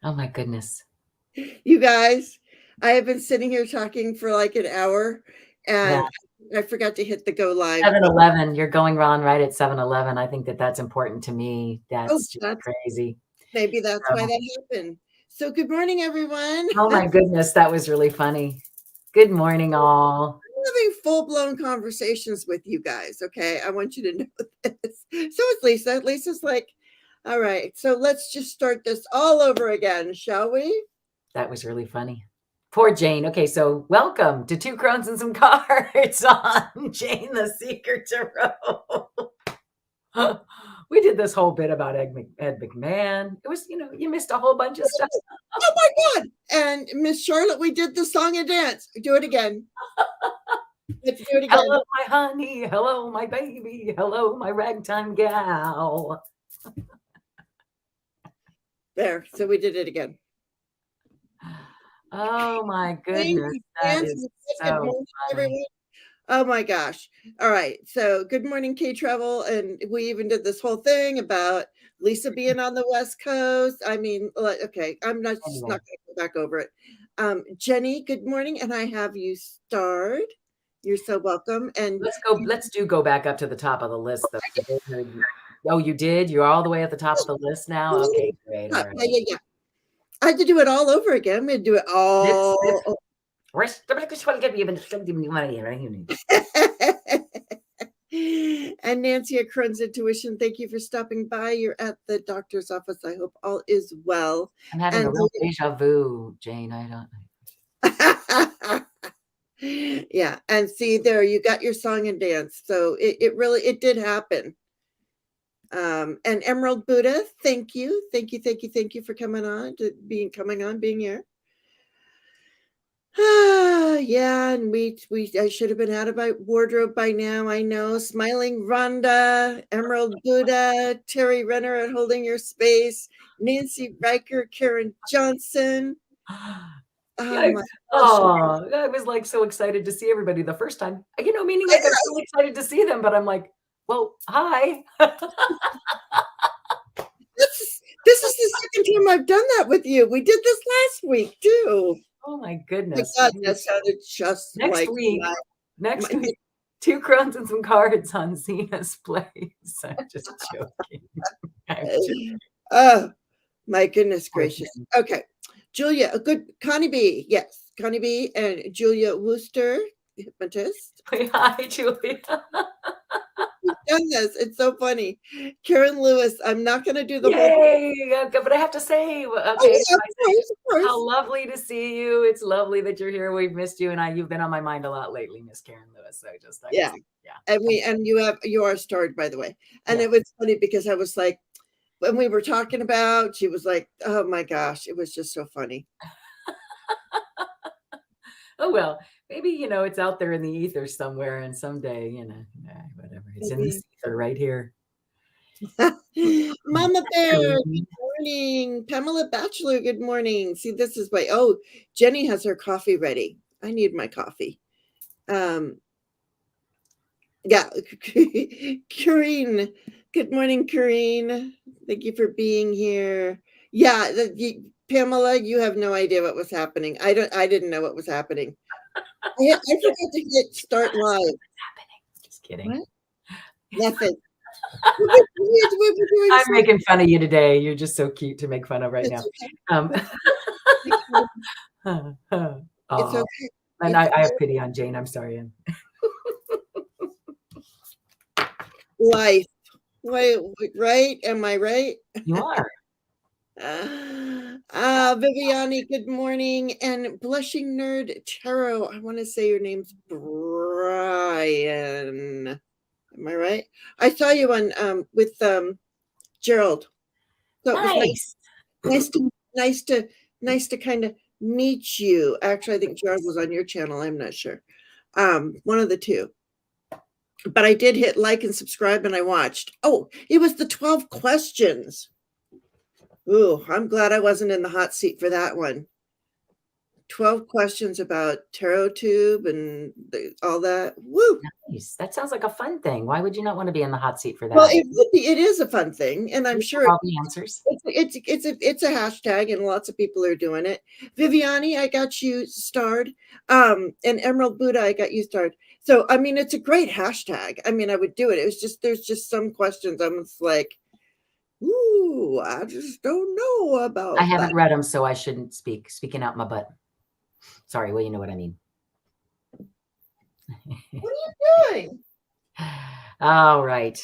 Oh my goodness. You guys, I have been sitting here talking for like an hour Yeah. and I forgot to hit the go live button. 7-Eleven. You're going on right at 7-Eleven. I think that's important to me. Oh, That's just crazy. maybe that's why So, that happened. So good morning, everyone. oh my goodness, that was really funny. Good morning, all. I'm having full-blown conversations with you guys, okay? I want you to know this. So it's Lisa. Lisa's like, all right, so let's just start this all over again, shall we? That was really funny. Poor Jane. Okay, so welcome to Two Crones and Some Cards on Jane the Secret Tarot. We did this whole bit about Ed McMahon. It was, you missed a whole bunch of stuff. Oh my God. And Miss Charlotte, we did the song and dance. Do it again. Let's do it again. Hello, my honey. Hello, my baby. Hello, my ragtime gal. There. So we did it again. Oh my goodness. That is so funny. Oh my gosh. All right. So good morning, K Travel. And we even did this whole thing about Lisa being on the West Coast. I mean, okay, I'm not just not going to go back over it. Jenny, good morning. And I have you starred. You're so welcome. And let's go back up to the top of the list though. Oh, you did? You're all the way at the top of the list now? Okay, great. All right. Yeah. I had to do it all over again. I'm going to do it all. And Nancy at Crones Intuition, thank you for stopping by. You're at the doctor's office. I hope all is well. I'm having a real deja vu, Jane. I don't Yeah, and see there, you got your song and dance. So it did happen. And Emerald Buddha, thank you for coming on, being here. Yeah, and I should have been out of my wardrobe by now. I know. Smiling Rhonda, Emerald Buddha, Terry Renner at Holding Your Space, Nancy Riker, Karen Johnson. I was like so excited to see everybody the first time. Meaning like I'm so excited to see them, but I'm like, well, hi. This is the second time I've done that with you. We did this last week too. Oh my goodness. Oh my God, that sounded just next week, Two Crones and Some Cards on Zina's Place. I'm just joking. Oh my goodness gracious. Okay. Julia, Connie B. Yes. Connie B. and Julia Wooster, hypnotist. Hi, Julia. We've done this. It's so funny. Karen Lewis, I'm not going to do the whole but I have to say, okay, how lovely to see you. It's lovely that you're here. We've missed you, and you've been on my mind a lot lately, Miss Karen Lewis. So yeah. And you are starred, by the way. And it was funny because I was like, when we were talking about, she was like, oh my gosh, it was just so funny. Oh, well, maybe, it's out there in the ether somewhere, and someday, whatever. It's in the ether right here. Mama Bear, good morning. Pamela Batchelor, good morning. See, this is why. Oh, Jenny has her coffee ready. I need my coffee. Yeah, Karine. Good morning, Karine. Thank you for being here. Yeah, Pamela, you have no idea what was happening. I didn't know what was happening. I forgot to hit start live. What's happening? Just kidding. What? Nothing. I'm making fun of you today. You're just so cute to make fun of right now. It's okay. And I have pity on Jane. I'm sorry. Life. Wait, right? Am I right? You are. Viviani, good morning. And Blushing Nerd Tarot. I want to say your name's Brian. Am I right? I saw you on with Gerald. So nice. Nice to kind of meet you. Actually, I think Gerald was on your channel. I'm not sure. One of the two. But I did hit like and subscribe and I watched. Oh, it was the 12 questions. Ooh, I'm glad I wasn't in the hot seat for that one. 12 questions about tarot tube and all that. Woo! Nice. That sounds like a fun thing. Why would you not want to be in the hot seat for Well, that? it would be, it is a fun thing, and I'm You sure have all the answers. it's a hashtag, and lots of people are doing it. Viviani, I got you starred. And Emerald Buddha, I got you starred. So I mean, it's a great hashtag. I mean, I would do it. It was just there's just some questions I'm just like, ooh, I just don't know I about that. haven't read them, so I shouldn't speak. Speaking out my butt. Sorry. Well, you know what I mean. What are you doing? All right.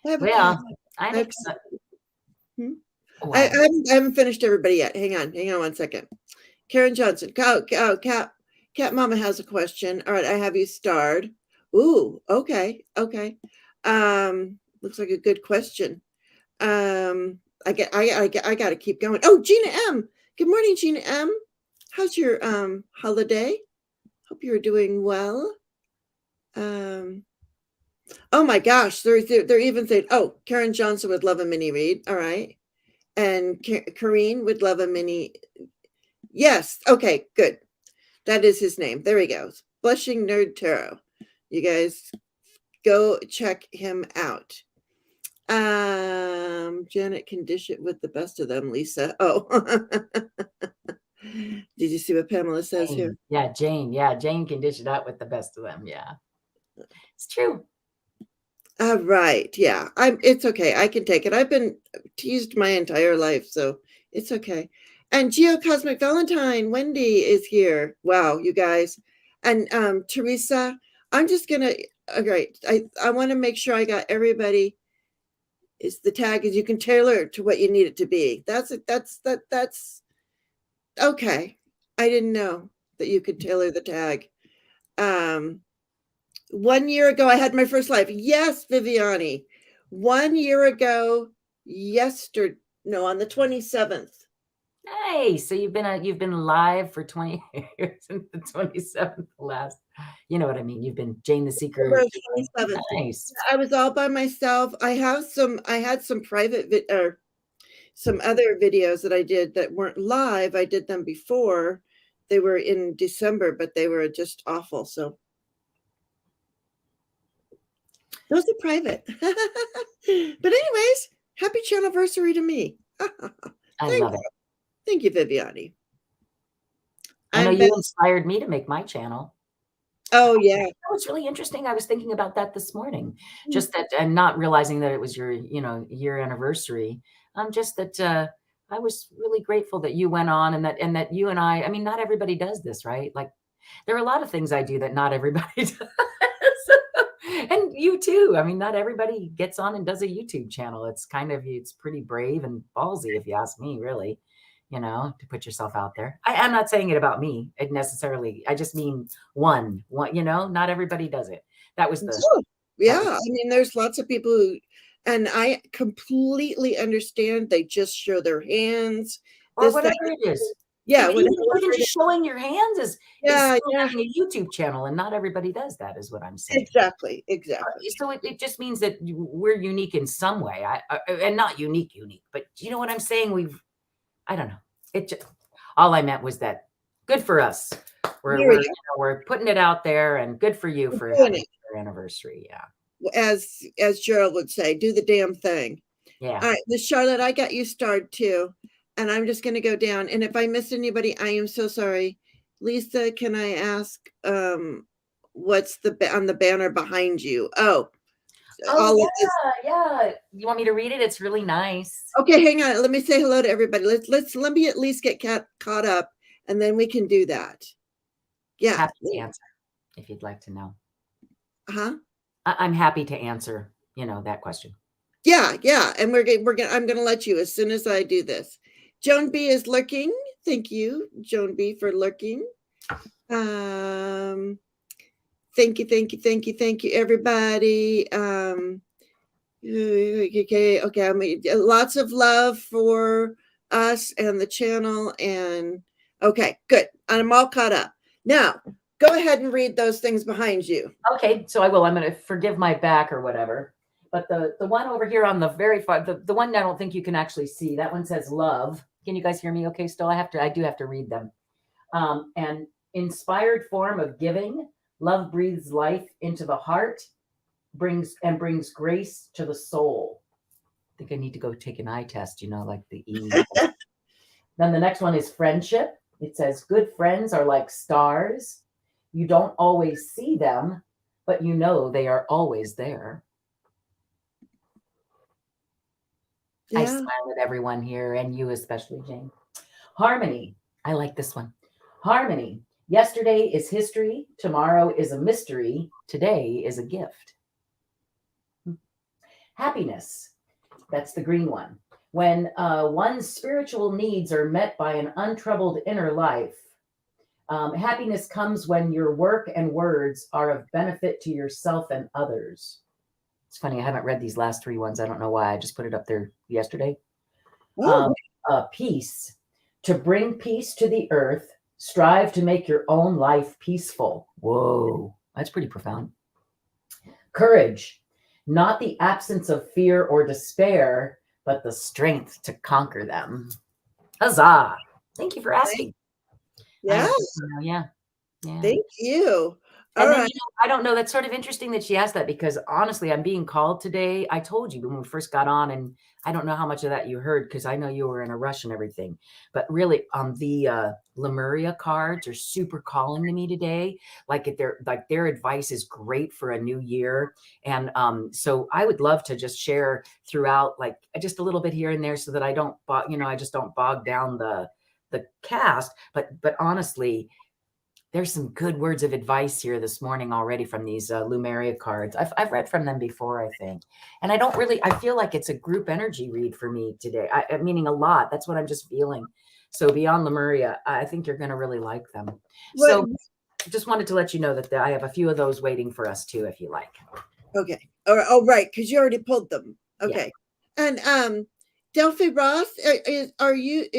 I have a Well, cat. I'm I, excited. hmm? Wow. I haven't finished everybody yet. Hang on 1 second. Karen Johnson, Cat Mama has a question. All right, I have you starred. Ooh, okay. Looks like a good question. I got to keep going. Oh, Gina M. Good morning, Gina M. How's your holiday? Hope you're doing well. Oh my gosh, they're even saying, oh, Karen Johnson would love a mini read. All right, and Kareen would love a mini. Yes. Okay. Good. That is his name. There he goes. Blushing Nerd Tarot. You guys go check him out. Janet can dish it with the best of them, Lisa. Oh. Did you see what Pamela says Jane. here? Yeah, Jane. Yeah, Jane can dish it out with the best of them. Yeah. It's true. Right. Yeah. It's okay. I can take it. I've been teased my entire life, so it's okay. And Geocosmic Valentine, Wendy is here. Wow, you guys. And Teresa, I'm just gonna great. I want to make sure I got everybody. Is the tag is you can tailor it to what you need it to be. That's okay. I didn't know that you could tailor the tag. 1 year ago, I had my first live. Yes, Viviani. 1 year ago, on the 27th. Nice. So you've been live for 20 years and the 27th last. You know what I mean? You've been Jane the Seeker. 27th. Nice. I was all by myself. I had some private or some other videos that I did that weren't live. I did them before. They were in December, but they were just awful. So those are private. But anyways, happy channelversary to me. I love it. Thank you, Viviani. I know you inspired me to make my channel. Oh, yeah. That was really interesting. I was thinking about that this morning, just that, and not realizing that it was your, year anniversary. Just that I was really grateful that you went on and that you and I mean, not everybody does this, right? Like there are a lot of things I do that not everybody does. And you too. I mean, not everybody gets on and does a YouTube channel. It's pretty brave and ballsy, if you ask me, really, to put yourself out there. I'm not saying it about me. I just mean one, not everybody does it. That was yeah. I mean, there's lots of people who, and I completely understand. They just show their hands. Or whatever it is. Yeah. Even just showing your hands is Yeah. having a YouTube channel, and not everybody does that, is what I'm saying. Exactly. So it just means that we're unique in some way. And not unique, but you know what I'm saying? I don't know. All I meant was that good for us. We're putting it out there, and good for you for having your anniversary. Yeah. As Gerald would say, do the damn thing. Yeah. All right, Miss Charlotte, I got you starred too. And I'm just going to go down. And if I missed anybody, I am so sorry. Lisa, can I ask what's on the banner behind you? Oh, yeah. You want me to read it? It's really nice. Okay, hang on. Let me say hello to everybody. Let me at least get caught up, and then we can do that. Yeah. Happy to answer if you'd like to know. Huh? I'm happy to answer, that question. Yeah. And I'm gonna let you as soon as I do this. Joan B is lurking. Thank you, Joan B, for lurking. Thank you, everybody. Okay. I mean, lots of love for us and the channel. And okay, good. I'm all caught up. Now, go ahead and read those things behind you. Okay, so I will. I'm going to forgive my back or whatever. But the one over here on the very far, the one I don't think you can actually see, that one says love. Can you guys hear me okay still? I do have to read them. And inspired form of giving. Love breathes life into the heart, brings grace to the soul. I think I need to go take an eye test, like the E. Then the next one is friendship. It says, good friends are like stars. You don't always see them, but you know they are always there. I Yeah. smile at everyone here, and you especially, Jane. Harmony. I like this one. Harmony. Yesterday is history. Tomorrow is a mystery. Today is a gift. Happiness. That's the green one. When one's spiritual needs are met by an untroubled inner life, happiness comes when your work and words are of benefit to yourself and others. It's funny, I haven't read these last three ones. I don't know why. I just put it up there yesterday. Oh. Peace. To bring peace to the earth, strive to make your own life peaceful. Whoa, that's pretty profound. Courage. Not the absence of fear or despair, but the strength to conquer them. Huzzah. Thank you for asking. Yeah. Yeah. Thank you. And then, I don't know, that's sort of interesting that she asked that, because honestly, I'm being called today. I told you when we first got on, and I don't know how much of that you heard, because I know you were in a rush and everything. But really, the Lemuria cards are super calling to me today. Their advice is great for a new year. And so I would love to just share throughout, like just a little bit here and there, so that I don't, I just don't bog down the cast. But honestly, there's some good words of advice here this morning already from these Lemuria cards. I've read from them before, I think. And I feel like it's a group energy read for me today. Meaning a lot. That's what I'm just feeling. So beyond Lemuria, I think you're going to really like them. So just wanted to let you know that I have a few of those waiting for us too, if you like. Okay. Oh, right. Because you already pulled them. Okay. Yeah. And Delphi Ross, are you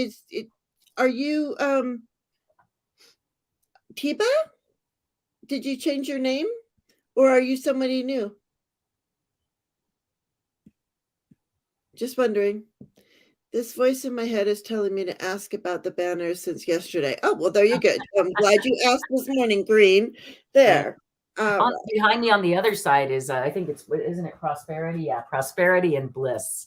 Tiba? Did you change your name, or are you somebody new? Just wondering. This voice in my head is telling me to ask about the banners since yesterday. Oh, well, there you go. I'm glad you asked this morning, Green. There. Behind me on the other side is, I think isn't it prosperity? Yeah, prosperity and bliss.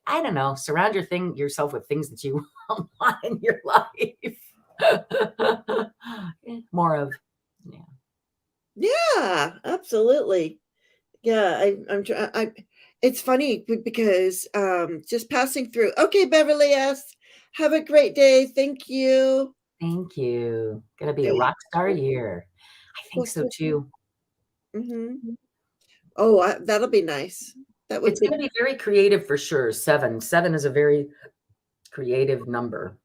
I don't know. Surround yourself with things that you want in your life. More of, yeah, absolutely. Yeah, it's funny because just passing through. Okay, Beverly S. Have a great day. Thank you. Thank you. Gonna be a rock star year. I think so too. Mm-hmm. Oh, that'll be nice. It's going to be very creative for sure. 7 is a very creative number.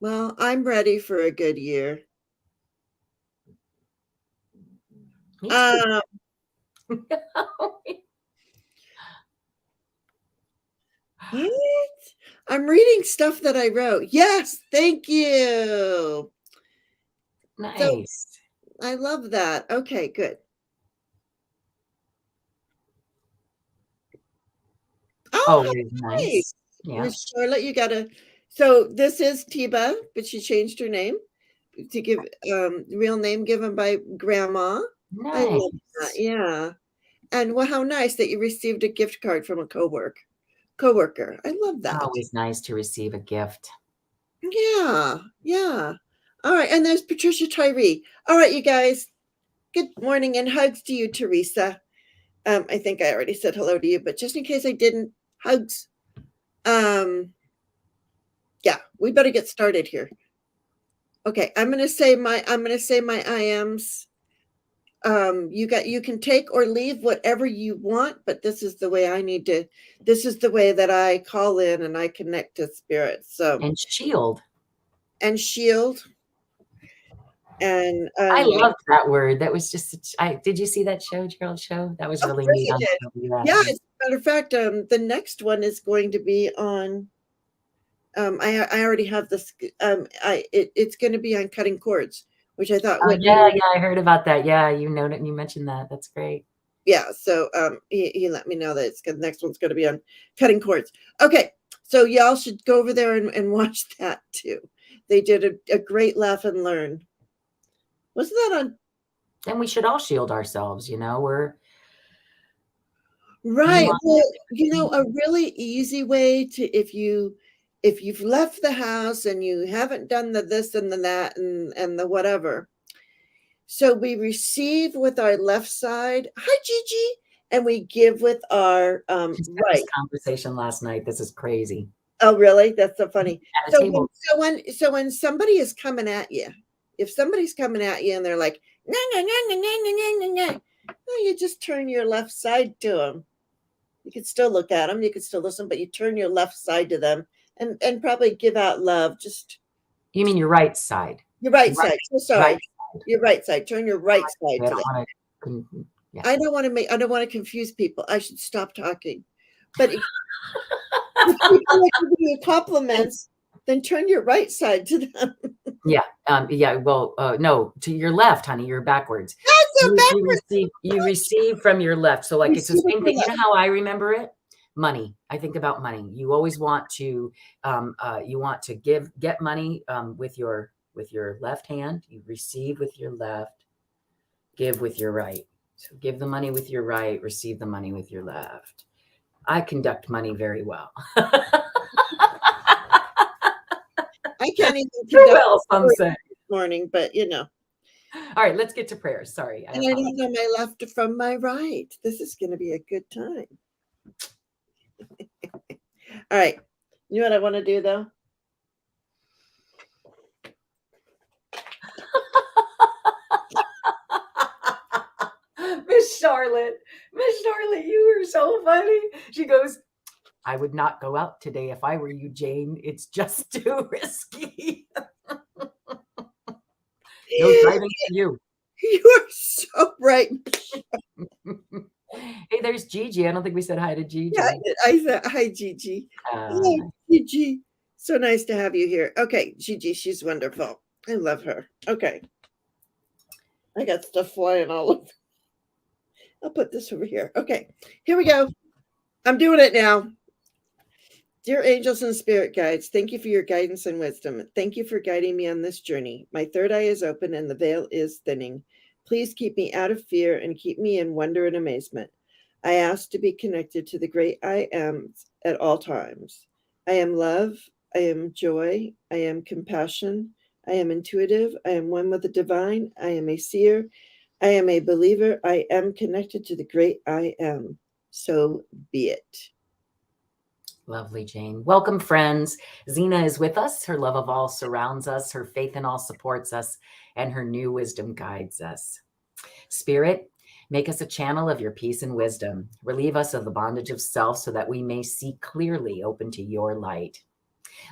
Well, I'm ready for a good year. What? I'm reading stuff that I wrote. Yes, thank you. Nice. So, I love that. Okay, good. Oh, nice. Yeah. Miss Charlotte, you gotta. So this is Tiba, but she changed her name to give real name given by Grandma. Nice. I love that. Yeah. And how nice that you received a gift card from a coworker. I love that. Always nice to receive a gift. Yeah. Yeah. All right. And there's Patricia Tyree. All right, you guys. Good morning and hugs to you, Teresa. I think I already said hello to you, but just in case I didn't, hugs. Yeah, we better get started here. Okay, I'm gonna say my I ams. You can take or leave whatever you want, but this is the way this is the way that I call in and I connect to spirit. So and shield. And I loved that word. That was just did you see that show, Gerald show? That was really neat. Yeah, as a matter of fact, the next one is going to be on I already have this it's going to be on cutting cords, which I thought yeah, I heard about that. Yeah, you mentioned that. That's great. Yeah, so he let me know that the next one's going to be on cutting cords. Okay, so y'all should go over there and watch that too. They did a great laugh and learn. Wasn't that on? And we should all shield ourselves, we're Right. Well, a really easy way to, if you've left the house and you haven't done the this and the that and the whatever. So we receive with our left side, hi Gigi, and we give with our right. This conversation last night. This is crazy. Oh, really? That's so funny. At a table. So when somebody is coming at you, if somebody's coming at you and they're like, nah, nah, nah, nah, nah, nah, nah, nah, well, you just turn your left side to them. You could still look at them, you could still listen, but you turn your left side to them and probably give out love. Just, you mean your right side? Your right side. So sorry. Right. Your right side. Turn your right side to them. Yeah. I don't want to confuse people. I should stop talking. But if people are giving you compliments, then turn your right side to them. Yeah. Well, no, to your left, honey. You're backwards. You receive from your left. So like it's the same thing. You know how I remember it? Money. I think about money. You always want to get money with your left hand. You receive with your left, give with your right. So give the money with your right, receive the money with your left. I conduct money very well. I can't even conduct some say this morning, but All right, let's get to prayers. Sorry. I don't know my left from my right. This is going to be a good time. All right. You know what I want to do though? Miss Charlotte, you were so funny. She goes, I would not go out today if I were you, Jane. It's just too risky. No driving for you. You are so right. Hey, there's Gigi. I don't think we said hi to Gigi. Yeah, I said hi, Gigi. Hi, Gigi. So nice to have you here. Okay, Gigi, she's wonderful. I love her. Okay. I got stuff flying all over. I'll put this over here. Okay, here we go. I'm doing it now. Dear angels and spirit guides, thank you for your guidance and wisdom. Thank you for guiding me on this journey. My third eye is open and the veil is thinning. Please keep me out of fear and keep me in wonder and amazement. I ask to be connected to the great I am at all times. I am love. I am joy. I am compassion. I am intuitive. I am one with the divine. I am a seer. I am a believer. I am connected to the great I am. So be it. Lovely, Jane. Welcome, friends. Zina is with us. Her love of all surrounds us. Her faith in all supports us. And her new wisdom guides us. Spirit, make us a channel of your peace and wisdom. Relieve us of the bondage of self so that we may see clearly, open to your light.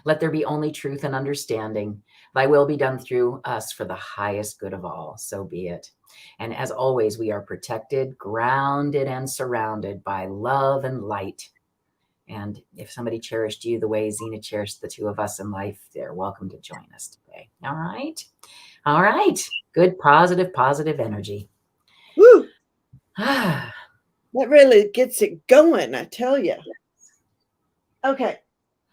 Let there be only truth and understanding. Thy will be done through us for the highest good of all. So be it. And as always, we are protected, grounded, and surrounded by love and light. And if somebody cherished you the way Zina cherished the two of us in life, they're welcome to join us today. All right. All right. Good, positive energy. Woo. That really gets it going, I tell you. Okay.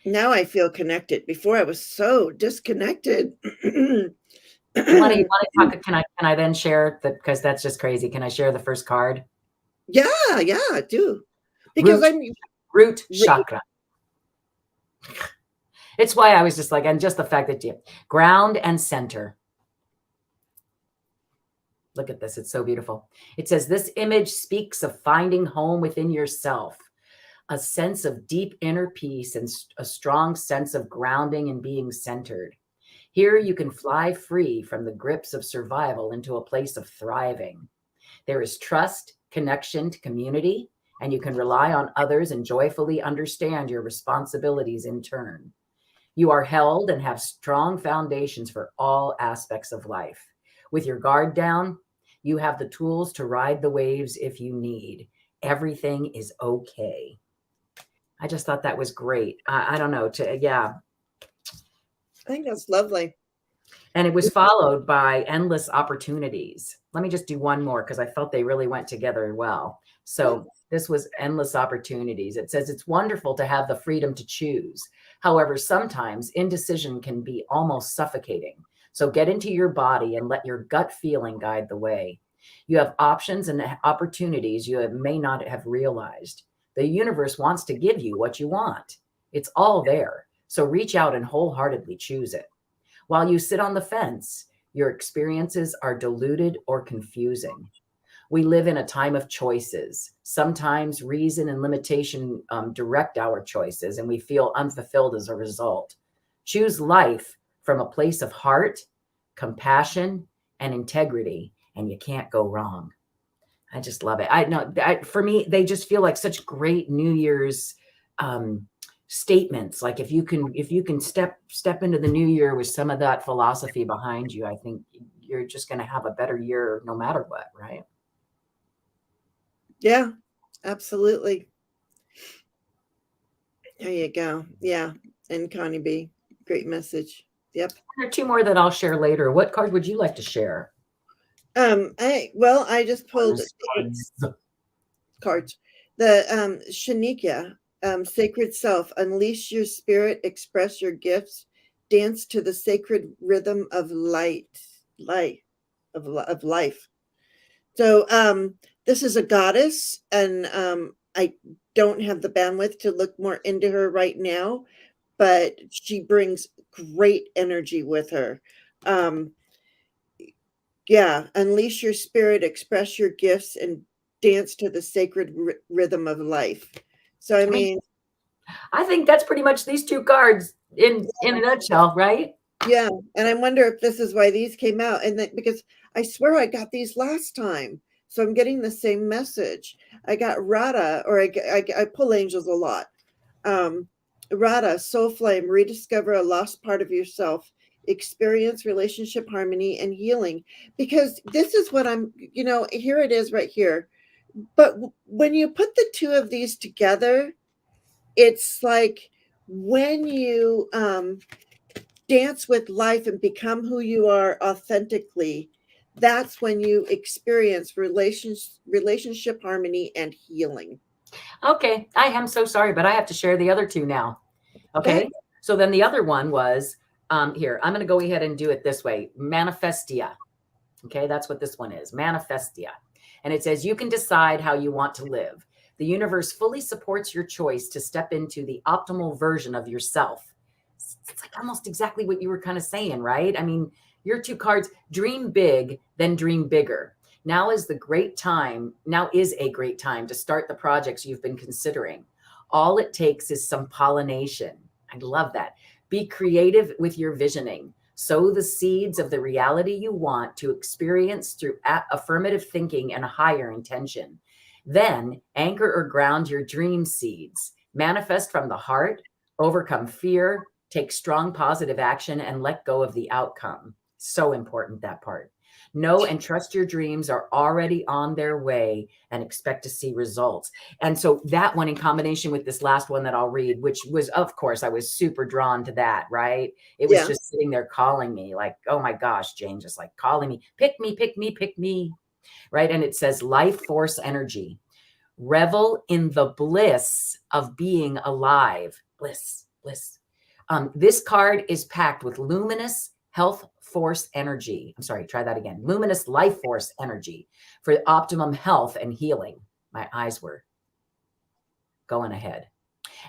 Now I feel connected. Before I was so disconnected. You want to talk? Can I then share that? Because that's just crazy. Can I share the first card? Yeah, I do. Because root chakra. It's why I was just like, and just the fact that you ground and center. Look at this. It's so beautiful. It says, this image speaks of finding home within yourself, a sense of deep inner peace and a strong sense of grounding and being centered. Here you can fly free from the grips of survival into a place of thriving. There is trust, connection to community, and you can rely on others and joyfully understand your responsibilities in turn. You are held and have strong foundations for all aspects of life. With your guard down, you have the tools to ride the waves if you need. Everything is okay. I just thought that was great. I don't know. Yeah. I think that's lovely. And it was followed by endless opportunities. Let me just do one more because I felt they really went together well. So This was endless opportunities. It says it's wonderful to have the freedom to choose. However, sometimes indecision can be almost suffocating. So get into your body and let your gut feeling guide the way. You have options and opportunities may not have realized. The universe wants to give you what you want. It's all there. So reach out and wholeheartedly choose it. While you sit on the fence, your experiences are diluted or confusing. We live in a time of choices. Sometimes reason and limitation direct our choices, and we feel unfulfilled as a result. Choose life from a place of heart, compassion, and integrity, and you can't go wrong. I just love it. I know, for me, they just feel like such great New Year's statements. Like if you can step into the new year with some of that philosophy behind you, I think you're just going to have a better year no matter what, right? Yeah, absolutely. There you go. Yeah. And Connie B. Great message. Yep. There are two more that I'll share later. What card would you like to share? I just pulled 8 cards. The Shanikia, Sacred Self, unleash your spirit, express your gifts, dance to the sacred rhythm of life. So this is a goddess, and I don't have the bandwidth to look more into her right now, but she brings great energy with her. Yeah, unleash your spirit, express your gifts, and dance to the sacred rhythm of life. So I mean, I think that's pretty much these two cards in a nutshell, right? yeah, and I wonder if this is why these came out, and that because I swear I got these last time, so I'm getting the same message. I got Rada, or I pull angels a lot. Rada, soul flame, rediscover a lost part of yourself, experience relationship harmony and healing. Because this is what here it is right here. But when you put the two of these together, it's like when you dance with life and become who you are authentically, that's when you experience relationship harmony and healing. Okay, I am so sorry, but I have to share the other two now. Okay, so then the other one was here. I'm going to go ahead and do it this way. Manifestia. Okay, that's what this one is. Manifestia. And it says you can decide how you want to live. The universe fully supports your choice to step into the optimal version of yourself. It's like almost exactly what you were kind of saying, right? I mean, your two cards, dream big, then dream bigger. Now is a great time to start the projects you've been considering. All it takes is some pollination. I love that. Be creative with your visioning. Sow the seeds of the reality you want to experience through affirmative thinking and a higher intention. Then anchor or ground your dream seeds. Manifest from the heart, overcome fear, take strong positive action, and let go of the outcome. So important, that part. Know and trust your dreams are already on their way and expect to see results. And so that one in combination with this last one that I'll read, which was, of course, I was super drawn to that, right? It was just sitting there calling me like, oh my gosh, Jane, just like calling me, pick me, pick me, pick me, right? And it says life force energy. Revel in the bliss of being alive. Bliss, bliss. This card is packed with luminous health force energy. I'm sorry, try that again. Luminous life force energy for optimum health and healing. My eyes were going ahead.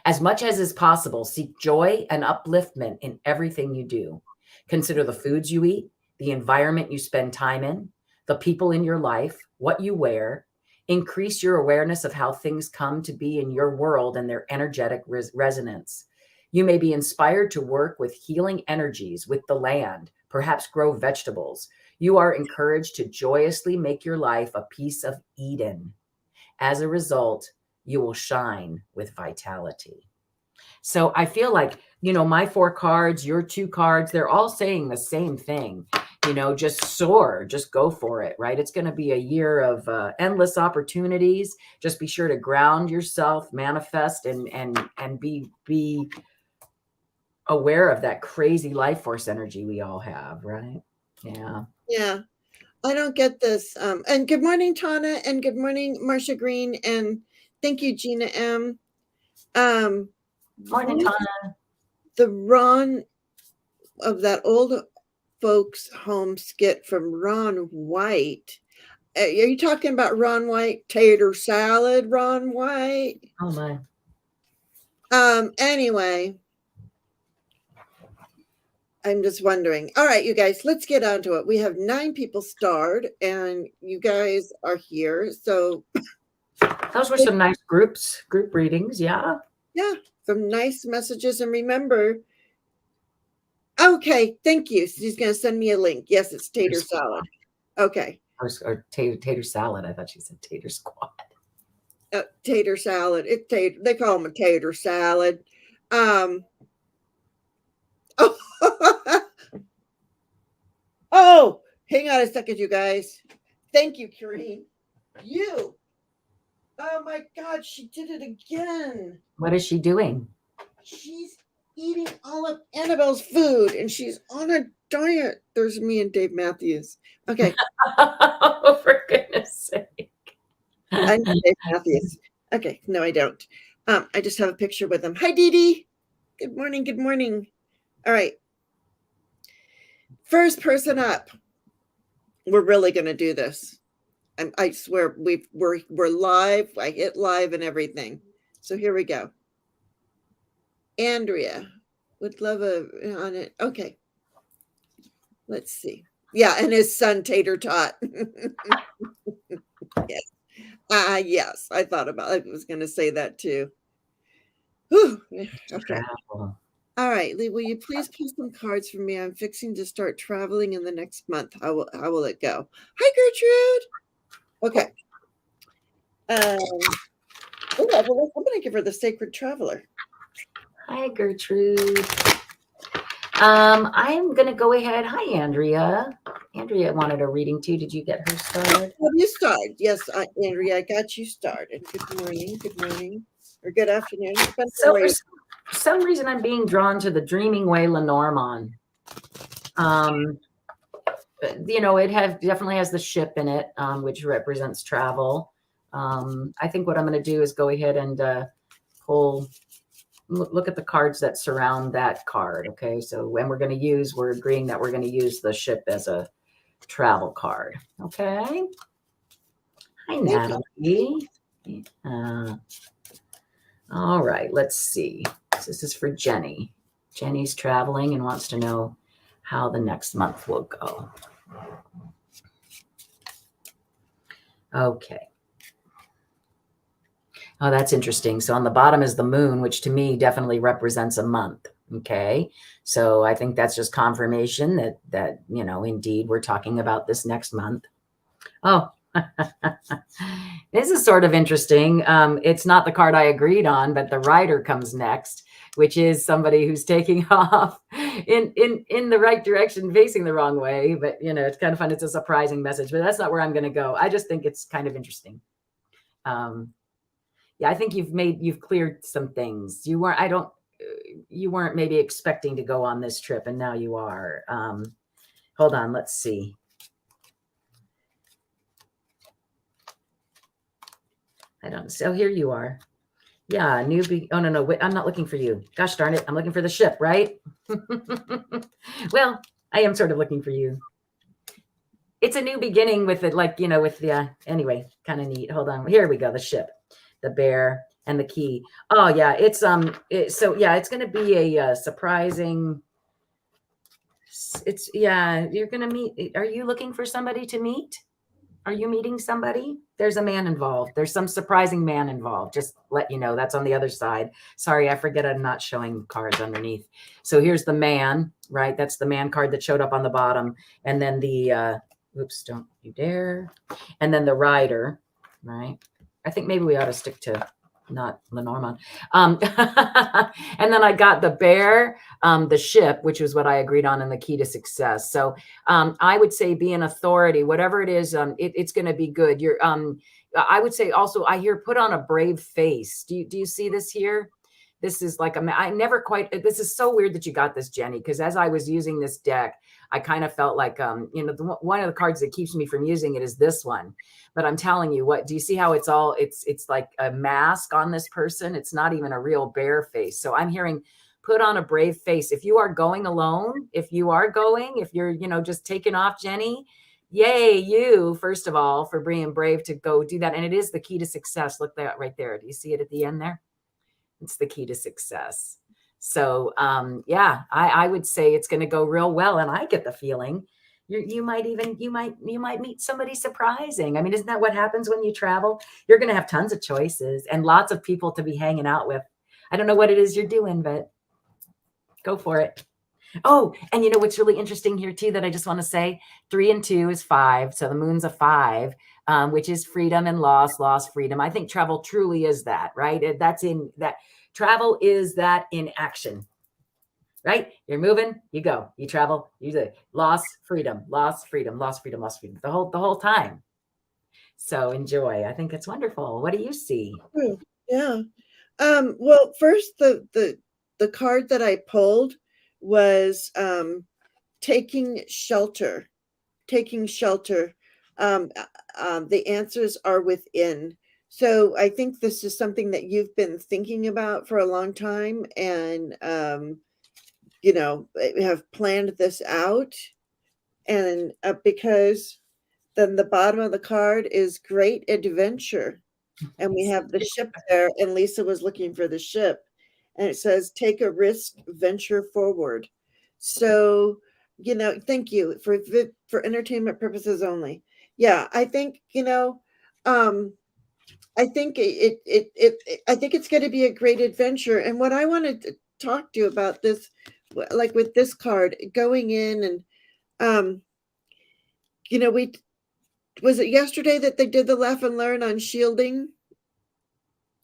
As much as is possible, seek joy and upliftment in everything you do. Consider the foods you eat, the environment you spend time in, the people in your life, what you wear. Increase your awareness of how things come to be in your world and their energetic resonance. You may be inspired to work with healing energies with the land, perhaps grow vegetables. You are encouraged to joyously make your life a piece of Eden. As a result, you will shine with vitality. So I feel like, my 4 cards, your 2 cards, they're all saying the same thing. Just soar, just go for it, right? It's going to be a year of endless opportunities. Just be sure to ground yourself, manifest, and be aware of that crazy life force energy we all have, right? Yeah. Yeah. I don't get this. And good morning, Tana, and good morning, Marcia Green. And Thank you, Gina M. Morning, Tana. The Ron of that old folks home skit from Ron White. Are you talking about Ron White tater salad, Ron White? Oh my. Anyway, I'm just wondering. All right, you guys, let's get on to it. We have 9 people starred, and you guys are here. So those were some nice group readings. Yeah. Yeah, some nice messages. And remember, okay, thank you. She's going to send me a link. Yes, it's tater salad. Okay. Or tater salad. I thought she said tater squad. Tater salad. They call them a tater salad. Oh, hang on a second, you guys. Thank you, Karine. You. Oh my God, she did it again. What is she doing? She's eating all of Annabelle's food, and she's on a diet. There's me and Dave Matthews. Okay. Oh, for goodness sake. I'm Dave Matthews. Okay. No, I don't. I just have a picture with him. Hi, Dee Dee. Good morning. Good morning. All right. First person up. We're really going to do this. I swear we're live. I hit live and everything. So here we go. Andrea would love on it. Okay. Let's see. Yeah, and his son Tater Tot. Yes. Yes, I thought about it. I was going to say that too. Whew. Okay. All right, Lee, will you please post some cards for me? I'm fixing to start traveling in the next month. How will it go? Hi, Gertrude. Okay. I'm going to give her the Sacred Traveler. Hi, Gertrude. I'm going to go ahead. Hi, Andrea. Andrea wanted a reading too. Did you get her started? Have you started? Yes, Andrea, I got you started. Good morning, or good afternoon. So for some reason, I'm being drawn to the Dreaming Way Lenormand. It definitely has the ship in it, which represents travel. I think what I'm going to do is go ahead and look at the cards that surround that card. Okay, so when we're agreeing that we're going to use the ship as a travel card. Okay. Hi, Natalie. All right, let's see. This is for Jenny. Jenny's traveling and wants to know how the next month will go. Okay. Oh, that's interesting. So on the bottom is the moon, which to me definitely represents a month. Okay. So I think that's just confirmation that indeed we're talking about this next month. Oh, this is sort of interesting. It's not the card I agreed on, but the rider comes next, which is somebody who's taking off in the right direction, facing the wrong way. But, it's kind of fun. It's a surprising message, but that's not where I'm going to go. I just think it's kind of interesting. Yeah, I think you've cleared some things. You weren't maybe expecting to go on this trip, and now you are. Hold on, let's see. I don't. So here you are. Yeah, oh no, wait, I'm not looking for you. Gosh darn it, I'm looking for the ship, right? Well, I am sort of looking for you. It's a new beginning with it, anyway, kind of neat. Hold on, here we go. The ship, the bear, and the key. Oh yeah, it's going to be a surprising. You're going to meet. Are you looking for somebody to meet? Are you meeting somebody? There's a man involved. There's some surprising man involved. Just let you know, that's on the other side. Sorry, I forget I'm not showing cards underneath. So here's the man, right? That's the man card that showed up on the bottom. And then the, oops, don't you dare. And then the rider, right? I think maybe we ought to stick to not Lenormand. And then I got the bear, the ship, which was what I agreed on, and the key to success. So I would say be an authority, whatever it is, it's going to be good. I would say also, I hear put on a brave face. Do you see this here? This is like, I never quite, this is so weird that you got this, Jenny, because as I was using this deck, I kind of felt like, one of the cards that keeps me from using it is this one. But I'm telling you what, do you see how it's all, it's like a mask on this person? It's not even a real bear face. So I'm hearing, put on a brave face. If you are going alone, if you're, just taking off, Jenny, yay, you, first of all, for being brave to go do that. And it is the key to success. Look that right there. Do you see it at the end there? It's the key to success. So, yeah, I would say it's going to go real well. And I get the feeling you might meet somebody surprising. I mean, isn't that what happens when you travel? You're going to have tons of choices and lots of people to be hanging out with. I don't know what it is you're doing, but go for it. Oh, and you know what's really interesting here too that I just want to say, 3 and 2 is 5. So the moon's a 5, which is freedom and loss, freedom. I think travel truly is that, right? That's in that travel is that in action, right? You're moving, you go, you travel, you do loss, freedom, loss, freedom, loss, freedom, loss, freedom, the whole time. So enjoy. I think it's wonderful. What do you see? Yeah. Well, first the card that I pulled was taking shelter. The answers are within. So I think this is something that you've been thinking about for a long time, and have planned this out. And because then the bottom of the card is great adventure. And we have the ship there, and Lisa was looking for the ship. And it says, take a risk, venture forward. So, thank you for entertainment purposes only. Yeah, I think, I think I think it's going to be a great adventure. And what I wanted to talk to you about this, like with this card going in and, was it yesterday that they did the laugh and learn on shielding?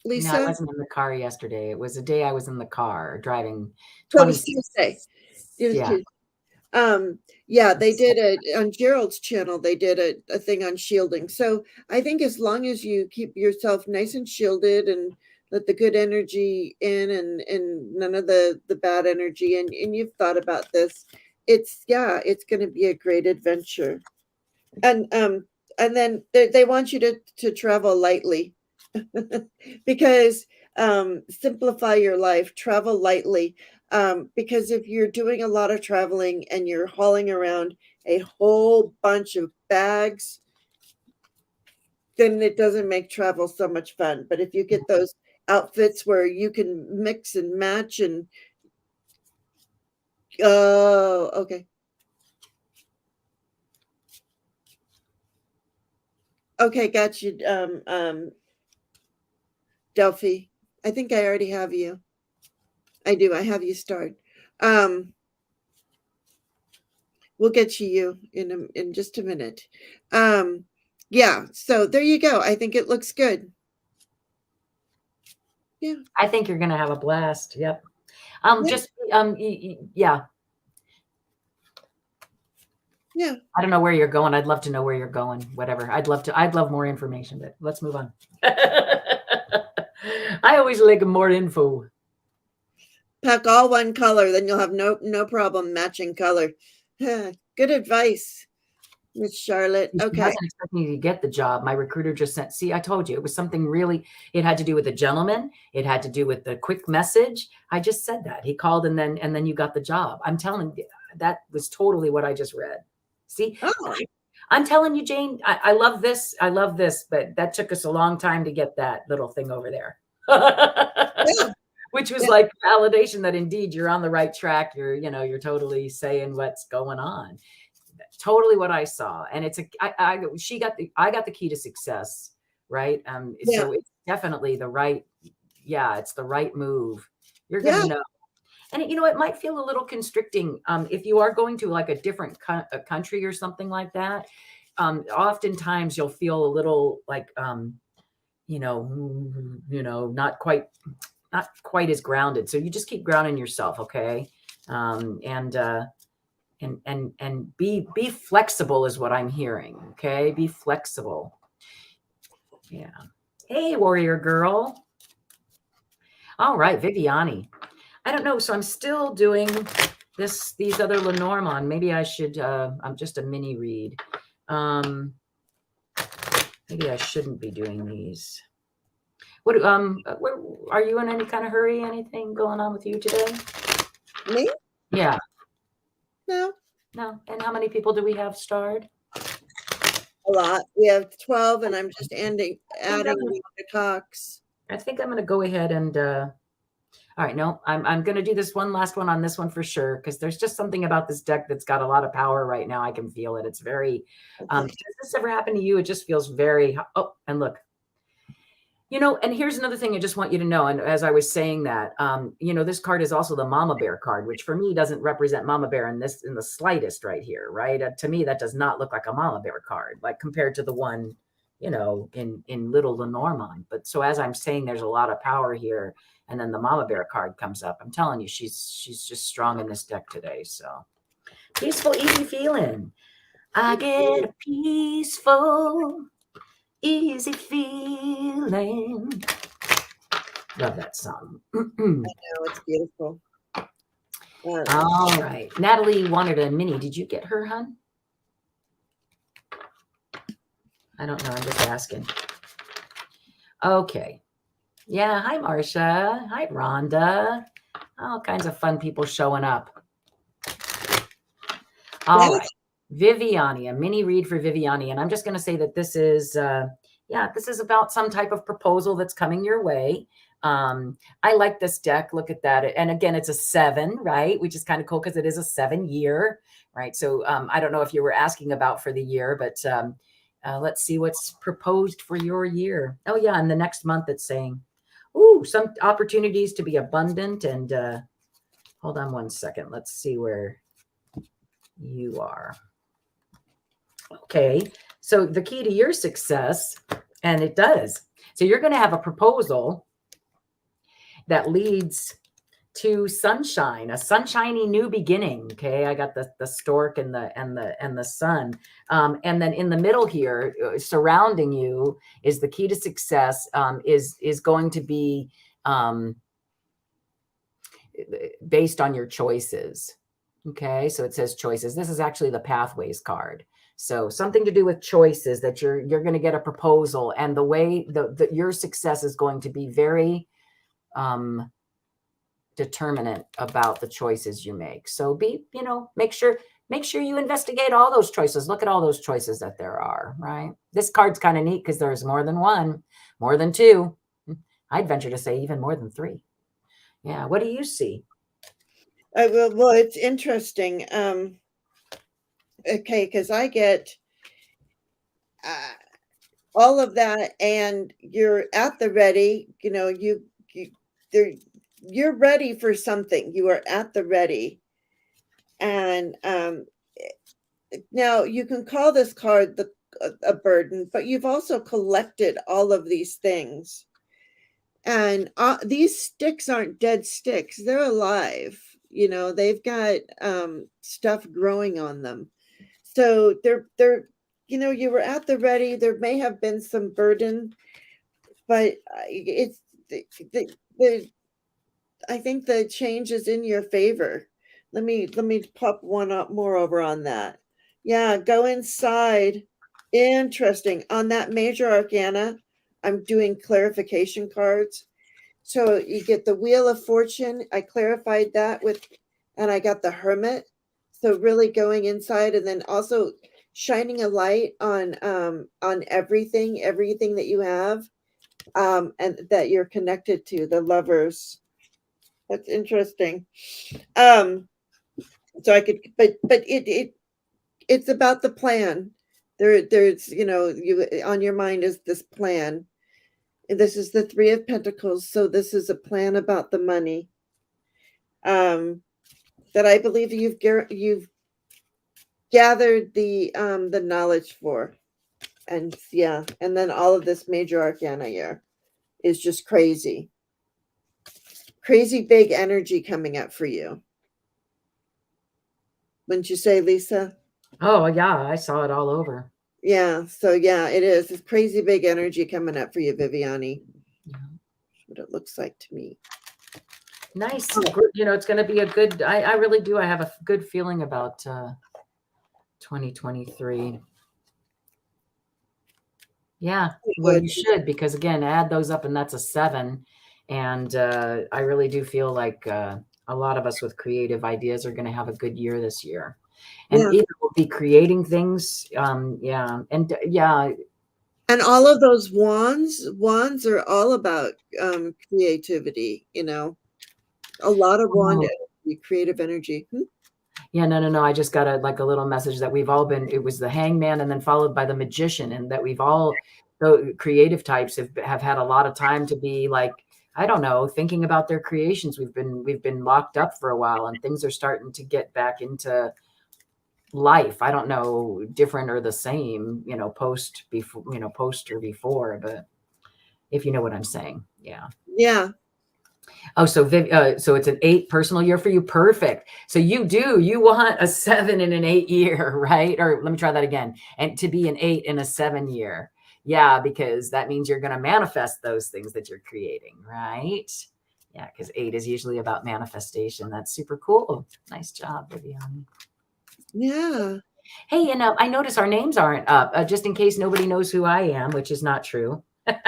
No, I Lisa? wasn't in the car yesterday. It was a day I was in the car driving So it was 26. Tuesday. It was Yeah. Tuesday. Yeah, they did on Gerald's channel. They did a thing on shielding. So I think as long as you keep yourself nice and shielded and let the good energy in and none of the bad energy, and you've thought about this, it's going to be a great adventure. And then they want you to travel lightly. Because simplify your life, travel lightly. Because if you're doing a lot of traveling and you're hauling around a whole bunch of bags, then it doesn't make travel so much fun. But if you get those outfits where you can mix and match and okay. Okay, got you. Delphi, I think I already have you. I do. I have you start. We'll get you in just a minute. Yeah. So there you go. I think it looks good. Yeah. I think you're going to have a blast. Yep. Yeah. Yeah. I don't know where you're going. I'd love to know where you're going. Whatever. I'd love more information, but let's move on. I always like more info. Pack all one color, then you'll have no problem matching color. Good advice, Miss Charlotte. Okay. I wasn't expecting you to get the job. My recruiter just sent, see, I told you it was something really, it had to do with a gentleman. It had to do with the quick message. I just said that. He called and then you got the job. I'm telling you, that was totally what I just read. See, I'm telling you, Jane, I love this. I love this, but that took us a long time to get that little thing over there. Yeah. Which was like validation that indeed you're on the right track. You're totally saying what's going on. Totally what I saw. And it's I got the key to success, right? So it's definitely the right, it's the right move. You're going to know. And it might feel a little constricting if you are going to like a different country or something like that. Oftentimes you'll feel a little like, not quite as grounded. So you just keep grounding yourself, okay? And be flexible is what I'm hearing, okay? Be flexible. Yeah. Hey, warrior girl. All right, Viviani. I don't know. So I'm still doing these other Lenormand. Maybe I should, I'm just a mini read. Maybe I shouldn't be doing these. What, where, are you in any kind of hurry? Anything going on with you today? Me? Yeah. No. No. And how many people do we have starred? A lot. We have 12, and I'm just adding Wanda Cox. I think I'm going to go ahead and, all right, no, I'm going to do this one last one on this one for sure, because there's just something about this deck that's got a lot of power right now. I can feel it. It's very, Okay. does this ever happen to you? It just feels very, oh, and look, you know, and here's another thing I just want you to know. And as I was saying that, you know, this card is also the Mama Bear card, which for me doesn't represent Mama Bear in the slightest right here, right? To me, that does not look like a Mama Bear card, like compared to the one, you know, in Little Lenormand. But so as I'm saying, there's a lot of power here, and then the Mama Bear card comes up. I'm telling you, she's just strong in this deck today. So peaceful, easy feeling. I get a peaceful, easy feeling. Love that song. I know, it's beautiful. All right. Natalie wanted a mini. Did you get her, hun? I don't know. I'm just asking. Okay. Yeah. Hi, Marcia. Hi, Rhonda. All kinds of fun people showing up. All right. Viviani, a mini read for Viviani. And I'm just going to say that this is, this is about some type of proposal that's coming your way. I like this deck. Look at that. And again, it's a 7, right? Which is kind of cool because it is a 7-year, right? So I don't know if you were asking about for the year, but let's see what's proposed for your year. Oh, yeah. And the next month it's saying, ooh, some opportunities to be abundant. And hold on one second. Let's see where you are. Okay. So the key to your success, and it does. So you're going to have a proposal that leads to sunshine, a sunshiny new beginning. Okay, I got the stork and the sun, and then in the middle here, surrounding you, is the key to success. Is going to be based on your choices. Okay, so it says choices. This is actually the pathways card. So something to do with choices, that you're going to get a proposal, and the way that your success is going to be very determinant about the choices you make. So make sure you investigate all those choices. Look at all those choices that there are, right? This card's kind of neat because there's more than one, more than 2. I'd venture to say even more than 3. Yeah. What do you see? Well, it's interesting. Okay, because I get all of that, and you're at the ready. You know, you're ready for something. You are at the ready, and now you can call this card a burden, but you've also collected all of these things, and these sticks aren't dead sticks; they're alive. You know, they've got stuff growing on them. So they're you were at the ready. There may have been some burden, but it's the I think the change is in your favor. Let me pop one up more over on that. Yeah, go inside. Interesting. On that major arcana, I'm doing clarification cards. So you get the Wheel of Fortune. I clarified that and I got the Hermit. So really going inside, and then also shining a light on everything that you have, and that you're connected to, the Lovers. That's interesting. So I could, but it's about the plan. There's you on your mind is this plan. And this is the 3 of Pentacles, so this is a plan about the money. That I believe you've gathered the knowledge for. And and then all of this major arcana here is just crazy big energy coming up for you, wouldn't you say, Lisa? Oh yeah, I saw it all over. Yeah, so it is. It's crazy big energy coming up for you, Viviani. Yeah. What it looks like to me. Nice. It's going to be a good, I really do. I have a good feeling about 2023. Yeah, well, you should, because again, add those up and that's a 7. And I really do feel like a lot of us with creative ideas are going to have a good year this year. And either we'll be creating things. Yeah. And yeah. And all of those wands are all about creativity, a lot of wand energy, creative energy. Yeah, no. I just got a little message that we've all been, it was the hangman and then followed by the magician, and that we've all, the creative types have had a lot of time to be like, I don't know, thinking about their creations. We've been locked up for a while, and things are starting to get back into life. I don't know, different or the same, post or before, but if you know what I'm saying. Yeah. Yeah. Oh, so so it's an 8 personal year for you. Perfect. So you want a 7 in an 8 year, right? Or let me try that again. And to be an 8 in a 7 year. Yeah, because that means you're going to manifest those things that you're creating, right? Yeah, because 8 is usually about manifestation. That's super cool. Nice job, Vivian. Yeah. Hey, and I notice our names aren't up, just in case nobody knows who I am, which is not true. But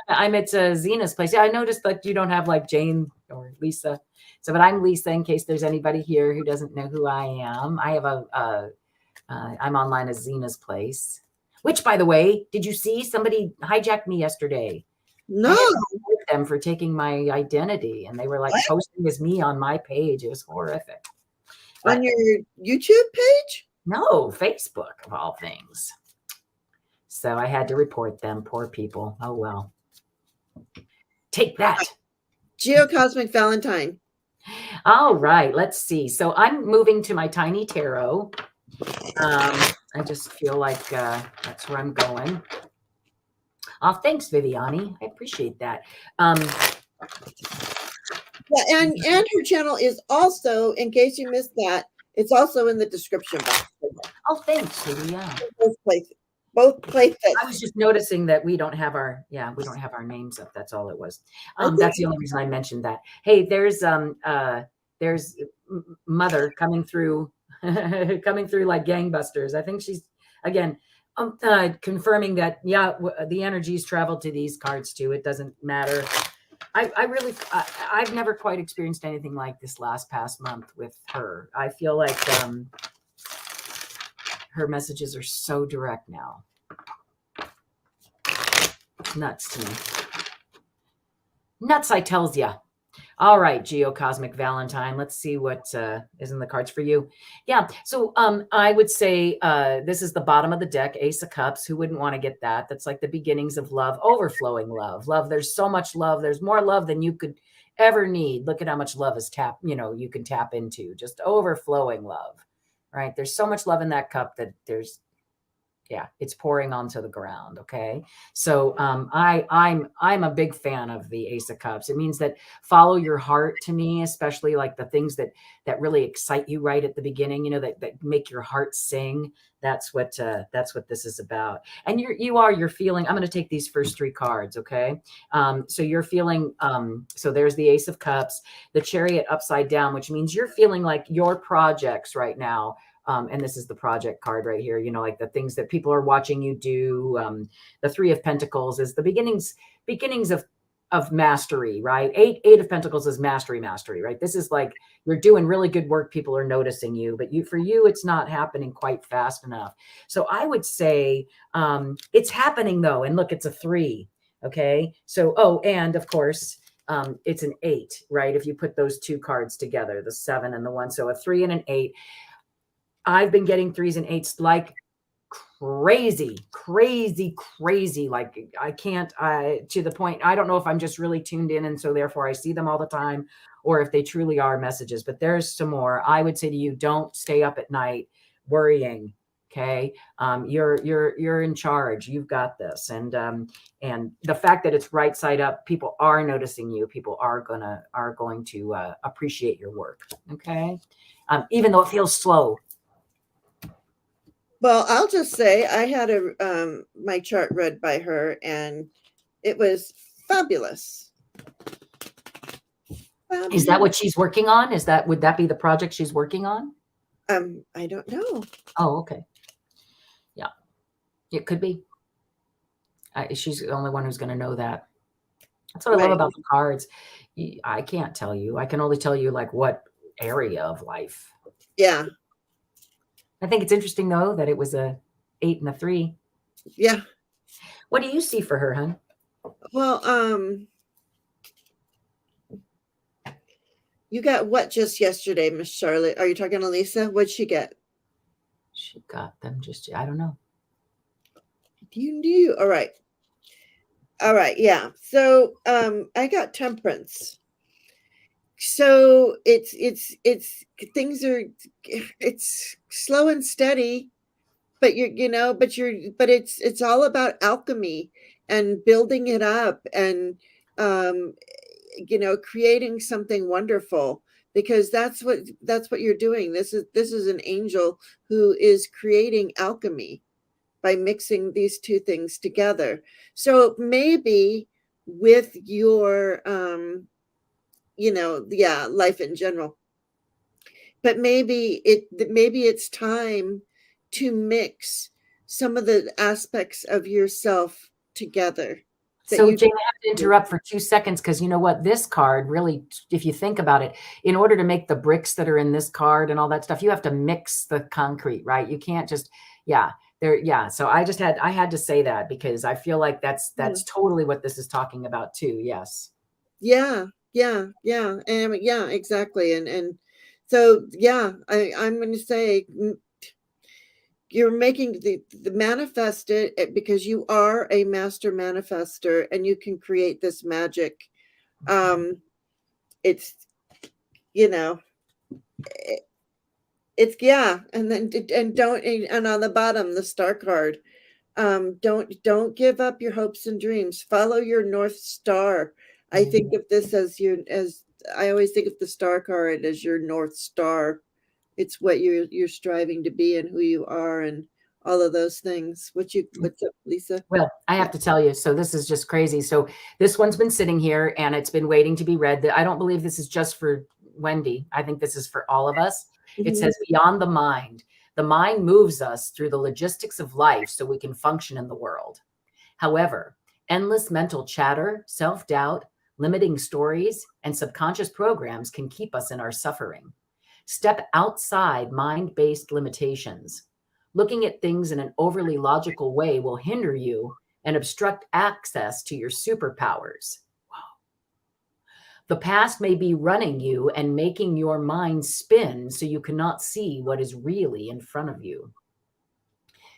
I'm at Zina's place. Yeah, I noticed that you don't have like Jane or Lisa. So, but I'm Lisa, in case there's anybody here who doesn't know who I am. I have I'm online at Zina's place. Which, by the way, did you see somebody hijacked me yesterday? No. I had to report them for taking my identity, and they were like posting as me on my page. It was horrific. On your YouTube page? No, Facebook of all things. So I had to report them. Poor people. Oh, well. Take that. Geocosmic Valentine. All right. Let's see. So I'm moving to my tiny tarot. I just feel like that's where I'm going. Oh, thanks, Viviani. I appreciate that. Yeah, and her channel is also, in case you missed that, it's also in the description box. Oh, thanks, Viviani. Both places. I was just noticing that we don't have our names up. That's all it was. That's the only reason I mentioned that. Hey, there's Mother coming through like gangbusters. I think she's again confirming that the energies travel to these cards too. It doesn't matter. I've never quite experienced anything like this past month with her. I feel like her messages are so direct now. Nuts to me. Nuts, I tells ya. All right, Geocosmic Valentine. Let's see what is in the cards for you. Yeah, so I would say this is the bottom of the deck, Ace of Cups. Who wouldn't want to get that? That's like the beginnings of love, overflowing love. Love, there's so much love. There's more love than you could ever need. Look at how much love is you can tap into. Just overflowing love, right? There's so much love in that cup that it's pouring onto the ground. Okay. So I'm a big fan of the Ace of Cups. It means that follow your heart to me, especially like the things that really excite you right at the beginning, that make your heart sing. That's what this is about. And you're feeling, I'm going to take these first 3 cards. Okay. So you're feeling, so there's the Ace of Cups, the Chariot upside down, which means you're feeling like your projects right now. And this is the project card right here, like the things that people are watching you do. The 3 of Pentacles is the beginnings of mastery, right? 8 of Pentacles is mastery, right? This is like you're doing really good work. People are noticing you, but for you, it's not happening quite fast enough. So I would say it's happening though. And look, it's a 3. Okay. So, and of course, it's an 8, right? If you put those 2 cards together, the 7 and the 1, so a 3 and an 8. I've been getting 3s and 8s like crazy. Like I can't, to the point, I don't know if I'm just really tuned in and so therefore I see them all the time, or if they truly are messages, but there's some more. I would say to you, don't stay up at night worrying. Okay. You're in charge. You've got this. And the fact that it's right side up, people are noticing you. People are going to appreciate your work. Okay. Even though it feels slow. Well, I'll just say I had my chart read by her and it was fabulous. found Is it that in, what she's working on? Would that be the project she's working on? I don't know. Oh, okay. Yeah, it could be. She's the only one who's going to know that. That's what I love Right. about the cards. I can't tell you. I can only tell you like what area of life. Yeah. I think it's interesting though that it was a 8 and a 3. Yeah. What do you see for her, hon? Well, you got what just yesterday, Miss Charlotte? Are you talking to Lisa? What'd she get? She got them just, I don't know. You knew. All right. All right. Yeah. So, I got temperance. So it's things are, it's slow and steady, but but it's all about alchemy and building it up and, um, creating something wonderful, because that's what you're doing. This is an angel who is creating alchemy by mixing these two things together. So maybe with your, yeah, life in general, but maybe it's time to mix some of the aspects of yourself together that So, you Jane, I have to interrupt for 2 seconds because you know what? This card really, if you think about it, in order to make the bricks that are in this card and all that stuff, you have to mix the concrete, right? You can't just, yeah, there, yeah. So I had to say that because I feel like that's totally what this is talking about too. Yes. Yeah, yeah, and yeah, exactly, and so yeah, I'm going to say, you're making the manifest it, because you are a master manifester and you can create this magic. Um, it's you know it, it's yeah, and then and don't and on the bottom the star card. Don't give up your hopes and dreams. Follow your North Star. I think of this as I always think of the star card as your North Star. It's what you're striving to be and who you are and all of those things. What's up, Lisa? Well, I have to tell you, so this is just crazy. So this one's been sitting here and it's been waiting to be read. I don't believe this is just for Wendy. I think this is for all of us. It Mhm. says beyond the mind. The mind moves us through the logistics of life so we can function in the world. However, endless mental chatter, self-doubt, limiting stories, and subconscious programs can keep us in our suffering. Step outside mind-based limitations. Looking at things in an overly logical way will hinder you and obstruct access to your superpowers. The past may be running you and making your mind spin so you cannot see what is really in front of you.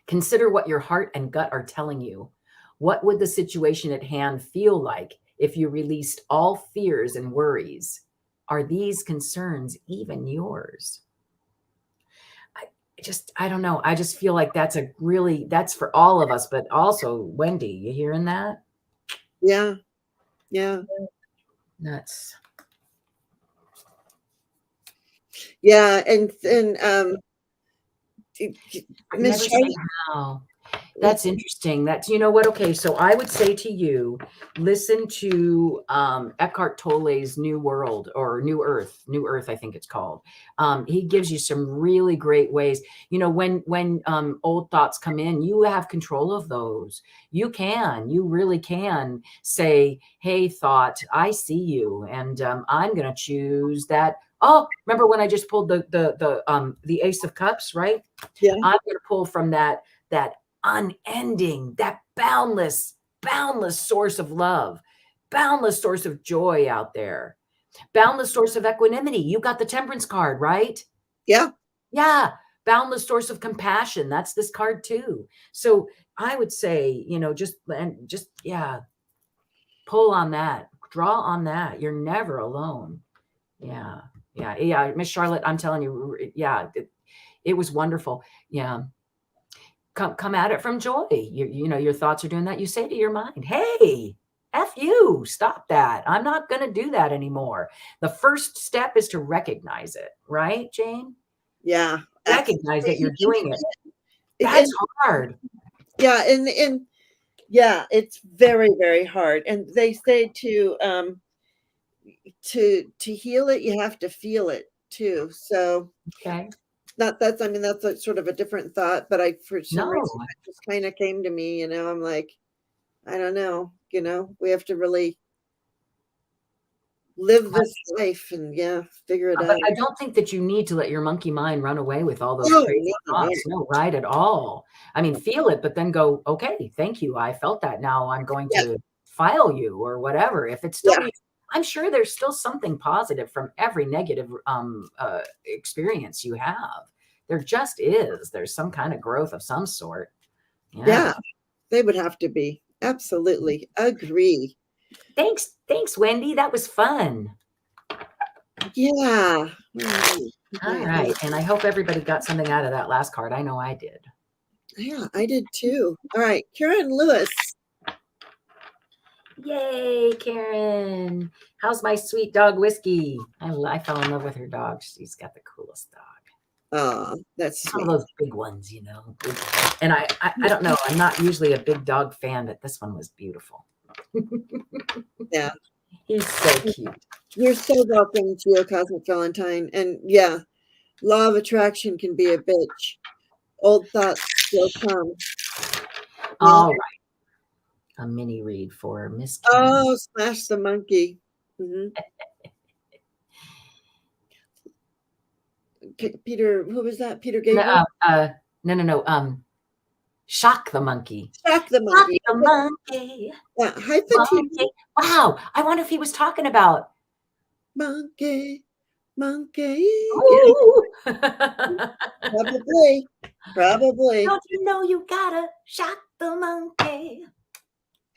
Consider what your heart and gut are telling you. What would the situation at hand feel like if you released all fears and worries? Are these concerns even yours? I don't know. I just feel like that's for all of us, but also Wendy, you hearing that? Yeah, yeah, Nuts. yeah, and I've Miss never seen Charlotte. how. That's interesting. That's, you know what? Okay, so I would say to you, listen to Eckhart Tolle's New World or New Earth, I think it's called. He gives you some really great ways. You know, when old thoughts come in, you have control of those. You really can say, "Hey, thought, I see you, and I'm going to choose that." Oh, remember when I just pulled the Ace of Cups, right? Yeah, I'm going to pull from that unending, that boundless source of love, boundless source of joy out there, boundless source of equanimity. You got the temperance card, right? yeah, Yeah. Boundless source of compassion. That's this card too. So I would say, yeah, pull on that, draw on that. You're never alone. Yeah. Yeah. Miss Charlotte, I'm telling you, yeah, it was wonderful. Yeah. Come at it from joy. Your thoughts are doing that. You say to your mind, "Hey, F you, stop that. I'm not going to do that anymore." The first step is to recognize it, right, Jane? yeah. Recognize that you're doing it. And That's hard. yeah, and yeah, it's very, very hard. And they say to, to heal it, you have to feel it too. So Okay. that's, I mean, that's a sort of a different thought, but for some No. reason, it just kind of came to me, I'm like, I don't know, we have to really live this life and figure it But out. I don't think that you need to let your monkey mind run away with all those Oh, crazy no, no. thoughts. No, right at all. I mean, feel it, but then go, okay, thank you. I felt that. Now I'm going Yeah, to file you or whatever. If it's still, yeah, I'm sure there's still something positive from every negative experience you have. There just is. There's some kind of growth of some sort. Yeah. yeah. They would have to be. Absolutely. Agree. Thanks, Wendy. That was fun. Yeah. All right. And I hope everybody got something out of that last card. I know I did. Yeah, I did too. All right, Karen Lewis. Yay, Karen. How's my sweet dog, Whiskey? I fell in love with her dog. She's got the coolest dog. Oh, that's Some sweet. of those big ones, And I don't know. I'm not usually a big dog fan, but this one was beautiful. Yeah. He's so cute. You're so welcome to Your Cosmic Valentine. And yeah, law of attraction can be a bitch. Old thoughts still come. All right. A mini read for Miss Karen. Oh, Smash the Monkey. Peter, who was that? Peter Gabriel? No. Shock the Monkey. Shock the Monkey. Shock the Monkey. Yeah. Hi, Fatima. Wow. I wonder if he was talking about Monkey. Probably. Don't you know you gotta shock the monkey?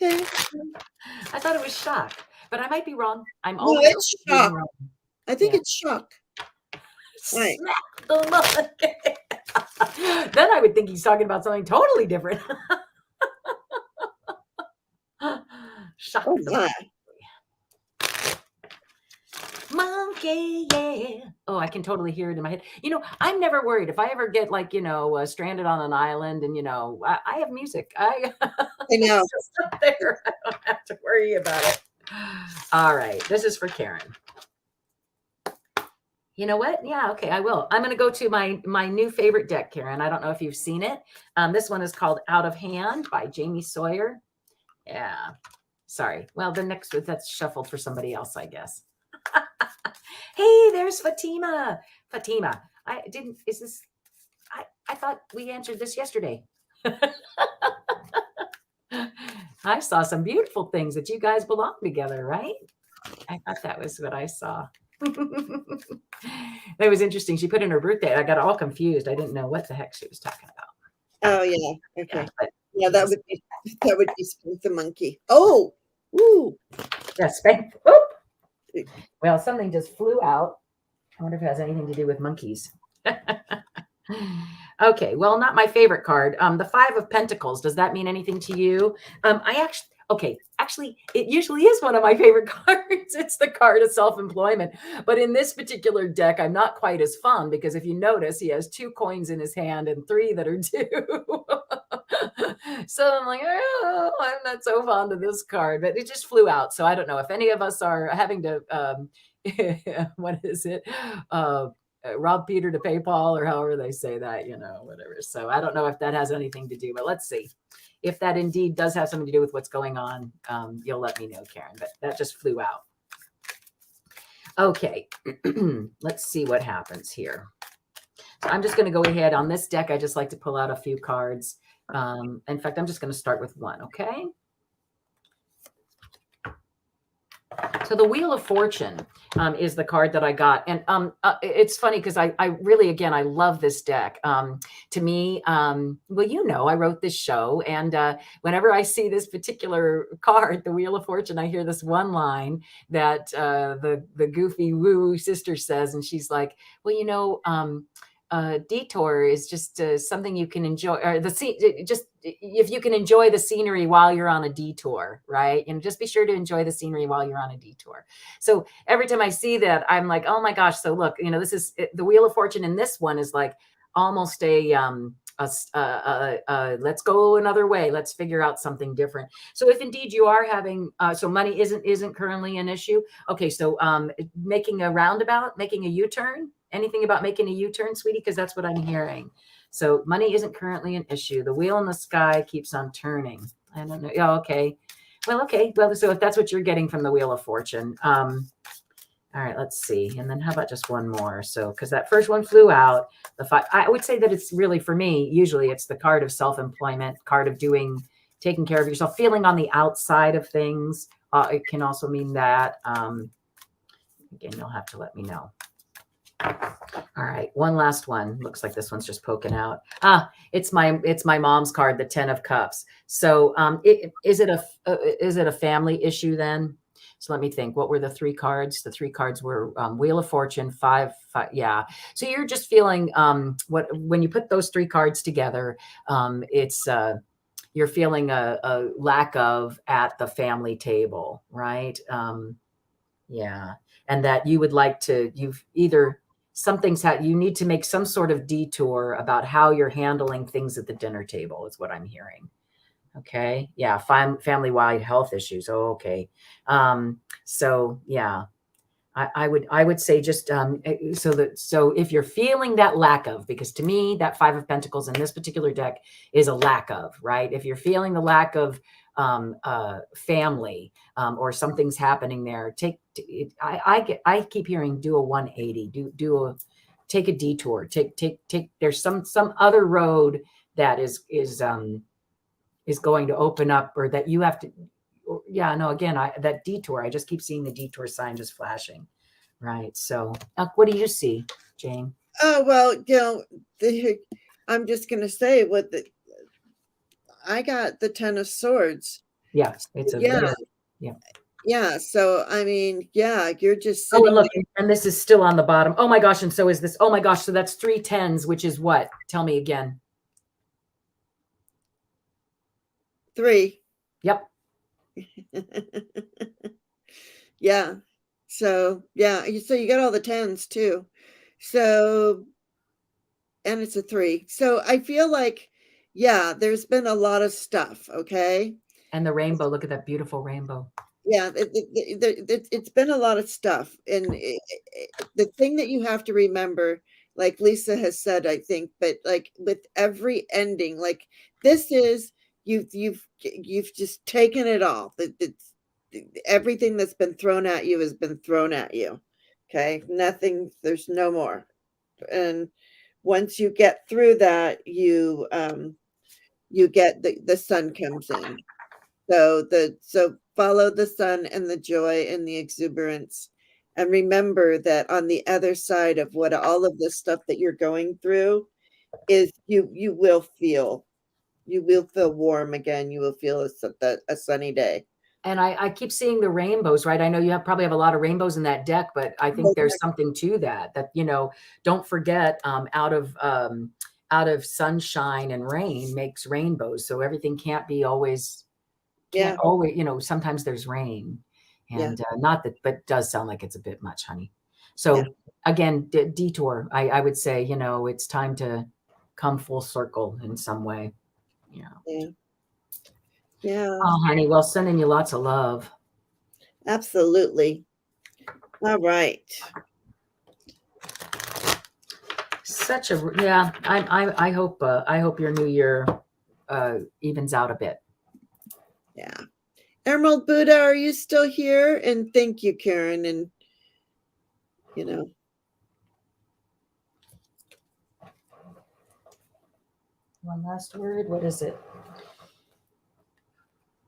I thought it was shock, but I might be wrong. It's shock. I think it's shock. Right. Smack the monkey. Then I would think he's talking about something totally different. Shock the monkey, yeah. Oh, I can totally hear it in my head. I'm never worried if I ever get stranded on an island and I have music. I know. Just up there. I don't have to worry about it. All right, this is for Karen. You know what? Yeah, okay, I will. I'm going to go to my new favorite deck, Karen. I don't know if you've seen it. This one is called Out of Hand by Jamie Sawyer. Yeah. Sorry. Well, the next that's shuffled for somebody else, I guess. Hey, there's Fatima. Fatima, I thought we answered this yesterday. I saw some beautiful things that you guys belong together, right? I thought that was what I saw. That was interesting. She put in her birthday. I got all confused. I didn't know what the heck she was talking about. Oh yeah. Okay. Yeah, that would be Spank the Monkey. Oh, ooh. Yeah, Spank. Oop. Well, something just flew out. I wonder if it has anything to do with monkeys. Okay, well, not my favorite card. The Five of Pentacles. Does that mean anything to you? Actually, it usually is one of my favorite cards. It's the card of self-employment. But in this particular deck, I'm not quite as fun because if you notice, he has 2 coins in his hand and 3 that are 2. So I'm like, oh, I'm not so fond of this card, but it just flew out. So I don't know if any of us are having to, what is it? Rob Peter to pay Paul, or however they say that, whatever. So I don't know if that has anything to do, but let's see. If that indeed does have something to do with what's going on, you'll let me know, Karen, but that just flew out. Okay, let's see what happens here. So I'm just going to go ahead on this deck. I just like to pull out a few cards. In fact, I'm just going to start with one, okay? So the Wheel of Fortune is the card that I got. And it's funny because I really, again, I love this deck. To me, well, I wrote this show. And whenever I see this particular card, the Wheel of Fortune, I hear this one line that the goofy woo sister says. And she's like, well, detour is just something you can enjoy, or just if you can enjoy the scenery while you're on a detour, right? And just be sure to enjoy the scenery while you're on a detour. So every time I see that, I'm like, oh my gosh. So look, this is the Wheel of Fortune. And this one is like, almost a let's go another way. Let's figure out something different. So if indeed you are having, so money isn't currently an issue. Okay. So making a roundabout, making a U-turn, anything about making a U-turn, sweetie? Because that's what I'm hearing. So money isn't currently an issue. The wheel in the sky keeps on turning. I don't know. Oh, okay. Well, okay. Well, so if that's what you're getting from the Wheel of Fortune, all right, let's see. And then how about just one more? So, because that first one flew out, the five, I would say that it's really, for me, usually it's the card of self-employment, card of taking care of yourself, feeling on the outside of things. It can also mean that. Again, you'll have to let me know. All right, one last one. Looks like this one's just poking out. It's my mom's card, the 10 of Cups. So, is it a family issue then? So let me think. What were the three cards? The three cards were Wheel of Fortune, five. Yeah. So you're just feeling when you put those three cards together, it's you're feeling a lack of at the family table, right? Yeah, and that you would like to. You've either you need to make some sort of detour about how you're handling things at the dinner table. Is what I'm hearing. Okay. Yeah. Family-wide health issues. Oh, okay. So yeah, I would say just, so if you're feeling that lack of, because to me, that Five of Pentacles in this particular deck is a lack of, right? If you're feeling the lack of, family, or something's happening there, I keep hearing do a 180, take a detour, there's some other road that is going to open up, or that you have to, yeah, no, again, that detour, I just keep seeing the detour sign just flashing. Right. So what do you see, Jane? Oh, well, I'm just going to say I got the 10 of Swords. Yeah. It's yeah. So, I mean, yeah, you're just sitting. Oh, and look, there. And this is still on the bottom. Oh my gosh. And so is this, oh my gosh. So that's 3 10s, which is what? Tell me again. 3. Yep. Yeah. So, yeah. So you got all the 10s too. So, and it's a 3. So I feel like, yeah, there's been a lot of stuff. Okay. And the rainbow, look at that beautiful rainbow. Yeah. It's been a lot of stuff. And the thing that you have to remember, like Lisa has said, I think, but like with every ending, like this is, you've just taken it all. Everything that's been thrown at you has been thrown at you. Okay. Nothing, there's no more. And once you get through that, you get the sun comes in. So follow the sun and the joy and the exuberance. And remember that on the other side of what all of this stuff that you're going through is, you will feel warm again. You will feel a sunny day. And I keep seeing the rainbows, right? I know you probably have a lot of rainbows in that deck, but I think there's something to that, don't forget, out of sunshine and rain makes rainbows. So everything can't always, sometimes there's rain, and not that, but not sound like it's a bit much, honey. So again, detour, I would say, it's time to come full circle in some way. Yeah. Oh, honey, well, sending you lots of love. Absolutely. All right. I hope your new year evens out a bit. Yeah. Emerald Buddha, are you still here? And thank you, Karen. And one last word. What is it?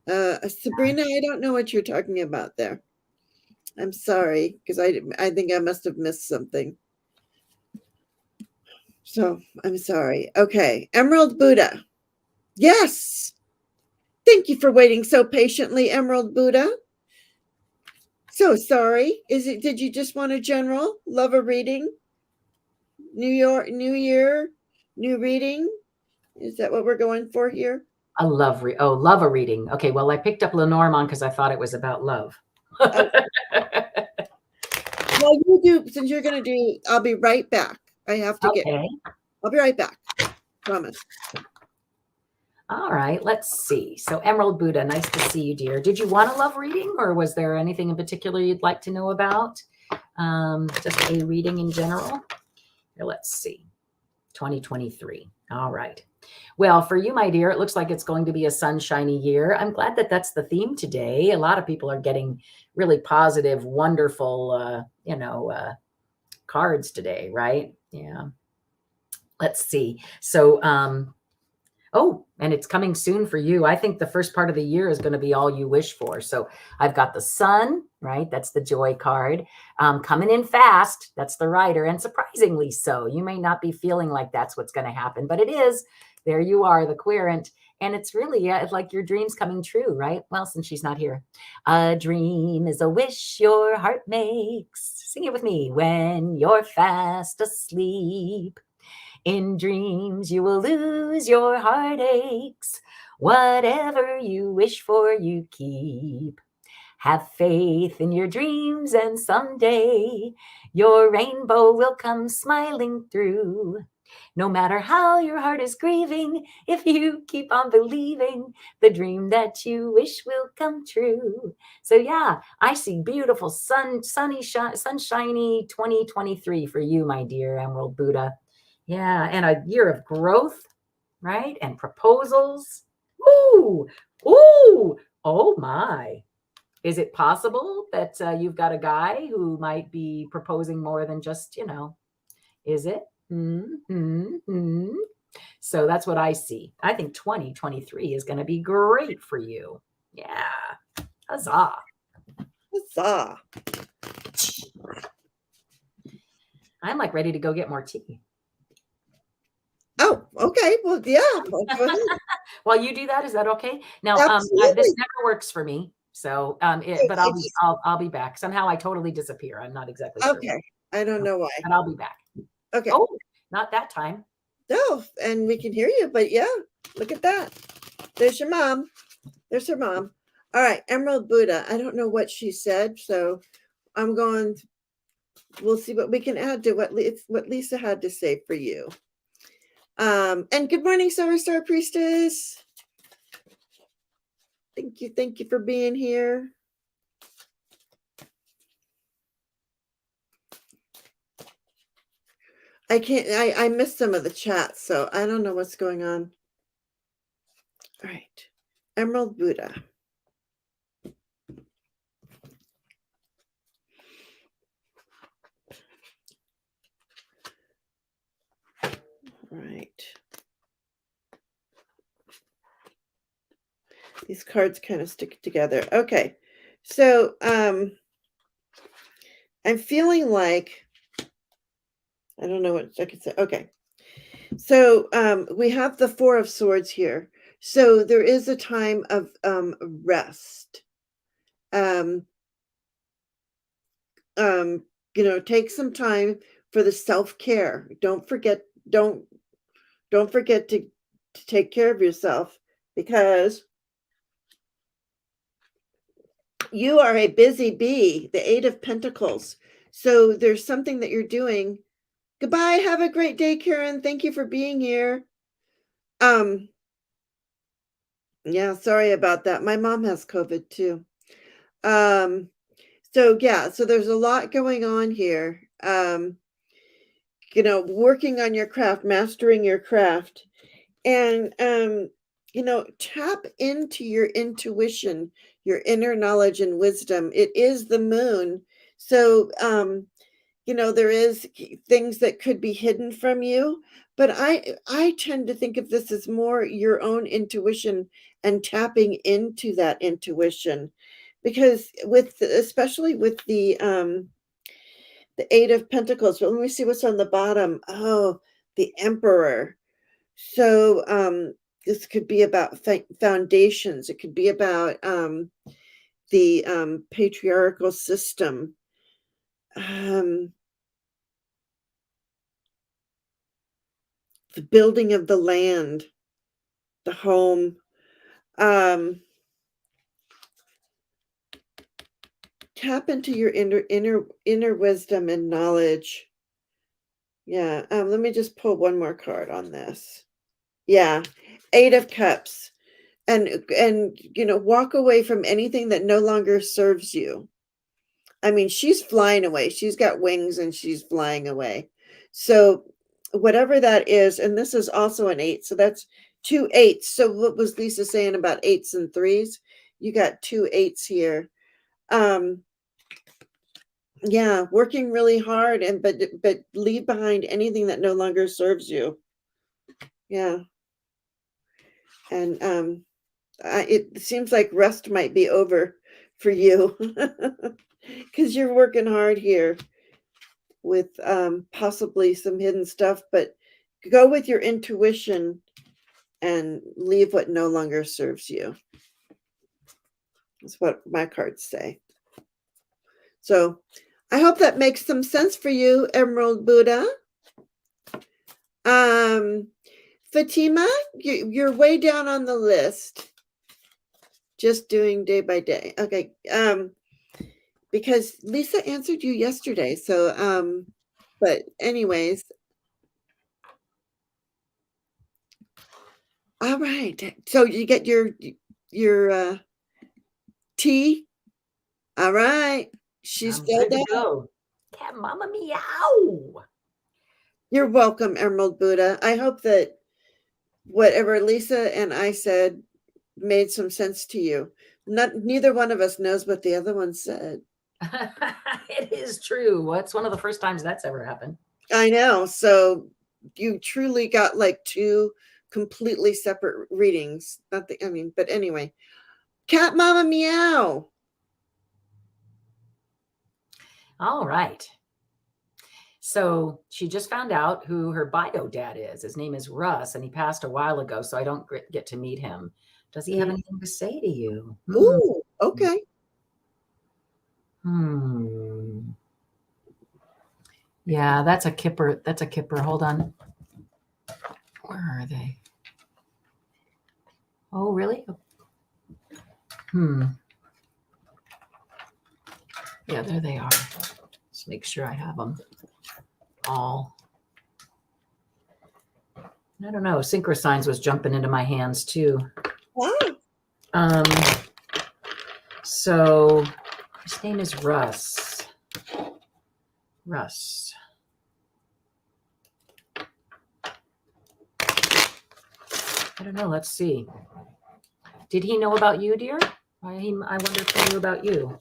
Sabrina, I don't know what you're talking about there. I'm sorry, because I think I must have missed something. So I'm sorry. Okay. Emerald Buddha. Yes. Thank you for waiting so patiently, Emerald Buddha. So sorry. Did you just want a general love a reading? New year, new reading? Is that what we're going for here? Love a reading. Okay, well, I picked up Lenormand because I thought it was about love. Well, you do, since you're going to do, I'll be right back. I have to get. I'll be right back. Promise. All right, let's see. So Emerald Buddha, nice to see you, dear. Did you want a love reading, or was there anything in particular you'd like to know about? Just a reading in general? Here, let's see. 2023. All right. Well, for you, my dear, it looks like it's going to be a sunshiny year. I'm glad that that's the theme today. A lot of people are getting really positive, wonderful, cards today, right? Yeah. Let's see. So, oh, and it's coming soon for you. I think the first part of the year is going to be all you wish for. So I've got the sun, right? That's the joy card. Coming in fast. That's the rider. And surprisingly so. You may not be feeling like that's what's going to happen, but it is. There you are, the querent. And it's really it's like your dream's coming true, right? Well, since she's not here. A dream is a wish your heart makes. Sing it with me. When you're fast asleep. In dreams, you will lose your heartaches. Whatever you wish for, you keep. Have faith in your dreams, and someday your rainbow will come smiling through. No matter how your heart is grieving, if you keep on believing, the dream that you wish will come true. So yeah, I see beautiful sunshiny 2023 for you, my dear Emerald Buddha. Yeah, and a year of growth, right? And proposals. Ooh, ooh, oh my. Is it possible that you've got a guy who might be proposing more than just, is it? Mm-hmm. So that's what I see. I think 2023 is going to be great for you. Yeah. Huzzah. Huzzah. I'm like ready to go get more tea. Oh, okay. Well, yeah. Well, go ahead. While you do that, is that okay? Now, Absolutely. this never works for me. So, but I'll be back. Somehow I totally disappear. I'm not exactly sure. Okay. I don't know why. But I'll be back. Okay. Oh, not that time. No, and we can hear you, but yeah, look at that. There's your mom. There's her mom. All right, Emerald Buddha. I don't know what she said, so I'm going. We'll see what we can add to what Lisa had to say for you. And good morning, Solar Star Priestess. Thank you for being here. I missed some of the chat, so I don't know what's going on. All right, Emerald Buddha. All right. These cards kind of stick together. Okay. So I'm feeling like I don't know what I could say. Okay. So we have the Four of Swords here. So there is a time of rest. Take some time for the self-care. Don't forget to take care of yourself, because you are a busy bee, the Eight of Pentacles. So there's something that you're doing. Goodbye. Have a great day, Karen. Thank you for being here. Yeah, sorry about that. My mom has COVID too. So there's a lot going on here. Working on your craft, mastering your craft, and tap into your intuition, your inner knowledge and wisdom. It is the moon. So there is things that could be hidden from you, but I tend to think of this as more your own intuition and tapping into that intuition, because especially with the Eight of Pentacles. But let me see what's on the bottom. Oh, the Emperor. So this could be about foundations. It could be about the patriarchal system. The building of the land, the home. Tap into your inner wisdom and knowledge. Yeah. Let me just pull one more card on this. Yeah. 8 of Cups. And walk away from anything that no longer serves you. I mean, she's flying away. She's got wings and she's flying away. So whatever that is, and this is also an 8. So that's 2 8s. So what was Lisa saying about 8s and 3s? You got 2 8s here. Yeah, working really hard but leave behind anything that no longer serves you. Yeah. And it seems like rest might be over for you because you're working hard here with possibly some hidden stuff, but go with your intuition and leave what no longer serves you. That's what my cards say. So I hope that makes some sense for you, Emerald Buddha. Fatima, you're way down on the list. Just doing day by day. Okay. Because Lisa answered you yesterday. So, but anyways. All right. So you get your tea. All right. She's still there. Go. Cat mama meow. You're welcome, Emerald Buddha. I hope that whatever Lisa and I said made some sense to you. Neither one of us knows what the other one said. It is true. It's one of the first times that's ever happened. I know. So you truly got like 2 completely separate readings. But anyway. Cat mama meow. All right. So she just found out who her bio dad is. His name is Russ, and he passed a while ago, so I don't get to meet him. Does he have anything to say to you? Ooh, okay. Yeah, that's a kipper. That's a kipper. Hold on. Where are they? Oh, really? Yeah, there they are. Let's make sure I have them all. I don't know. Synchro Signs was jumping into my hands too. Wow. So his name is Russ. Russ. I don't know. Let's see. Did he know about you, dear? I wonder if he knew about you.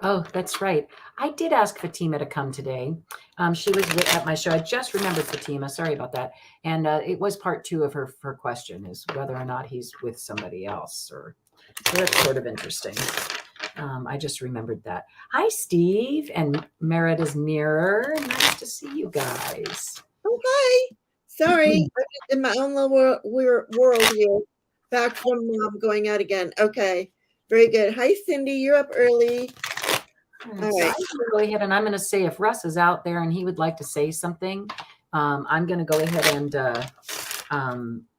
Oh, that's right. I did ask Fatima to come today. She was at my show. I just remembered Fatima. Sorry about that. And it was part 2 of her question, is whether or not he's with somebody else. So that's sort of interesting. I just remembered that. Hi, Steve and Merida's Mirror. Nice to see you guys. Okay. Sorry, I'm just in my own little world here. Back from mom going out again. Okay. Very good. Hi, Cindy. You're up early. All right. So I'm going to go ahead and I'm going to say if Russ is out there and he would like to say something, I'm going to go ahead and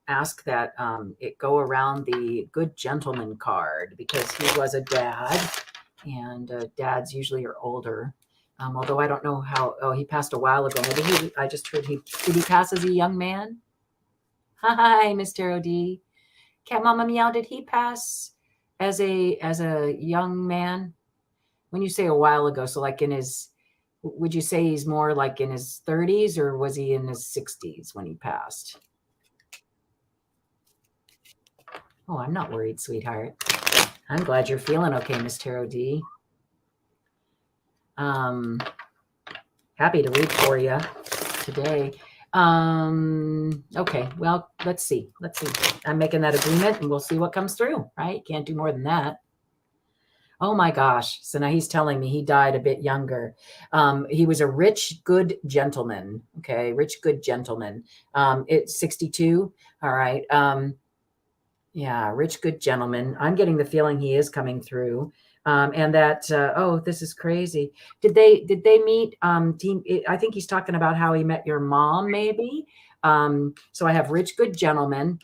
ask that it go around the good gentleman card, because he was a dad, and dads usually are older. Although I don't know how. Oh, he passed a while ago. Maybe I just heard did he pass as a young man? Hi, Miss Tarot D. Cat Mama Meow, did he pass as a young man? When you say a while ago, so like would you say he's more like in his 30s, or was he in his 60s when he passed? Oh, I'm not worried, sweetheart. I'm glad you're feeling okay, Miss Tarot D. Happy to read for you today. Okay, well, let's see. I'm making that agreement and we'll see what comes through, right? Can't do more than that. Oh my gosh. So now he's telling me he died a bit younger. He was a rich, good gentleman. Okay. Rich, good gentleman. It's 62. All right. Yeah. Rich, good gentleman. I'm getting the feeling he is coming through. And that, oh, this is crazy. Did they meet, I think he's talking about how he met your mom, maybe. So I have rich, good gentleman.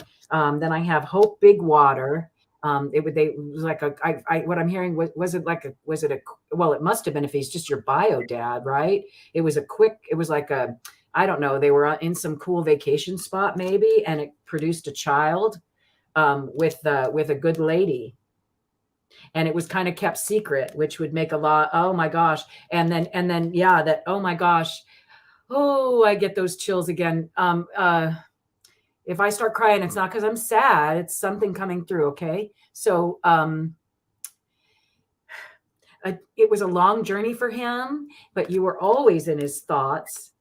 Then I have Hope Big Water. It was like what I'm hearing was it like a was it a well, it must have been if he's just your bio dad, right? It was it was like a, I don't know, they were in some cool vacation spot maybe, and it produced a child with a good lady, and it was kind of kept secret, which would make a lot. Oh my gosh. And then yeah, that, oh my gosh. Oh, I get those chills again. If I start crying, it's not because I'm sad, it's something coming through. Okay. So it was a long journey for him, but you were always in his thoughts,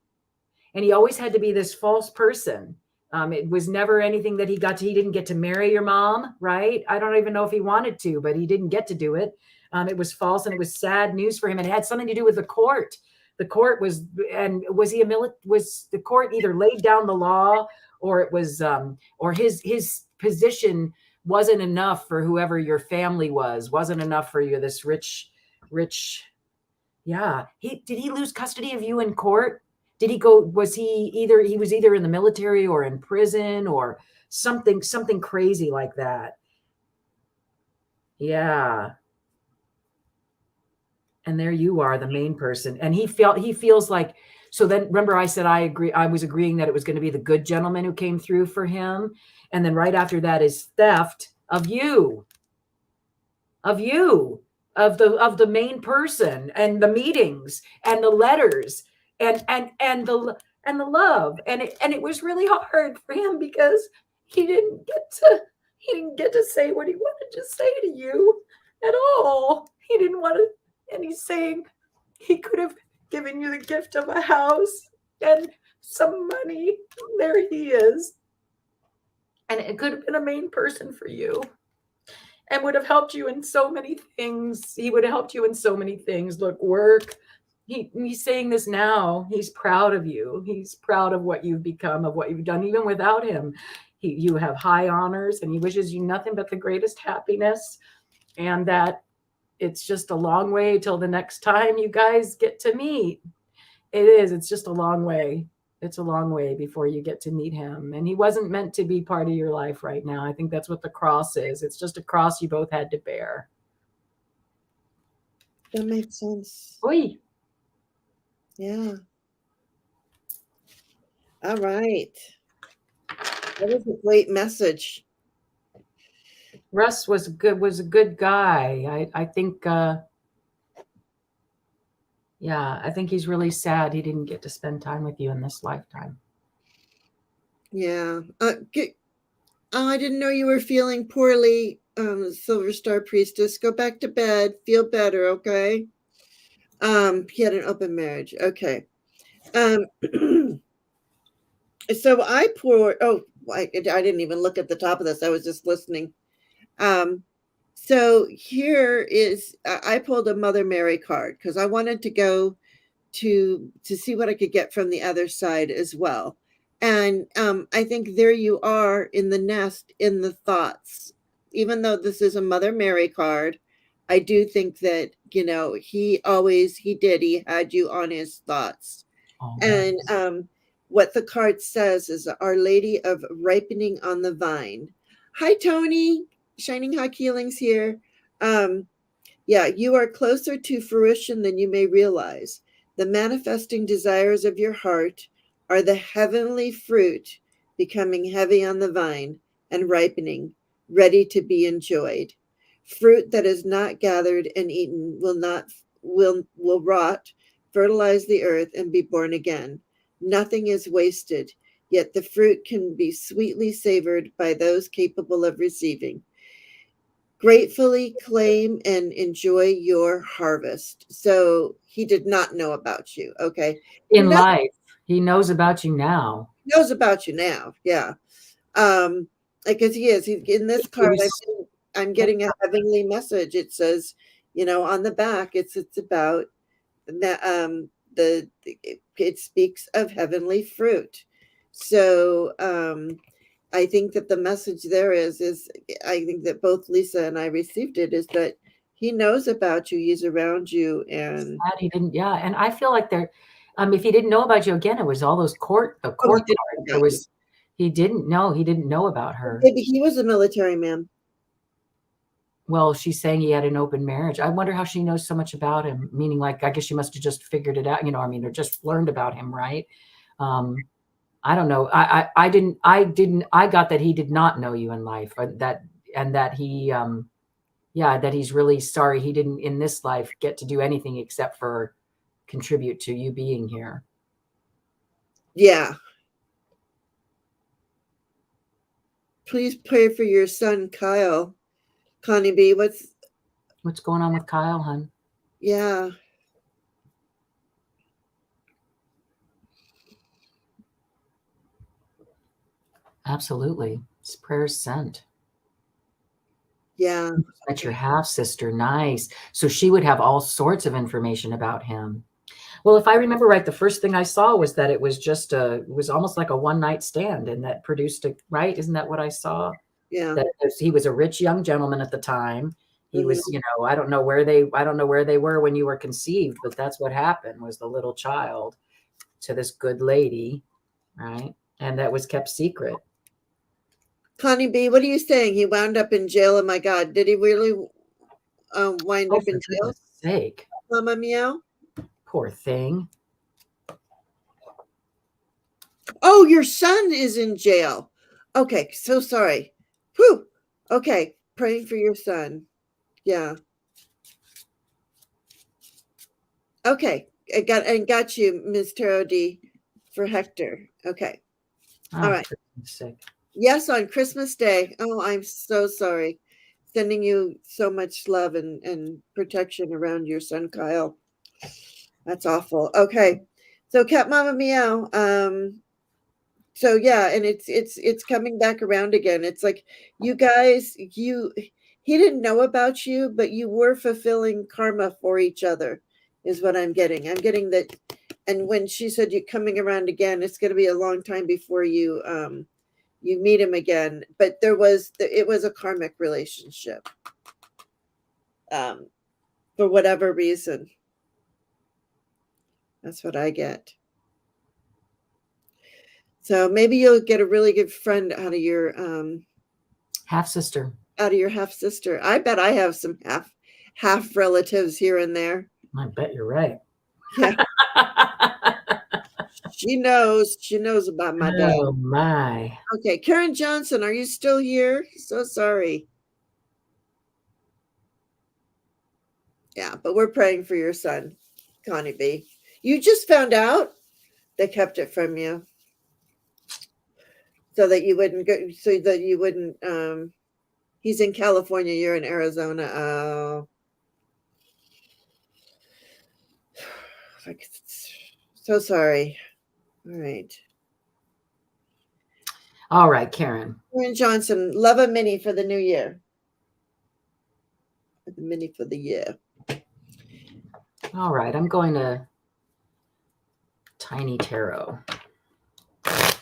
and he always had to be this false person. It was never anything that he didn't get to marry your mom, right? I don't even know if he wanted to, but he didn't get to do it. It was false, and it was sad news for him. And it had something to do with the court. The court was, and was he was the court either laid down the law, or it was, or his position wasn't enough for whoever your family wasn't enough for you, this rich. Yeah. Did he lose custody of you in court? Did he go, he was either in the military or in prison or something crazy like that. Yeah. And there you are, the main person. And he feels like, so then remember I said, I was agreeing that it was going to be the good gentleman who came through for him. And then right after that is theft of you, of the main person, and the meetings and the letters and the love. And it was really hard for him because he didn't get to say what he wanted to say to you at all. He didn't want to. And he's saying he could have given you the gift of a house and some money. There he is. And it could have been a main person for you, and would have helped you in so many things. He would have helped you in so many things. Look, work. He's saying this now. He's proud of you. He's proud of what you've become, of what you've done, even without him. You have high honors, and he wishes you nothing but the greatest happiness, and that it's just a long way till the next time you guys get to meet. It is. It's just a long way. It's a long way before you get to meet him. And he wasn't meant to be part of your life right now. I think that's what the cross is. It's just a cross you both had to bear. That makes sense. Oy. Yeah. All right. That was a great message. Russ was a good guy. I think yeah, I think he's really sad he didn't get to spend time with you in this lifetime. Yeah. I didn't know you were feeling poorly, Silver Star Priestess. Go back to bed. Feel better, okay? He had an open marriage. Okay. So I poured, I didn't even look at the top of this. I was just listening. So here is, I pulled a Mother Mary card because I wanted to go to see what I could get from the other side as well. And I think there you are in the nest, in the thoughts. Even though this is a Mother Mary card, I do think that, he had you on his thoughts. Oh, and what the card says is Our Lady of Ripening on the Vine. Hi, Tony. Shining Hawk Healings here. Yeah, you are closer to fruition than you may realize. The manifesting desires of your heart are the heavenly fruit becoming heavy on the vine and ripening, ready to be enjoyed. Fruit that is not gathered and eaten will rot, fertilize the earth, and be born again. Nothing is wasted, yet the fruit can be sweetly savored by those capable of receiving. Gratefully claim and enjoy your harvest. So he did not know about you, okay? In life, he knows about you now. He knows about you now, yeah. Because he's in this card. I'm getting a heavenly message. It says, on the back, it's about it speaks of heavenly fruit. So I think that the message there is I think that both Lisa and I received it, is that he knows about you. He's around you. And he didn't. Yeah. And I feel like if he didn't know about you, again, it was all those court cards. He didn't know. He didn't know about her. Maybe he was a military man. Well, she's saying he had an open marriage. I wonder how she knows so much about him. Meaning, like, I guess she must have just figured it out. I mean, or just learned about him, right? I don't know. I didn't. I got that he did not know you in life, but that he, yeah, that he's really sorry he didn't in this life get to do anything except for contribute to you being here. Yeah. Please pray for your son, Kyle. Connie B, what's going on with Kyle, hon? Yeah. Absolutely. His prayers sent. Yeah. That's your half sister. Nice. So she would have all sorts of information about him. Well, if I remember right, the first thing I saw was that it was just it was almost like a one night stand, and that produced a, right? Isn't that what I saw? Yeah. That he was a rich young gentleman at the time. He was, I don't know where they were when you were conceived, but that's what happened, was the little child to this good lady, right? And that was kept secret. Connie B, what are you saying? He wound up in jail. Oh my God. Did he really wind up in jail? For goodness sake. Mama Meow? Poor thing. Oh, your son is in jail. Okay, so sorry. Whew. Okay, praying for your son. Yeah. Okay, I got you, Ms. Tarot D, for Hector. Okay. All right. Yes, on Christmas Day. Oh, I'm so sorry. Sending you so much love and protection around your son, Kyle. That's awful. Okay. So Cat Mama Meow. So yeah, and it's coming back around again. It's like you guys, he didn't know about you, but you were fulfilling karma for each other, is what I'm getting. I'm getting that. And when she said you're coming around again, it's going to be a long time before you you meet him again. But it was a karmic relationship, for whatever reason. That's what I get. So maybe you'll get a really good friend out of your half sister. Out of your half sister. I bet I have some half relatives here and there. I bet you're right. Yeah. She knows about my dad. Oh my. Okay, Karen Johnson, are you still here? So sorry. Yeah, but we're praying for your son, Connie B. You just found out they kept it from you. So that you wouldn't go, so that you wouldn't, he's in California, you're in Arizona. Oh. So sorry. All right. All right, Karen. Karen Johnson, love a mini for the new year. The mini for the year. All right, I'm going to Tiny Tarot. A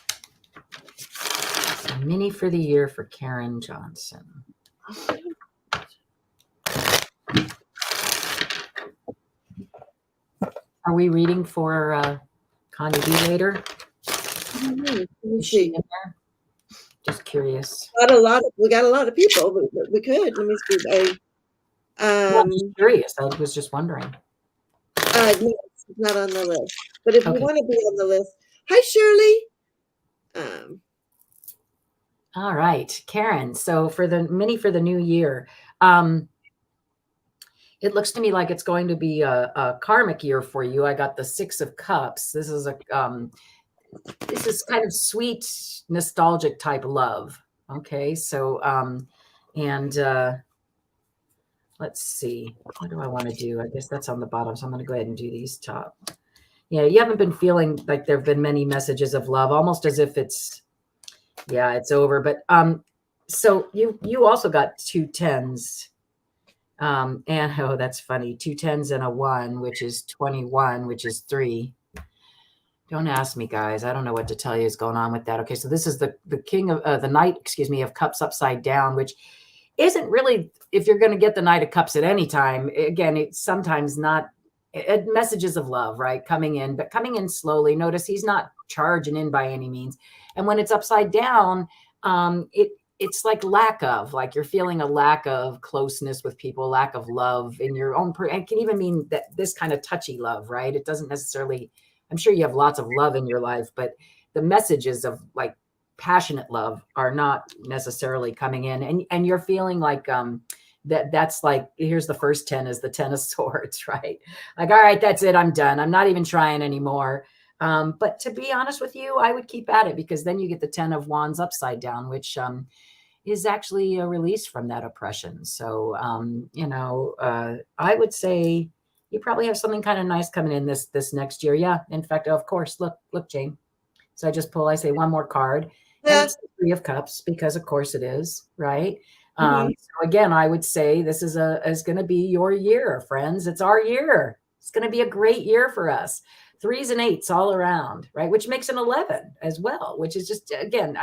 mini for the year for Karen Johnson. Are we reading for Connie B later? Is she in there? Just curious. We got a lot of people. We could. Let me see. I'm just curious. I was just wondering. No, it's not on the list. But if you want to be on the list, hi Shirley. All right, Karen. So for the mini for the new year, it looks to me like it's going to be a karmic year for you. I got the 6 of Cups. This is kind of sweet, nostalgic type love. Okay, so let's see. What do I want to do? I guess that's on the bottom, so I'm going to go ahead and do these top. Yeah, you haven't been feeling like there have been many messages of love, almost as if it's over. But so you also got 2 10s. And oh, that's funny. 2 10s and a 1, which is 21, which is 3. Don't ask me, guys. I don't know what to tell you is going on with that. Okay, so this is the king of the knight, of cups upside down, which isn't really, if you're going to get the Knight of Cups at any time, again, it's sometimes not messages of love, right? Coming in, but coming in slowly. Notice he's not charging in by any means. And when it's upside down, it's like lack of, like you're feeling a lack of closeness with people, lack of love in your own. It can even mean that this kind of touchy love, right? It doesn't necessarily. I'm sure you have lots of love in your life, but the messages of like passionate love are not necessarily coming in, and you're feeling like that's like, here's the first 10 is the 10 of swords, right? Like, all right, that's it, I'm done, I'm not even trying anymore. But to be honest with you, I would keep at it, because then you get the 10 of wands upside down, which is actually a release from that oppression. So I would say you probably have something kind of nice coming in this next year. Yeah, in fact, of course, look, Jane. So I say one more card, and Yeah. it's the Three of Cups, because of course it is, right? Mm-hmm. So again, I would say this is going to be your year, friends. It's our year. It's going to be a great year for us. 3s and 8s all around, right? Which makes an 11 as well, which is just, again,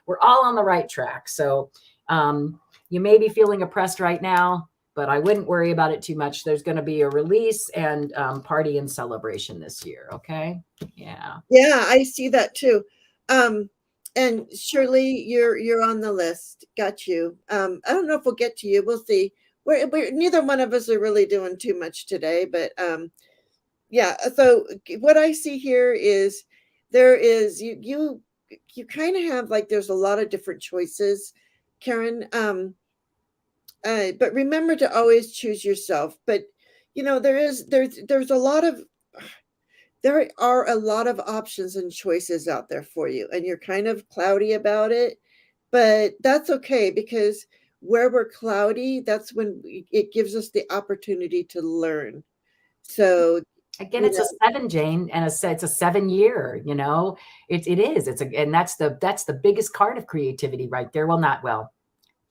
we're all on the right track. So you may be feeling oppressed right now, but I wouldn't worry about it too much. There's going to be a release and party and celebration this year. Okay. Yeah. Yeah, I see that too. And Shirley, you're on the list. Got you. I don't know if we'll get to you. We'll see. We're neither one of us are really doing too much today, but yeah. So what I see here is there is you kind of have like there's a lot of different choices, Karen. But remember to always choose yourself. But there's a lot of there are a lot of options and choices out there for you, and you're kind of cloudy about it, but that's okay, because where we're cloudy, that's when it gives us the opportunity to learn. So, Again, you it's a know, 7, Jane, and it's a 7 year. It is. And that's the biggest card of creativity right there. Well, not well,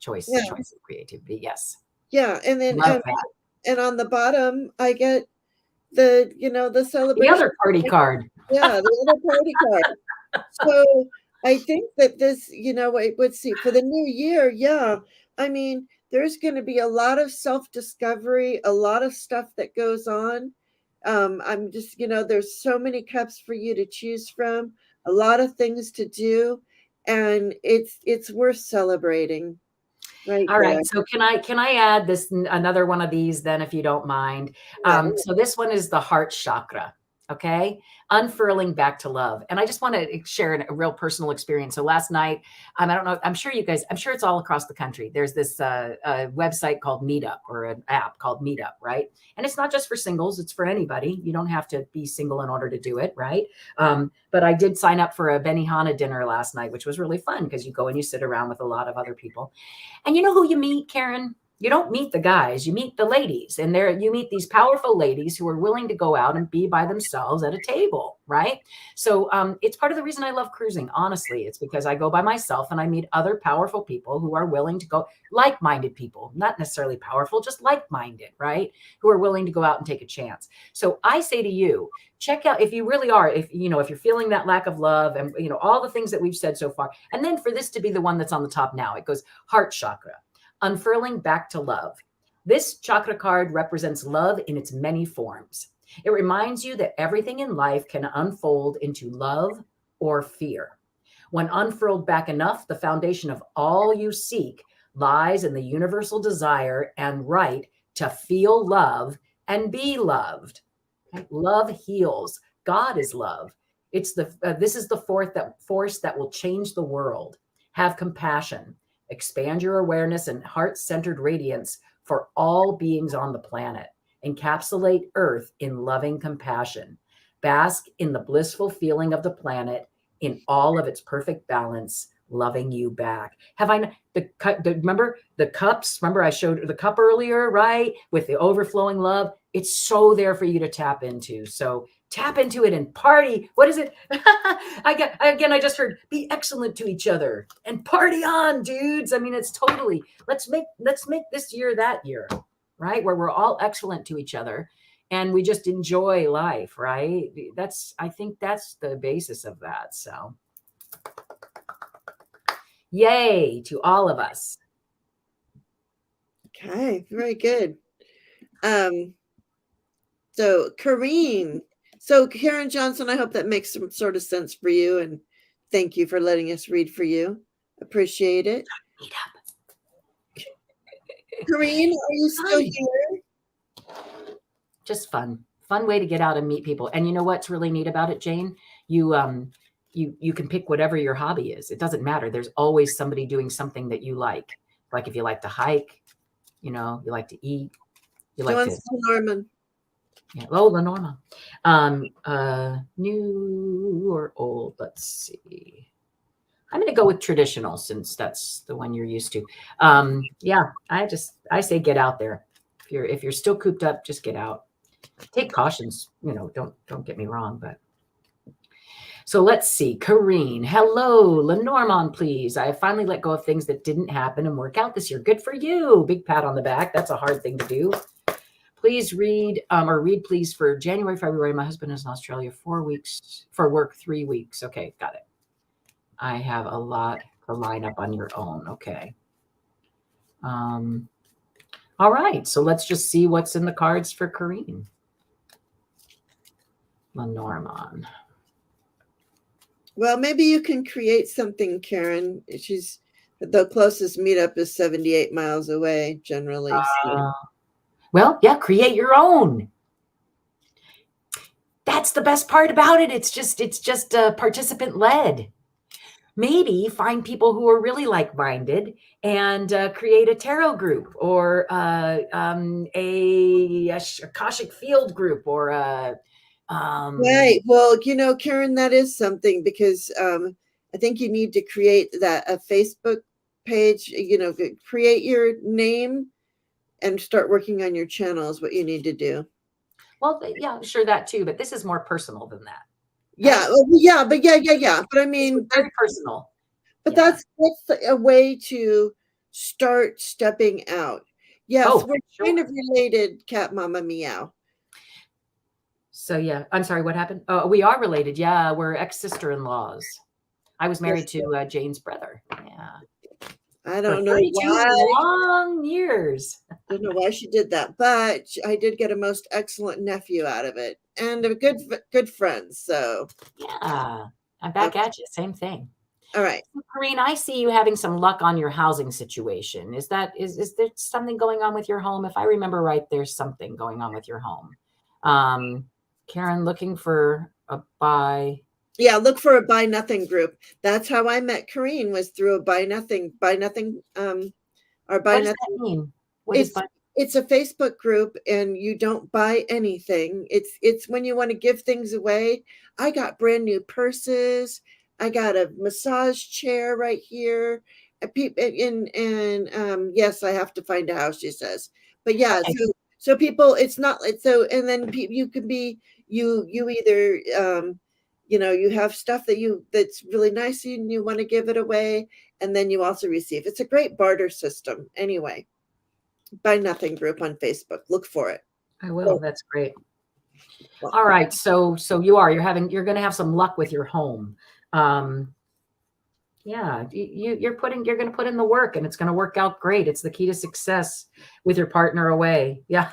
yeah, choice of creativity. Yes, yeah, and then love that. and on the bottom, I get the The celebration. other party card. Yeah, the other party card. So I think that let's see, for the new year, yeah, I mean, there's going to be a lot of self-discovery, a lot of stuff that goes on. I'm just, there's so many cups for you to choose from, a lot of things to do, and it's worth celebrating right All right. there. So can I add this another one of these then, if you don't mind? Yeah. So this one is the heart chakra. Okay, unfurling back to love, and I just want to share a real personal experience. So last night, I don't know. I'm sure it's all across the country. There's this website called Meetup, or an app called Meetup, right? And it's not just for singles; it's for anybody. You don't have to be single in order to do it, right? But I did sign up for a Benihana dinner last night, which was really fun, because you go and you sit around with a lot of other people. And you know who you meet, Karen? You don't meet the guys, you meet the ladies. And you meet these powerful ladies who are willing to go out and be by themselves at a table, right? So it's part of the reason I love cruising. Honestly, it's because I go by myself and I meet other powerful people who are willing to go, like-minded people, not necessarily powerful, just like-minded, right? Who are willing to go out and take a chance. So I say to you, check out, if you really are, if you're feeling that lack of love, and all the things that we've said so far. And then for this to be the one that's on the top now, it goes heart chakra, unfurling back to love. This chakra card represents love in its many forms. It reminds you that everything in life can unfold into love or fear. When unfurled back enough, the foundation of all you seek lies in the universal desire and right to feel love and be loved. Love heals. God is love. This is the force that will change the world. Have compassion. Expand your awareness and heart-centered radiance for all beings on the planet. Encapsulate Earth in loving compassion. Bask in the blissful feeling of the planet in all of its perfect balance, loving you back. Remember the cups? Remember I showed the cup earlier, right? With the overflowing love. It's so there for you to tap into. So tap into it and party. What is it? I just heard, be excellent to each other and party on, dudes. I mean, it's totally, let's make this year that year, right? Where we're all excellent to each other and we just enjoy life, right? I think that's the basis of that. So yay to all of us. Okay, very good. So Kareen, So Karen Johnson, I hope that makes some sort of sense for you, and thank you for letting us read for you. Appreciate it. Meet Kareen, are you still Fun. here? Just fun way to get out and meet people. And you know what's really neat about it, Jane? You can pick whatever your hobby is. It doesn't matter. There's always somebody doing something that you like. Like if you like to hike, you know, you like to eat, you like to. Norman. Yeah. Oh, Lenormand. New or old? Let's see. I'm going to go with traditional since that's the one you're used to. Yeah, I say get out there. If you're still cooped up, just get out. Take cautions, you know, don't get me wrong, but so let's see. Kareen, hello, Lenormand, please. I have finally let go of things that didn't happen and work out this year. Good for you. Big pat on the back. That's a hard thing to do. Please read read please for January, February. My husband is in Australia 4 weeks for work, 3 weeks. Okay, got it. I have a lot to line up on your own. Okay. All right. So let's just see what's in the cards for Kareen. Lenormand. Well, maybe you can create something, Karen. The closest meetup is 78 miles away, generally. Well, yeah, create your own. That's the best part about it. It's just participant led. Maybe find people who are really like-minded and create a tarot group or a Akashic field group or a right. Well, you know, Karen, that is something because I think you need to create a Facebook page, you know, create your name and start working on your channel is what you need to do. Well, yeah, sure, that too, but this is more personal than that. Yeah, yeah, but yeah. But I mean, very personal. But yeah. that's a way to start stepping out. Yes, we're kind of related, Cat Mama Meow. So yeah, I'm sorry, what happened? Oh, we are related. Yeah, we're ex-sister-in-laws. I was married to Jane's brother. Yeah. I don't know why. Long years. I don't know why she did that, but I did get a most excellent nephew out of it and a good friend. So yeah, I'm back at you. Same thing. All right. Kareen, I see you having some luck on your housing situation. Is there something going on with your home? If I remember right, there's something going on with your home. Karen, looking for a buy. Yeah, look for a buy nothing group. That's how I met Kareen, was through a buy nothing, or buy nothing. What does that mean? It's a Facebook group and you don't buy anything. It's when you want to give things away. I got brand new purses. I got a massage chair right here. And yes, I have to find a house, she says. But yeah, so people, it's not like so, and then you can be you either you know, you have stuff that's really nice and you want to give it away, and then you also receive. It's a great barter system anyway. Buy Nothing group on Facebook. Look for it. I will. That's great. All right. So you're going to have some luck with your home. Yeah, you're going to put in the work and it's going to work out great. It's the key to success with your partner away. Yeah.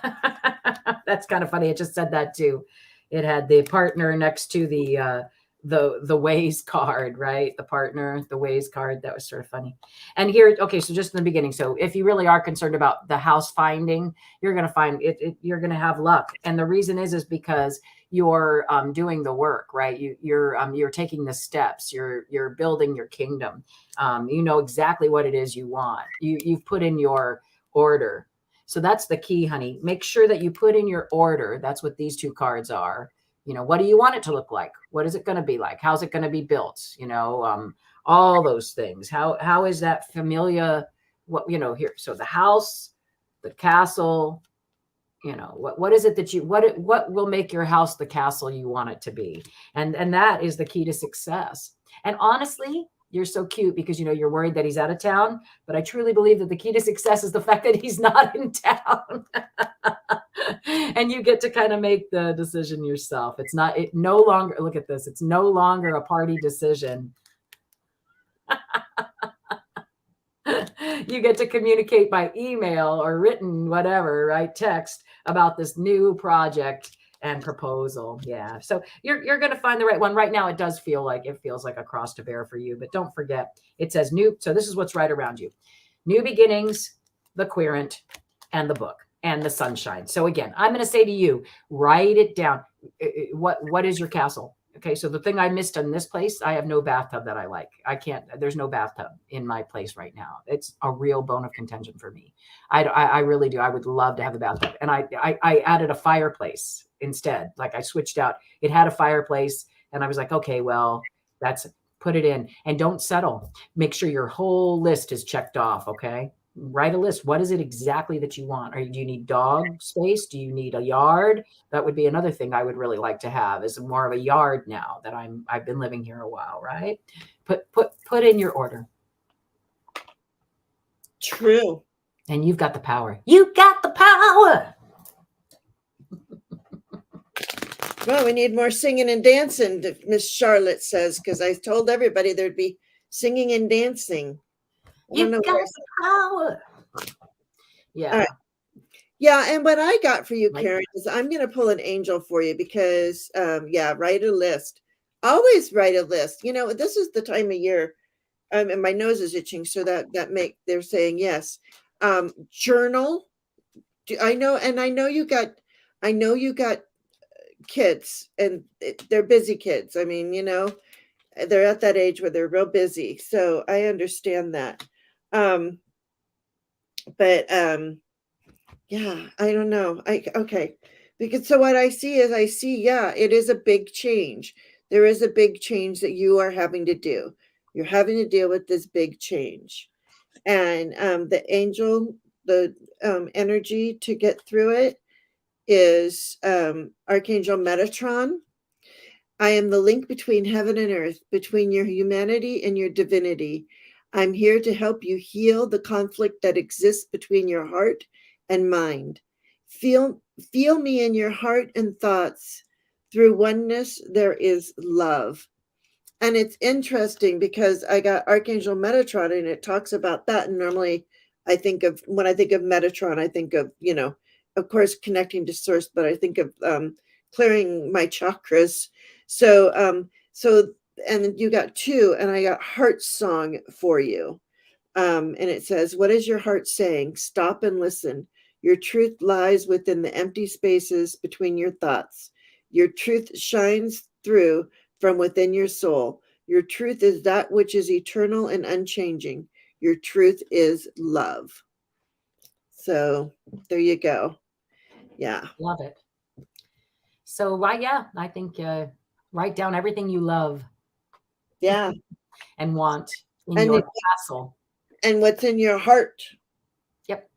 That's kind of funny. I just said that too. It had the partner next to the ways card, right? The partner, the ways card. That was sort of funny. And here, okay, so just in the beginning. So if you really are concerned about the house finding, you're going to find it. You're going to have luck. And the reason is because you're doing the work, right? You're taking the steps. You're building your kingdom. You know exactly what it is you want. You've put in your order. So that's the key, honey. Make sure that you put in your order. That's what these two cards are. You know, what do you want it to look like? What is it going to be like? How's it going to be built? You know, all those things. How is that familiar? What, you know, here. So the house, the castle, you know, what is it that what will make your house the castle you want it to be? And that is the key to success. And honestly, you're so cute because, you know, you're worried that he's out of town, but I truly believe that the key to success is the fact that he's not in town. And you get to kind of make the decision yourself. It no longer, look at this. It's no longer a party decision. You get to communicate by email or written, whatever, right? Text about this new project and proposal. Yeah. So you're going to find the right one. Right now, it does feel like a cross to bear for you, but don't forget it says new. So this is what's right around you: new beginnings, the querent, and the book and the sunshine. So again, I'm going to say to you, write it down. What is your castle? Okay, so the thing I missed in this place, I have no bathtub that I like. I can't. There's no bathtub in my place right now. It's a real bone of contention for me. I really do. I would love to have a bathtub, and I added a fireplace instead. Like I switched out. It had a fireplace, and I was like, okay, well, that's put it in, and don't settle. Make sure your whole list is checked off. Okay, write a list. What is it exactly that you want? Or do you need dog space? Do you need a yard? That would be another thing I would really like to have, is more of a yard now that I've been living here a while, right? Put in your order. True. And you've got the power. You got the power. Well, we need more singing and dancing, Miss Charlotte says, because I told everybody there'd be singing and dancing. You got the power. Yeah. All right. Yeah, and what I got for you, Karen, is I'm going to pull an angel for you because, write a list. Always write a list. You know, this is the time of year, and my nose is itching, so they're saying yes. Journal. I know you got kids, and they're busy kids. I mean, you know, they're at that age where they're real busy, so I understand that. Yeah, I don't know. Okay. Because so what I see, it is a big change. There is a big change that you are having to do. You're having to deal with this big change. And the angel, the energy to get through it is Archangel Metatron. I am the link between heaven and earth, between your humanity and your divinity. I'm here to help you heal the conflict that exists between your heart and mind. Feel me in your heart and thoughts. Through oneness, there is love. And it's interesting because I got Archangel Metatron and it talks about that. And normally when I think of Metatron, I think of, you know, of course, connecting to source, but I think of clearing my chakras. So, and you got 2, and I got Heart Song for you. And it says, what is your heart saying? Stop and listen. Your truth lies within the empty spaces between your thoughts. Your truth shines through from within your soul. Your truth is that which is eternal and unchanging. Your truth is love. So there you go. Yeah. Love it. So, I think write down everything you love. Yeah. And want in your castle. And what's in your heart. Yep.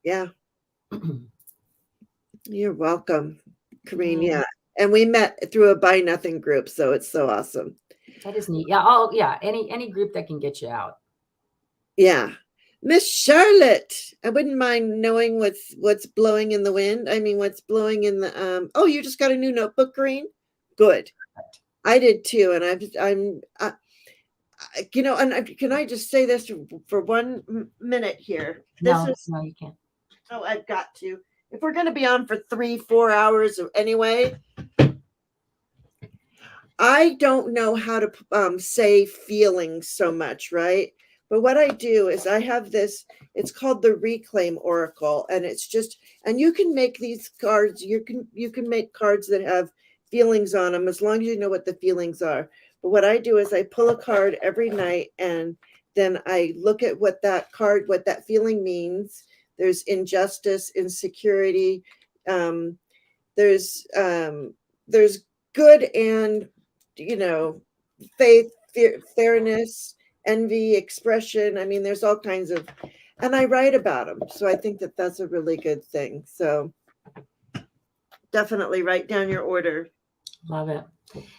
Yeah. You're welcome, Kareen. Yeah. And we met through a Buy Nothing group, so it's so awesome. That is neat. Yeah. Any group that can get you out. Yeah. Miss Charlotte, I wouldn't mind knowing what's blowing in the wind. I mean, what's blowing in the oh, you just got a new notebook, Kareen? Good. I did too, and you know, and can I just say this for 1 minute here? No, you can't. Oh, I've got to. If we're going to be on for 3-4 hours anyway, I don't know how to say feelings so much, right? But what I do is I have this, it's called the Reclaim Oracle, and it's just, and you can make these cards, you can make cards that have feelings on them as long as you know what the feelings are. But what I do is I pull a card every night, and then I look at what that feeling means. There's injustice, insecurity, there's good and, you know, faith, fairness, envy, expression. I mean, there's all kinds of, and I write about them. So I think that that's a really good thing. So definitely write down your order. Love it.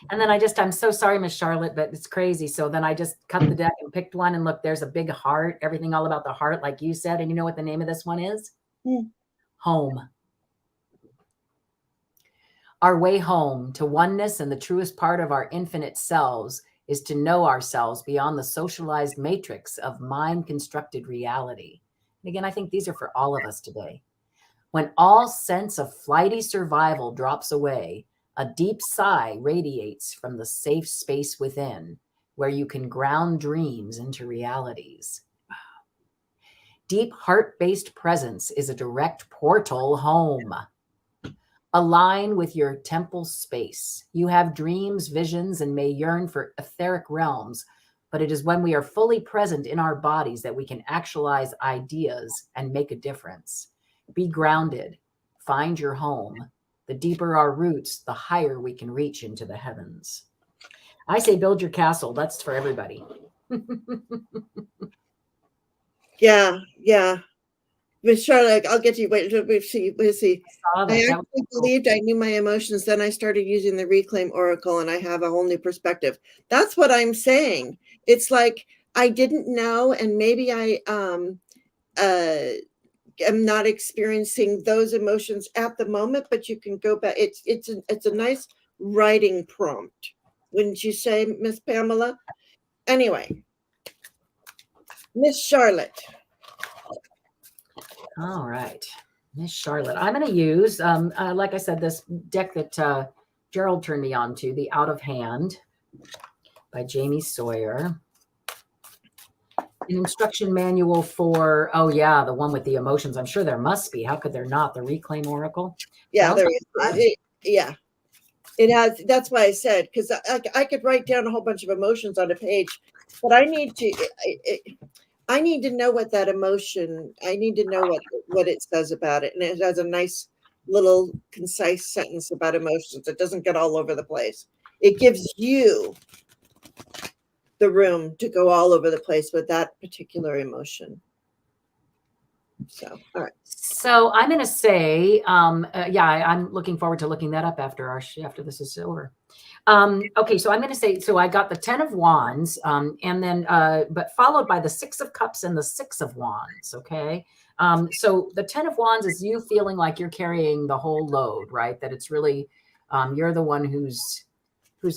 And then I'm so sorry, Miss Charlotte, but it's crazy. So then I just cut the deck and picked one, and look, there's a big heart, everything all about the heart, like you said. And you know what the name of this one is? Home. Our way home to oneness and the truest part of our infinite selves is to know ourselves beyond the socialized matrix of mind-constructed reality. And again, I think these are for all of us today. When all sense of flighty survival drops away, a deep sigh radiates from the safe space within, where you can ground dreams into realities. Deep heart-based presence is a direct portal home. Align with your temple space. You have dreams, visions, and may yearn for etheric realms, but it is when we are fully present in our bodies that we can actualize ideas and make a difference. Be grounded. Find your home. The deeper our roots, the higher we can reach into the heavens. I say build your castle. That's for everybody. Yeah, yeah. Miss Charlotte, I'll get to you. Wait, we'll see. We'll see. I actually believed I knew my emotions. Then I started using the Reclaim Oracle, and I have a whole new perspective. That's what I'm saying. It's like I didn't know, and maybe I am not experiencing those emotions at the moment. But you can go back. It's a nice writing prompt, wouldn't you say, Miss Pamela? Anyway, Miss Charlotte. All right, Miss Charlotte. I'm going to use, like I said, this deck that Gerald turned me on to, the Out of Hand by Jamie Sawyer. An instruction manual for, oh yeah, the one with the emotions. I'm sure there must be. How could there not? The Reclaim Oracle. Yeah, there is. Yeah, it has. That's why I said, because I could write down a whole bunch of emotions on a page, but I need to know what that emotion, I need to know what it says about it. And it has a nice little concise sentence about emotions. It doesn't get all over the place. It gives you the room to go all over the place with that particular emotion. So, all right. So I'm going to say, yeah, I'm looking forward to looking that up after this is over. Okay, so I'm going to say, so I got the 10 of Wands, and then, but followed by the 6 of Cups and the 6 of Wands. Okay. So the 10 of Wands is you feeling like you're carrying the whole load, right? That it's really, you're the one who's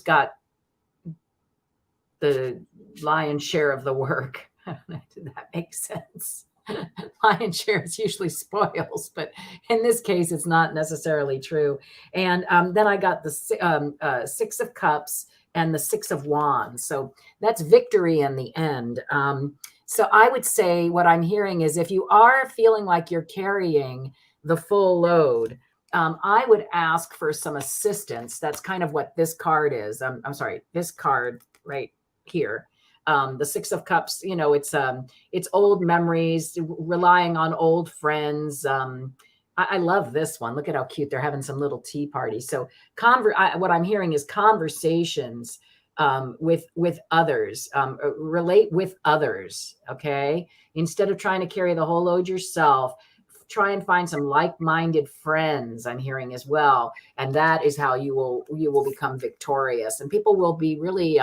got the lion's share of the work. Did that make sense? Lion's share is usually spoils, but in this case, it's not necessarily true. And then I got the 6 of Cups and the 6 of Wands. So that's victory in the end. So I would say what I'm hearing is if you are feeling like you're carrying the full load, I would ask for some assistance. That's kind of what this card is. I'm sorry, this card right here. The 6 of Cups, you know, it's old memories, relying on old friends. I love this one. Look at how cute. They're having some little tea party. So what I'm hearing is conversations with others, relate with others. Okay. Instead of trying to carry the whole load yourself, try and find some like-minded friends, I'm hearing as well. And that is how you will become victorious, and people will be really,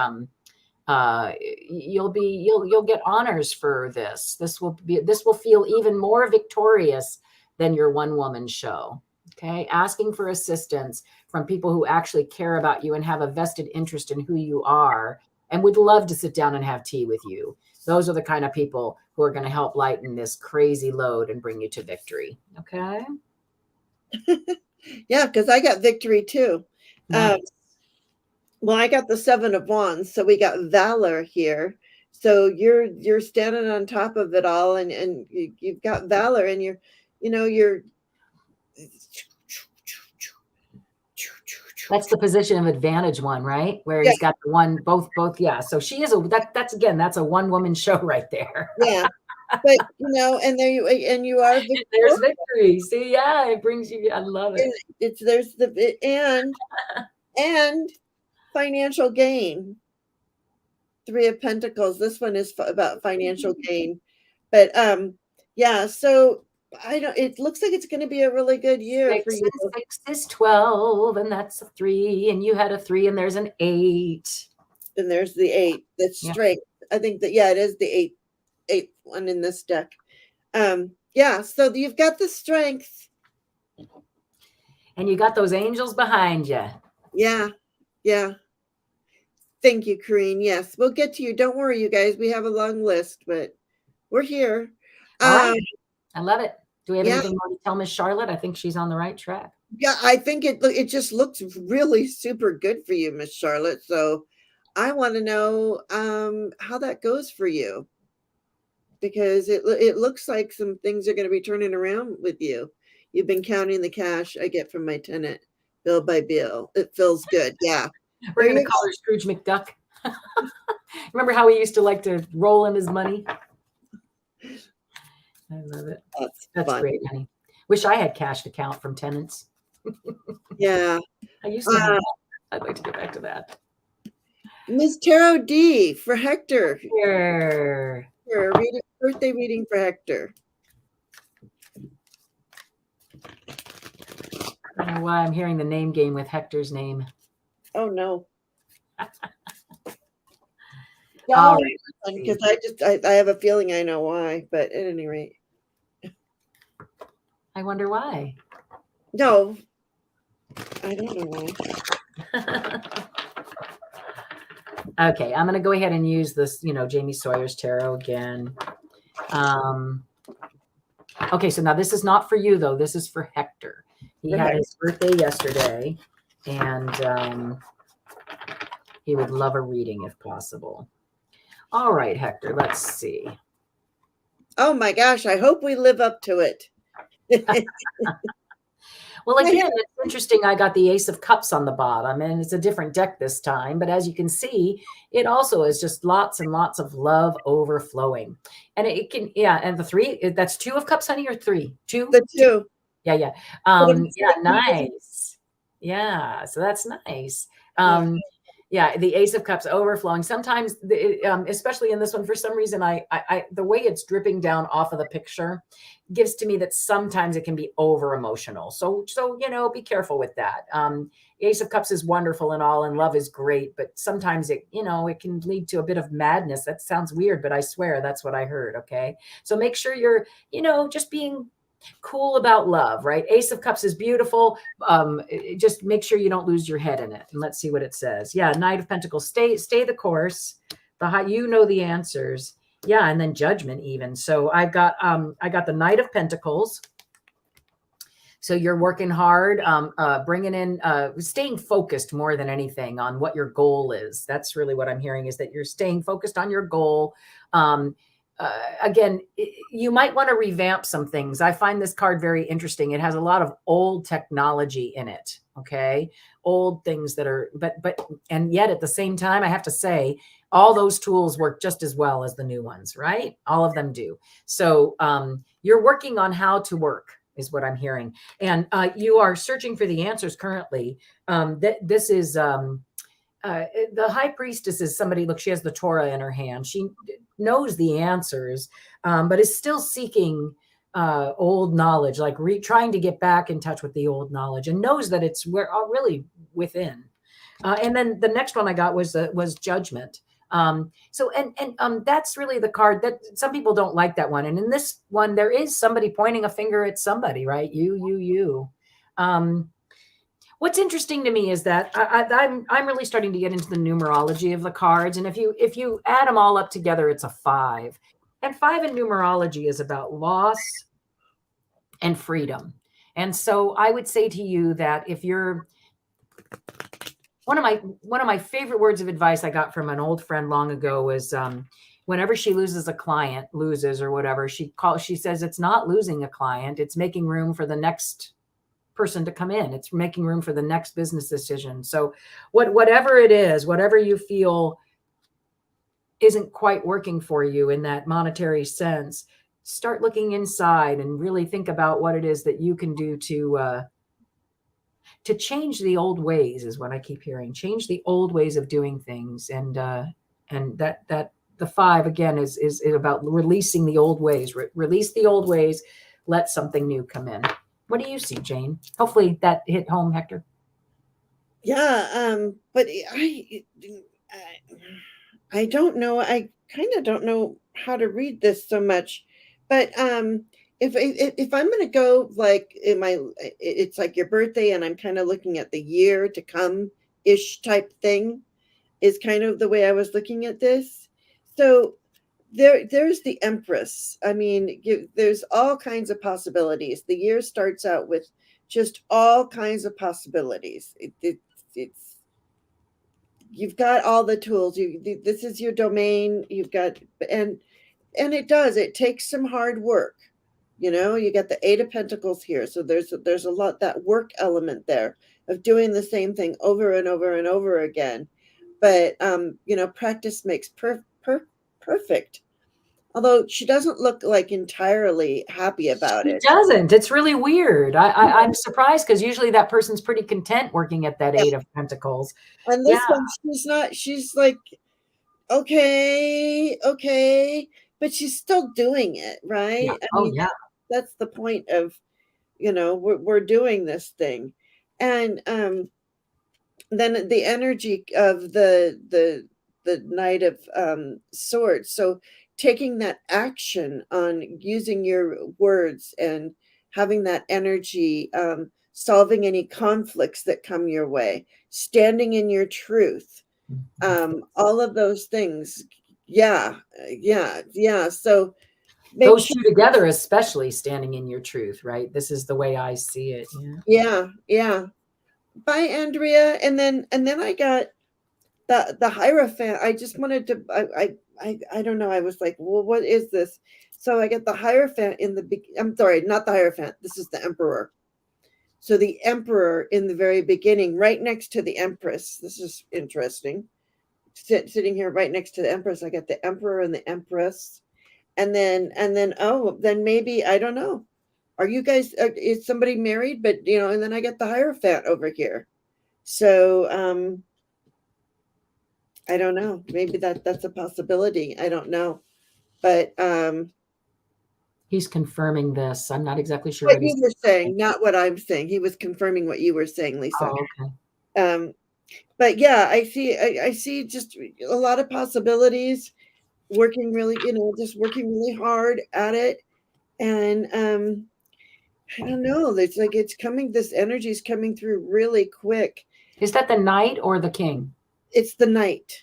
you'll get honors for this. This will feel even more victorious than your one-woman show. Okay. Asking for assistance from people who actually care about you and have a vested interest in who you are and would love to sit down and have tea with you. Those are the kind of people who are going to help lighten this crazy load and bring you to victory. Okay. Yeah, because I got victory too. Nice. Well, I got the 7 of Wands, so we got valor here. So you're standing on top of it all, and you've got valor, and you're. That's the position of advantage one, right? Where he's got the one, both. Yeah. So she is that's a one-woman show right there. Yeah. But and you are victorious. There's victory. See, yeah, it brings you. I love it. There's and financial gain. 3 of Pentacles. This one is about financial gain, but yeah. So it looks like it's going to be a really good year for you. 6 is 12, and that's a 3, and you had a 3, and there's an 8, and there's the 8. That's strength. I think that it is the 8th one in this deck. Yeah. So you've got the strength, and you got those angels behind you. Yeah. Yeah. Thank you, Corrine. Yes, we'll get to you. Don't worry, you guys. We have a long list, but we're here. All right. I love it. Do we have Yeah. anything more to tell Miss Charlotte? I think she's on the right track. Yeah, I think it just looks really super good for you, Miss Charlotte. So I want to know how that goes for you, because it looks like some things are going to be turning around with you. You've been counting the cash I get from my tenant bill by bill. It feels good. Yeah. We're There going to you call her Scrooge McDuck. Remember how he used to like to roll in his money? I love it. go. That's Fun. great, honey. Wish I had cash to count from tenants. Yeah. I used to have that. I'd like to get back to that. Miss Tarot D for Hector. Here. Birthday reading for Hector. I don't know why I'm hearing the name game with Hector's name. Oh no. All right. Because I have a feeling I know why, but at any rate. I wonder why. No. I don't know why. Okay, I'm going to go ahead and use this, Jamie Sawyer's tarot again. Okay, so now this is not for you, though. This is for Hector. He had his birthday yesterday, and he would love a reading if possible. All right, Hector, let's see. Oh my gosh, I hope we live up to it. Well, again, it's interesting. I got the Ace of Cups on the bottom, and it's a different deck this time. But as you can see, it also is just lots and lots of love overflowing. And it can, and the 3, that's 2 of Cups, honey, or 3? 2? The 2. Yeah. Yeah, nice. Yeah, so that's nice. Yeah, the Ace of Cups overflowing. Sometimes, especially in this one, for some reason, I the way it's dripping down off of the picture gives to me that sometimes it can be over emotional. So be careful with that. Ace of Cups is wonderful and all, and love is great, but sometimes it can lead to a bit of madness. That sounds weird, but I swear that's what I heard. Okay, so make sure you're just being cool about love, right? Ace of Cups is beautiful. Just make sure you don't lose your head in it. And let's see what it says. Yeah, Knight of Pentacles. Stay the course. The answers. Yeah, and then Judgment even. So I got the Knight of Pentacles. So you're working hard, bringing in, staying focused more than anything on what your goal is. That's really what I'm hearing, is that you're staying focused on your goal. Again, you might want to revamp some things. I find this card very interesting. It has a lot of old technology in it. Okay. Old things that are, and yet at the same time, I have to say, all those tools work just as well as the new ones, right? All of them do. So you're working on how to work, is what I'm hearing. And you are searching for the answers currently. This is, the High Priestess is somebody, look, she has the Torah in her hand. She knows the answers, but is still seeking old knowledge, like trying to get back in touch with the old knowledge, and knows that it's really within. And then the next one I got was Judgment. So that's really the card that some people don't like, that one. And in this one, there is somebody pointing a finger at somebody, right? You. What's interesting to me is that I'm really starting to get into the numerology of the cards. And if you add them all up together, it's a 5. And 5 in numerology is about loss and freedom. And so I would say to you that if you're, one of my favorite words of advice I got from an old friend long ago was, whenever she loses a client, or whatever, she says, it's not losing a client, it's making room for the next person to come in. It's making room for the next business decision. So whatever it is, whatever you feel isn't quite working for you in that monetary sense, start looking inside and really think about what it is that you can do to change the old ways, is what I keep hearing. Change the old ways of doing things. And that the 5 again is about releasing the old ways. Release the old ways, let something new come in. What do you see, Jane? Hopefully that hit home, Hector. Yeah, but I don't know. I kind of don't know how to read this so much. But if I'm going to go like it's like your birthday, and I'm kind of looking at the year to come ish type thing, is kind of the way I was looking at this. So there's the Empress. I mean, there's all kinds of possibilities. The year starts out with just all kinds of possibilities. It's you've got all the tools. This is your domain. You've got and it takes some hard work. You got the Eight of Pentacles here, so there's a lot, that work element there of doing the same thing over and over and over again. But practice makes perfect. Although she doesn't look like entirely happy about She it. doesn't. It's really weird. I'm surprised because usually that person's pretty content working at that Yeah. Eight of Pentacles. And Yeah, this one, she's not. She's like, okay, but she's still doing it, yeah. right? I Oh, mean, yeah. that's the point of, we're doing this thing. And then the energy of the Knight of Swords. So taking that action on using your words and having that energy, solving any conflicts that come your way, standing in your truth, all of those things. Yeah, yeah. So make Those sure. two together, especially standing in your truth, right? This is the way I see it. Yeah. Yeah. Bye, Andrea. And then I got the Hierophant. I just wanted to. I don't know. I was like, well, what is this? So I get the Hierophant in the. I'm sorry, not the Hierophant. This is the Emperor. So the Emperor in the very beginning, right next to the Empress. This is interesting. Sitting here right next to the Empress, I got the Emperor and the Empress, then maybe, I don't know. Are you guys? Is somebody married? But and then I get the Hierophant over here. So I don't know. Maybe that's a possibility. I don't know. But He's confirming this. I'm not exactly sure what what you he's were confirming. saying, not what I'm saying. He was confirming what you were saying, Lisa. Oh, okay. Um, but yeah, I see just a lot of possibilities, working really, just working really hard at it. And I don't know. It's like this energy is coming through really quick. Is that the Knight or the King? It's the Knight.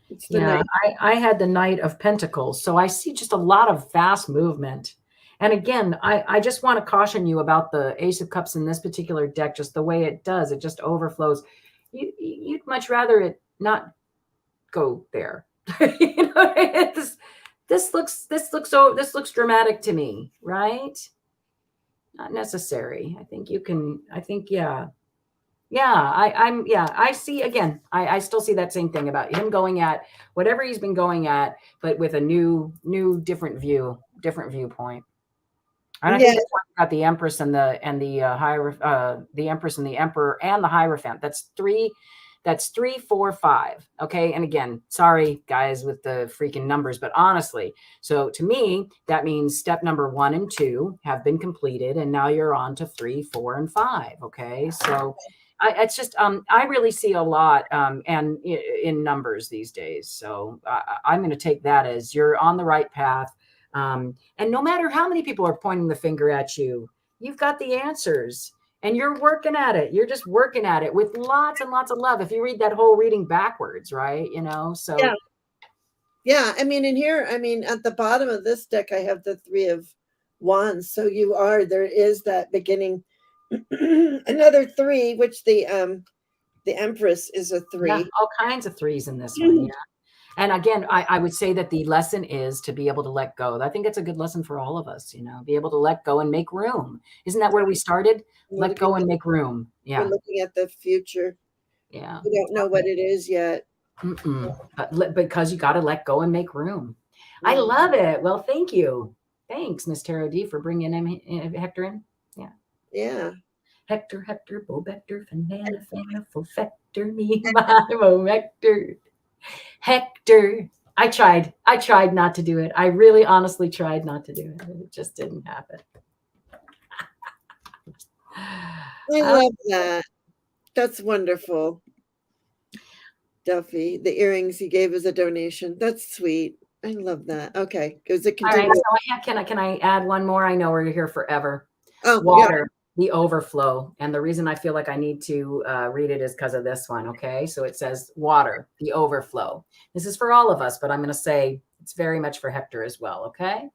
It's the Yeah, Knight. I had the Knight of Pentacles. So I see just a lot of fast movement. And again, I just want to caution you about the Ace of Cups in this particular deck, just the way it does. It just overflows. You'd much rather it not go there. This looks dramatic to me, right? Not necessary. I see again. I still see that same thing about him going at whatever he's been going at, but with a new, different viewpoint. And I Yeah. think it's about the Empress and the the Empress and the Emperor and the Hierophant. That's three. That's 3, 4, 5. Okay. And again, sorry guys with the freaking numbers, but honestly, so to me, that means step number 1 and 2 have been completed. And now you're on to 3, 4, and 5. Okay. So it's just, I really see a lot and in numbers these days. So I'm going to take that as you're on the right path. And no matter how many people are pointing the finger at you, you've got the answers. And you're working at it. You're just working at it with lots and lots of love. If you read that whole reading backwards, right? So Yeah. I mean, in here, at the bottom of this deck, I have the Three of Wands. So there is that beginning, another 3, which the Empress is a 3. yeah, all kinds of 3s in this one. Yeah. And again, I would say that the lesson is to be able to let go. I think it's a good lesson for all of us, be able to let go and make room. Isn't that where we started? Let go and make room. Yeah. We're looking at the future. Yeah. We don't know what it is yet. But because you got to let go and make room. I love it. Well, thank you. Thanks, Miss Tara D, for bringing Hector in. Yeah. Yeah. Hector, Bo, Hector, Fanana, Fector, me, my Hector. Hector. I tried not to do it. I really honestly tried not to do it. It just didn't happen. I love that. That's wonderful. Duffy, the earrings he gave as a donation. That's sweet. I love that. Okay. Because it All right. continues. So can I add one more? I know we're here forever. Oh, Water. The overflow. And the reason I feel like I need to read it is because of this one. Okay. So it says water, the overflow. This is for all of us, but I'm going to say it's very much for Hector as well. Okay.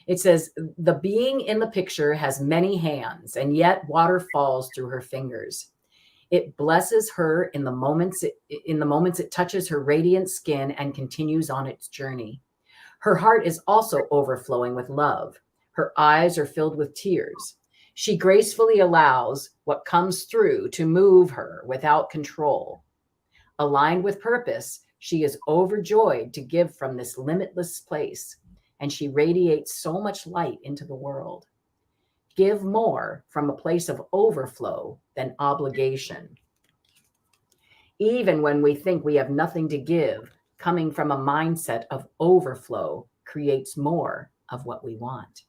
It says the being in the picture has many hands, and yet water falls through her fingers. It blesses her in the moments it touches her radiant skin and continues on its journey. Her heart is also overflowing with love. Her eyes are filled with tears. She gracefully allows what comes through to move her without control. Aligned with purpose, she is overjoyed to give from this limitless place, and she radiates so much light into the world. Give more from a place of overflow than obligation. Even when we think we have nothing to give, coming from a mindset of overflow creates more of what we want.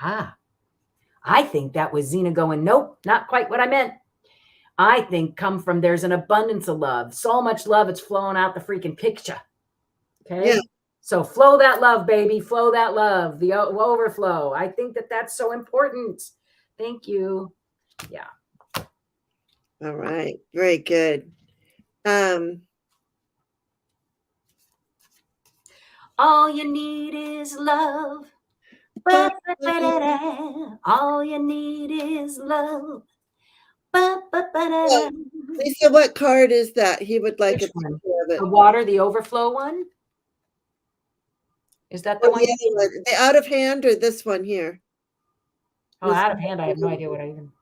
I think that was Zina going, nope, not quite what I meant. I think there's an abundance of love. So much love, it's flowing out the freaking picture. Okay. Yeah. So flow that love, baby. Flow that love, the overflow. I think that's so important. Thank you. Yeah. All right. Very good. All you need is love. All you need is love. Lisa, what card is that? He would like a picture of it. The water, the overflow one? Is that the one? The out of hand or this one here? Oh, out of hand. I have no idea what I even.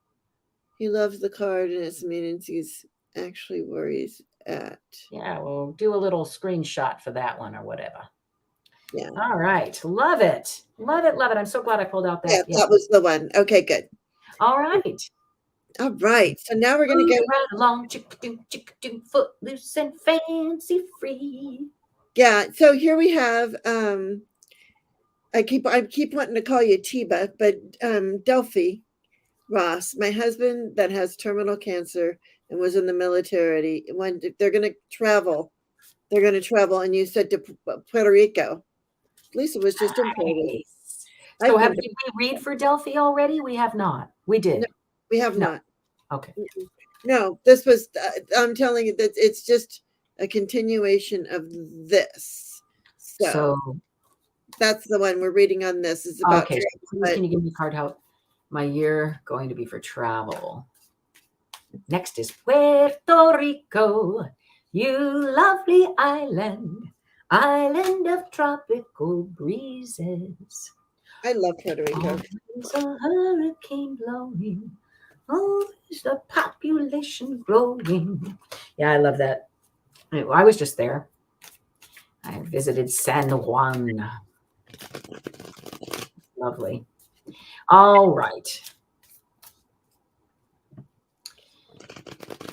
He loves the card and its meanings. He's actually where he's at. Yeah, we'll do a little screenshot for that one or whatever. Yeah. All right. Love it. Love it. Love it. I'm so glad I pulled out that. Yeah, that was the one. Okay, good. All right. All right. So now we're going to go right along, footloose and fancy free. Yeah. So here we have, I keep wanting to call you Tiba, but Delphi Ross, my husband that has terminal cancer and was in the military. When they're going to travel, and you said to Puerto Rico. Lisa was just in Puerto Rico. So did we read for Delphi already? We have not. We did. No, we have not. Okay. No, this was, I'm telling you that it's just a continuation of this. So that's the one we're reading on this. Is about okay. Can you give me a card how my year going to be for travel? Next is Puerto Rico, you lovely island of tropical breezes. I love Puerto Rico. There's a hurricane blowing. Oh, is the population growing? Yeah, I love that. I was just there. I visited San Juan. Lovely. All right.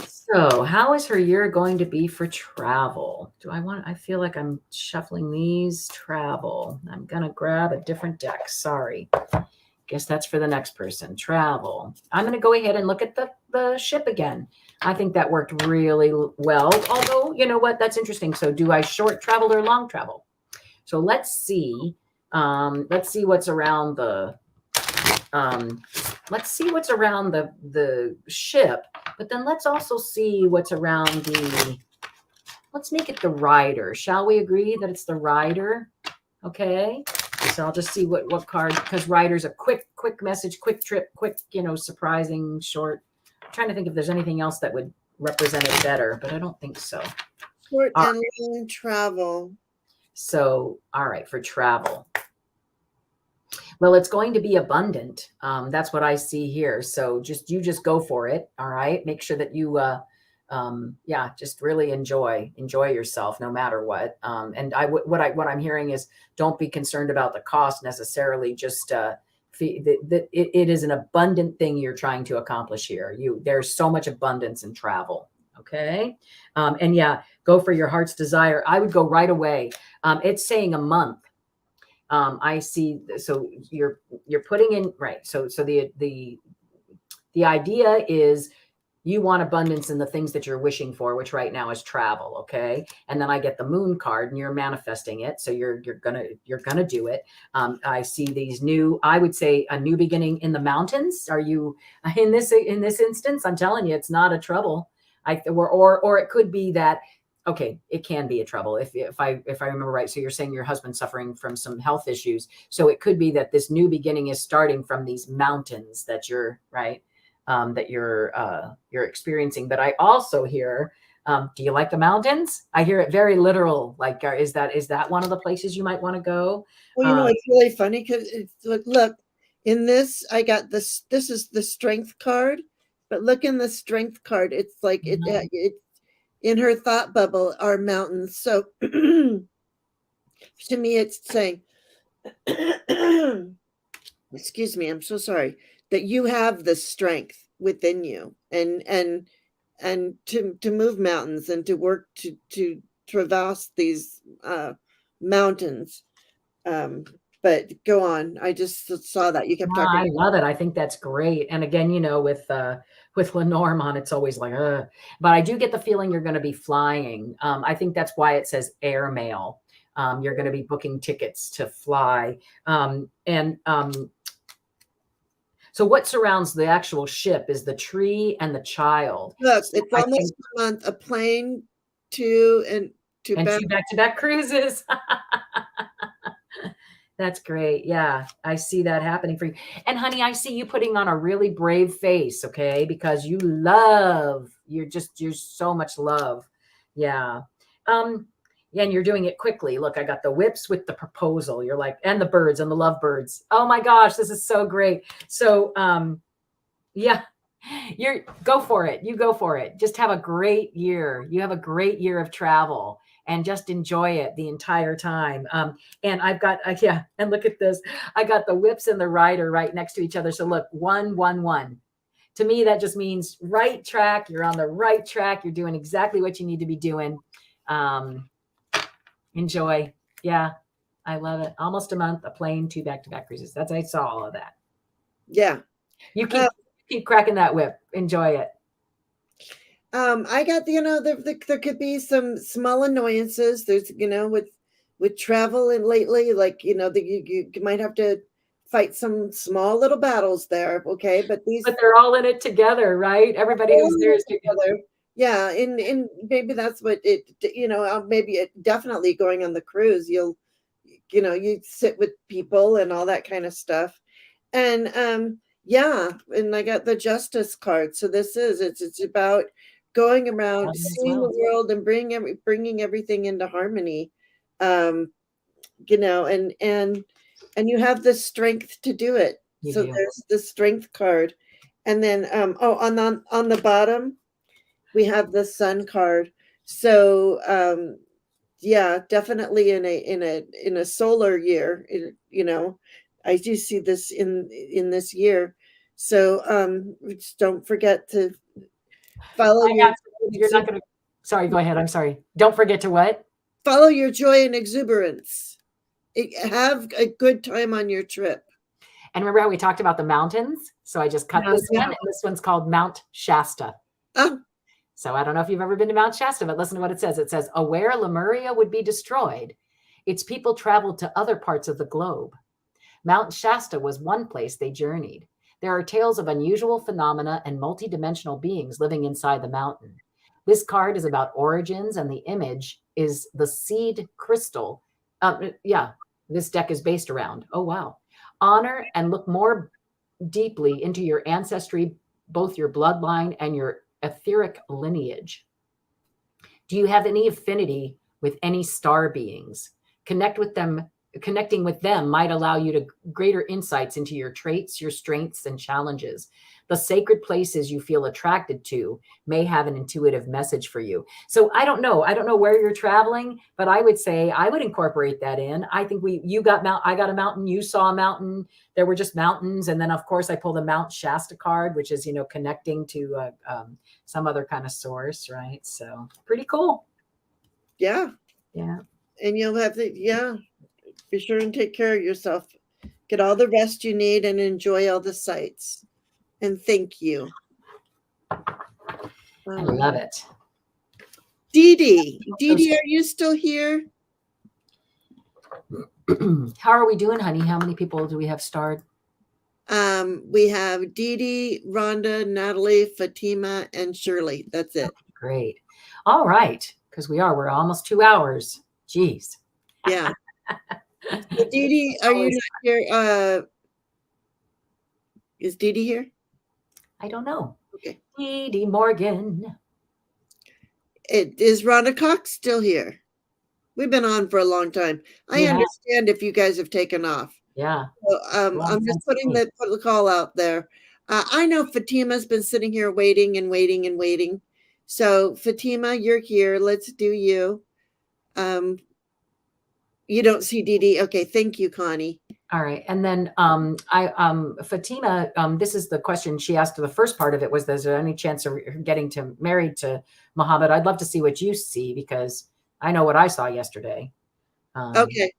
So how is her year going to be for travel? I feel like I'm shuffling these. Travel. I'm going to grab a different deck. Sorry. Guess that's for the next person. Travel. I'm going to go ahead and look at the ship again. I think that worked really well. Although, you know what? That's interesting. So do I short travel or long travel? So let's see. Let's see what's around the the ship, but then let's also see what's around let's make it the rider. Shall we agree that it's the rider? Okay. So I'll just see what card, because rider's a quick message, quick trip, quick, surprising, short. I'm trying to think if there's anything else that would represent it better, but I don't think so. Short and long travel. So, all right, for travel. Well, it's going to be abundant. That's what I see here. So you just go for it. All right. Make sure that you, just really enjoy yourself no matter what. And what I'm hearing is don't be concerned about the cost necessarily. Just it is an abundant thing you're trying to accomplish here. There's so much abundance in travel. Okay. And yeah, go for your heart's desire. I would go right away. It's saying a month. I see. So you're putting in, right. So the idea is You want abundance in the things that you're wishing for, which right now is travel, okay? And then I get the moon card and you're manifesting it. So you're gonna do it. I see these new, I would say a new beginning in the mountains. Are you in this instance? I'm telling you, it's not a trouble. Or it could be that, okay, it can be a trouble if I remember right. So you're saying your husband's suffering from some health issues. So it could be that this new beginning is starting from these mountains that you're right. That you're experiencing. But I also hear, do you like the mountains? I hear it very literal. Like, is that one of the places you might want to go? Well, it's really funny because it's look in this. I got this. This is the strength card, but look in the strength card. It's like it in her thought bubble are mountains. So to me, it's saying, excuse me, I'm so sorry, that you have the strength within you and to move mountains and to work to traverse these mountains. But go on. I just saw that you kept talking. I love it. I think that's great. And again, with Lenormand, it's always like, but I do get the feeling you're going to be flying. I think that's why it says airmail. You're going to be booking tickets to fly. So what surrounds the actual ship is the tree and the child. Look, So it's almost a month. A plane, two back-to-back cruises. That's great. Yeah, I see that happening for you. And honey, I see you putting on a really brave face, okay? Because you're so much love. Yeah. Yeah, and you're doing it quickly. Look, I got the whips with the proposal. You're like, and the birds and the lovebirds. Oh my gosh, this is so great. So, yeah, go for it. You go for it. Just have a great year. You have a great year of travel and just enjoy it the entire time. And I've got, yeah, and look at this. I got the whips and the rider right next to each other. So look, 111. To me, that just means right track. You're on the right track. You're doing exactly what you need to be doing. Enjoy. Yeah, I love it. Almost a month, a plane, 2 back-to-back cruises. I saw all of that. Yeah. You keep cracking that whip. Enjoy it. I got there could be some small annoyances. There's with travel and lately, like you might have to fight some small little battles there. Okay, but they're all in it together, right? Everybody who's there is together. Yeah, and maybe that's what maybe it definitely going on the cruise. You sit with people and all that kind of stuff, and yeah, and I got the justice card. So it's about going around, seeing the world, and bringing everything into harmony. And you have the strength to do it. So there's the strength card, and then on the bottom we have the sun card. So yeah, definitely in a solar year, I do see this in this year. So just don't forget to follow you're not going to. Sorry, go ahead. I'm sorry. Don't forget to what? Follow your joy and exuberance. Have a good time on your trip. And remember how we talked about the mountains? So I just cut this one, and this one's called Mount Shasta. Oh. So I don't know if you've ever been to Mount Shasta, but listen to what it says. It says, aware Lemuria would be destroyed, its people traveled to other parts of the globe. Mount Shasta was one place they journeyed. There are tales of unusual phenomena and multidimensional beings living inside the mountain. This card is about origins, and the image is the seed crystal. Yeah, this deck is based around. Oh, wow. Honor and look more deeply into your ancestry, both your bloodline and your etheric lineage. Do you have any affinity with any star beings? Connecting with them might allow you to greater insights into your traits, your strengths, and challenges. The sacred places you feel attracted to may have an intuitive message for you. So I don't know where you're traveling, but I would say I would incorporate that in. I think I got a mountain, you saw a mountain. There were just mountains. And then of course I pulled a Mount Shasta card, which is, connecting to some other kind of source, right? So pretty cool. Yeah. Yeah. And you'll have be sure and take care of yourself. Get all the rest you need and enjoy all the sights. And thank you. I love it. Dee Dee, are you still here? How are we doing, honey? How many people do we have starred? We have Dee Dee, Rhonda, Natalie, Fatima, and Shirley. That's it. Okay, great. All right. Because we're almost 2 hours. Jeez. Yeah. So Dee Dee, are you not here? Is Dee Dee here? I don't know. Okay. Dee Dee Morgan. Is Rhonda Cox still here? We've been on for a long time. I understand if you guys have taken off. Yeah. So, I'm just putting the call out there. I know Fatima's been sitting here waiting and waiting and waiting. So Fatima, you're here. Let's do you. You don't see Dee Dee. Okay, thank you, Connie. All right. And then Fatima, this is the question she asked. The first part of it was, is there any chance of getting married to Muhammad? I'd love to see what you see, because I know what I saw yesterday. Okay.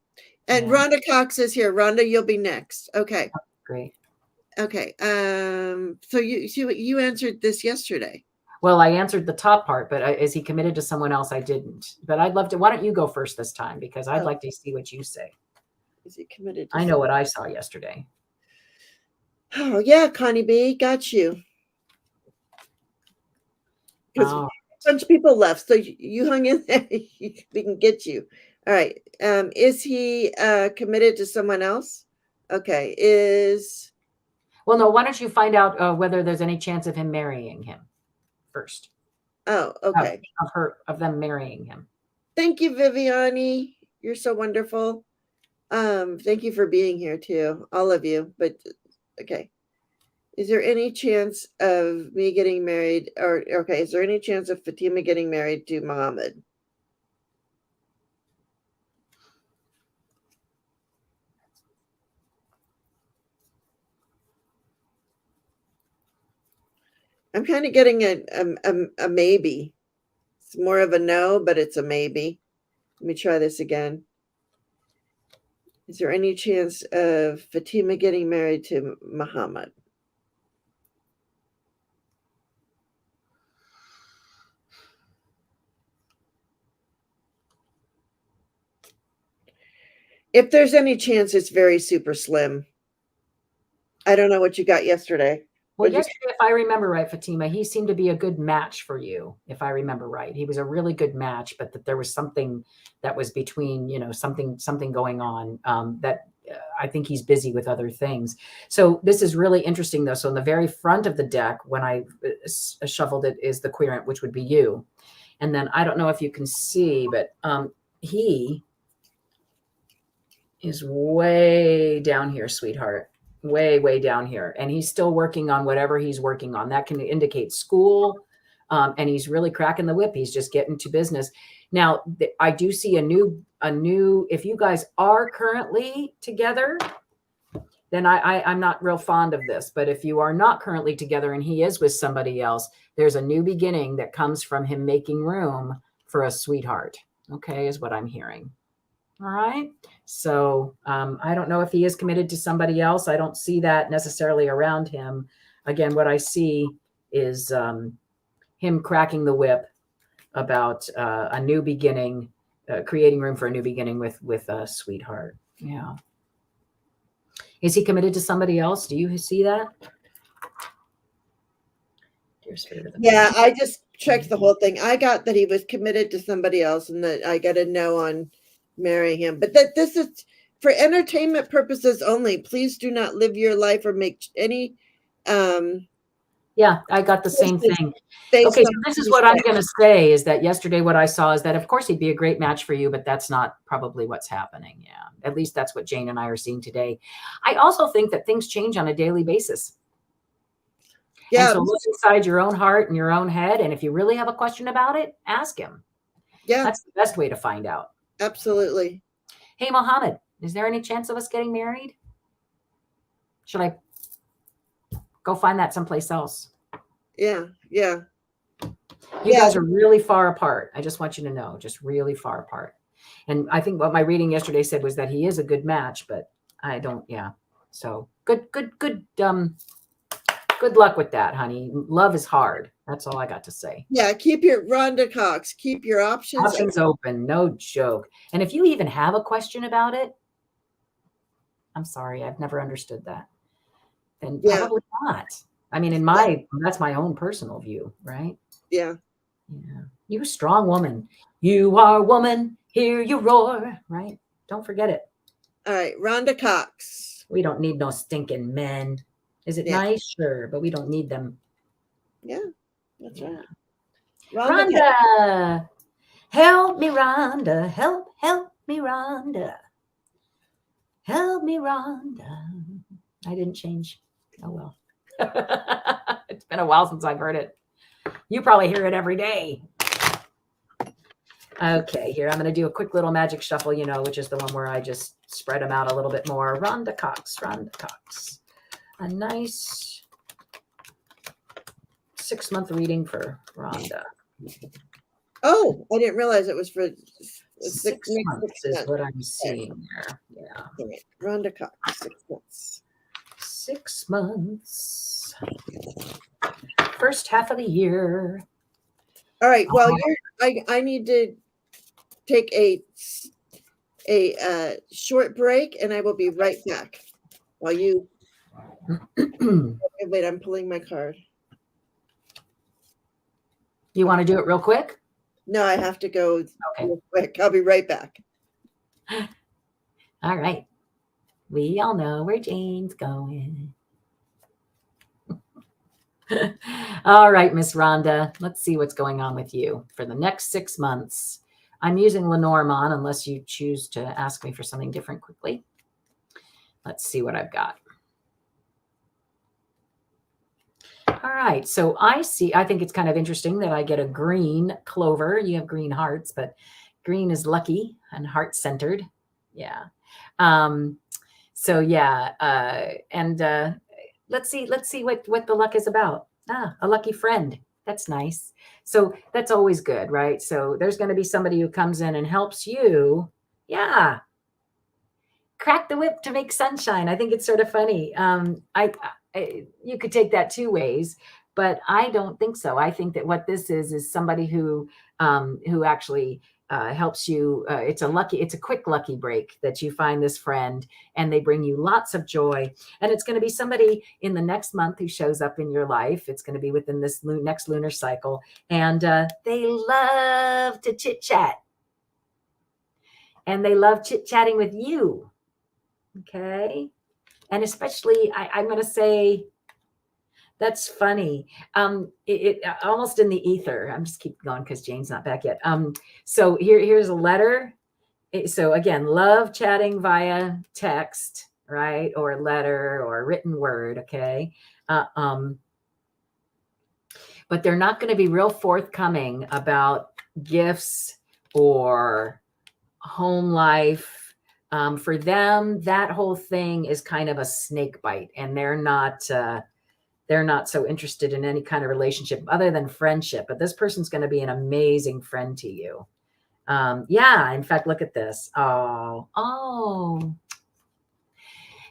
And yeah. Rhonda Cox is here. Rhonda, you'll be next. Okay. Oh, great. Okay. So you answered this yesterday. Well, I answered the top part, but is he committed to someone else? I didn't. But I'd love to. Why don't you go first this time? Because I'd like to see what you say. Is he committed to I know what I saw yesterday. Oh, yeah, Connie B. Got you. Because a bunch of people left, so you hung in there. We can get you. All right. Is he committed to someone else? Okay. Well, no. Why don't you find out whether there's any chance of him marrying him first? Oh, okay. Of them marrying him. Thank you, Viviani. You're so wonderful. Thank you for being here too, all of you. But okay. Is there any chance of me getting married? Or okay, is there any chance of Fatima getting married to Muhammad? I'm kind of getting a maybe. It's more of a no, but it's a maybe. Let me try this again. Is there any chance of Fatima getting married to Muhammad? If there's any chance, it's very super slim. I don't know what you got yesterday. Well, yesterday, if I remember right, Fatima, he seemed to be a good match for you, if I remember right. He was a really good match, but that there was something that was between, something going on that I think he's busy with other things. So this is really interesting, though. So in the very front of the deck, when I shuffled it, is the querent, which would be you. And then I don't know if you can see, but he is way down here, sweetheart. Way down here. And he's still working on whatever he's working on. That can indicate school. And he's really cracking the whip. He's just getting to business. Now, I do see a new, if you guys are currently together, then I'm not real fond of this. But if you are not currently together and he is with somebody else, there's a new beginning that comes from him making room for a sweetheart. Okay, is what I'm hearing. All right. So I don't know if he is committed to somebody else. I don't see that necessarily around him. Again, what I see is him cracking the whip about a new beginning, creating room for a new beginning with a sweetheart. Yeah. Is he committed to somebody else? Do you see that? Dear Spirit of the Yeah, I just checked the whole thing. I got that he was committed to somebody else, and that I got a no on marry him, but that this is for entertainment purposes only. Please do not live your life or make any yeah, I got the same thing. Okay, so this is what I'm going to say, is that yesterday what I saw is that of course he'd be a great match for you, but that's not probably what's happening. Yeah, at least that's what Jane and I are seeing today. I also think that things change on a daily basis. Yeah, and so look inside your own heart and your own head, and if you really have a question about it, ask him. Yeah, that's the best way to find out. Absolutely. Hey, Mohammed, is there any chance of us getting married? Should I go find that someplace else? Yeah. You guys are really far apart. I just want you to know, just really far apart. And I think what my reading yesterday said was that he is a good match, but I don't, yeah. So good Good luck with that, honey. Love is hard. That's all I got to say. Yeah, keep your Rhonda Cox, keep your Options open, no joke. And if you even have a question about it, I'm sorry, I've never understood that. Then probably not. I mean, that's my own personal view, right? Yeah. Yeah. You're a strong woman. You are woman, hear you roar, right? Don't forget it. All right, Rhonda Cox. We don't need no stinking men. Is it nice? Sure, but we don't need them. Yeah, that's right. Rhonda. Help me, Rhonda. Help me, Rhonda. Help me, Rhonda. I didn't change. Oh, well. It's been a while since I've heard it. You probably hear it every day. Okay, here, I'm going to do a quick little magic shuffle, which is the one where I just spread them out a little bit more. Rhonda Cox. A nice 6-month reading for Rhonda. Oh, I didn't realize it was for 6 months is what I'm seeing there. Yeah. Okay. Rhonda Cox, 6 months. 6 months. First half of the year. All right. Well, I need to take a short break, and I will be right back. While you wait, I'm pulling my card. You want to do it real quick? No, I have to go real quick. I'll be right back. All right. We all know where Jane's going. All right, Miss Rhonda, let's see what's going on with you for the next 6 months. I'm using Lenormand unless you choose to ask me for something different quickly. Let's see what I've got. All right, so I think it's kind of interesting that I get a green clover. You have green hearts, but green is lucky and heart-centered. Yeah. So yeah, let's see what the luck is about. A lucky friend. That's nice. So that's always good, right? So there's going to be somebody who comes in and helps you. Yeah. Crack the whip to make sunshine. I think it's sort of funny. You could take that 2 ways, but I don't think so. I think that what this is somebody who actually helps you. It's a quick lucky break that you find this friend and they bring you lots of joy. And it's going to be somebody in the next month who shows up in your life. It's going to be within this next lunar cycle. And they love to chit chat. And they love chit chatting with you. Okay. And especially, I'm going to say, that's funny. It almost in the ether. I'm just keep going because Jane's not back yet. So here's a letter. So again, love chatting via text, right? Or letter or written word. Okay. But they're not going to be real forthcoming about gifts or home life. For them, that whole thing is kind of a snake bite, and they're not so interested in any kind of relationship other than friendship. But this person's going to be an amazing friend to you. Yeah, in fact, look at this. Oh.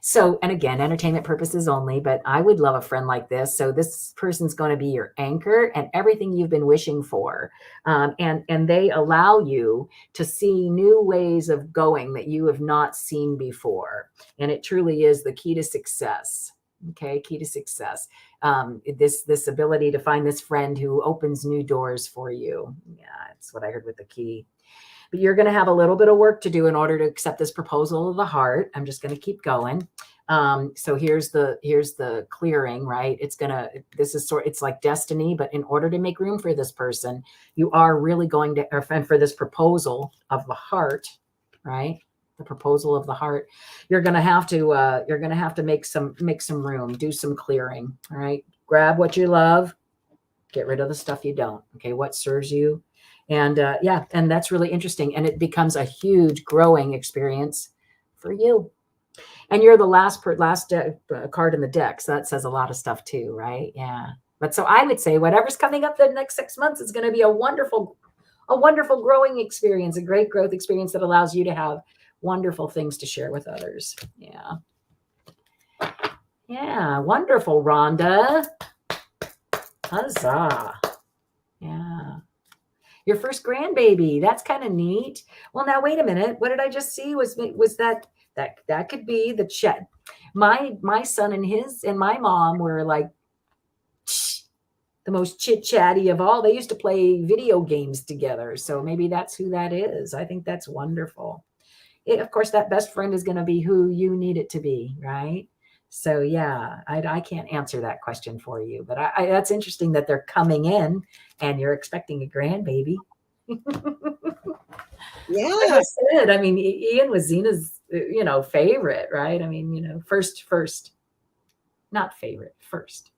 So, and again, entertainment purposes only, but I would love a friend like this. So this person's going to be your anchor and everything you've been wishing for. And they allow you to see new ways of going that you have not seen before. And it truly is the key to success. Okay, key to success. This ability to find this friend who opens new doors for you. Yeah, that's what I heard with the key. But you're going to have a little bit of work to do in order to accept this proposal of the heart. I'm just going to keep going. So here's the clearing, right? It's like destiny, but in order to make room for this person, you are really going to, or for this proposal of the heart, right? The proposal of the heart, you're going to have to make some room, do some clearing. All right. Grab what you love, get rid of the stuff you don't. Okay. What serves you. And yeah, and that's really interesting. And it becomes a huge growing experience for you. And you're the last card in the deck. So that says a lot of stuff too, right? Yeah. But so I would say whatever's coming up the next 6 months is going to be a wonderful growing experience, a great growth experience that allows you to have wonderful things to share with others. Yeah. Yeah. Wonderful, Rhonda. Huzzah. Yeah. Your first grandbaby. That's kind of neat. Well, now wait a minute. What did I just see? Was that could be the chat. My son and my mom were like the most chit chatty of all. They used to play video games together. So maybe that's who that is. I think that's wonderful. Of course, that best friend is going to be who you need it to be, right? So yeah, I can't answer that question for you, but that's interesting that they're coming in and you're expecting a grandbaby. Yeah. Like I said, I mean, Ian was Zina's, favorite, right? I mean, first, not favorite, first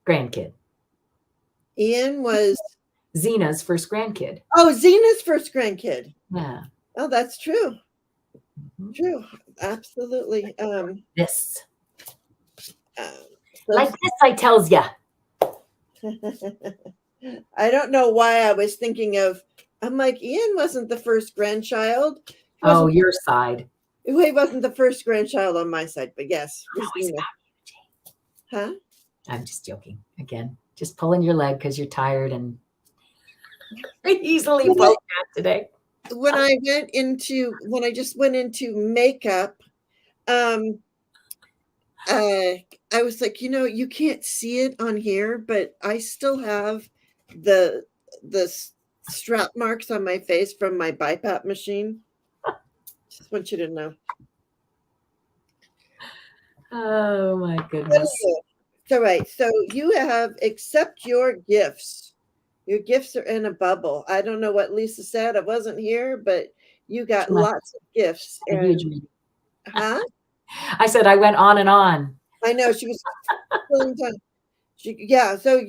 grandkid. Ian was Zina's first grandkid. Oh, Zena's first grandkid. Yeah. Oh, that's true. Mm-hmm. True. Absolutely. This. Like this, I tells ya. I don't know why I was thinking of, I'm like, Ian wasn't the first grandchild. Oh, your side. He wasn't the first grandchild on my side, but yes. Huh? I'm just joking. Again, just pulling your leg because you're tired and easily poked at today. When I just went into makeup, I was like, you can't see it on here, but I still have the strap marks on my face from my BiPAP machine. Just want you to know. Oh my goodness. So right. So you have accept your gifts. Your gifts are in a bubble. I don't know what Lisa said. I wasn't here, but you got lots of gifts. Huh? I said I went on and on. I know she was filling time. So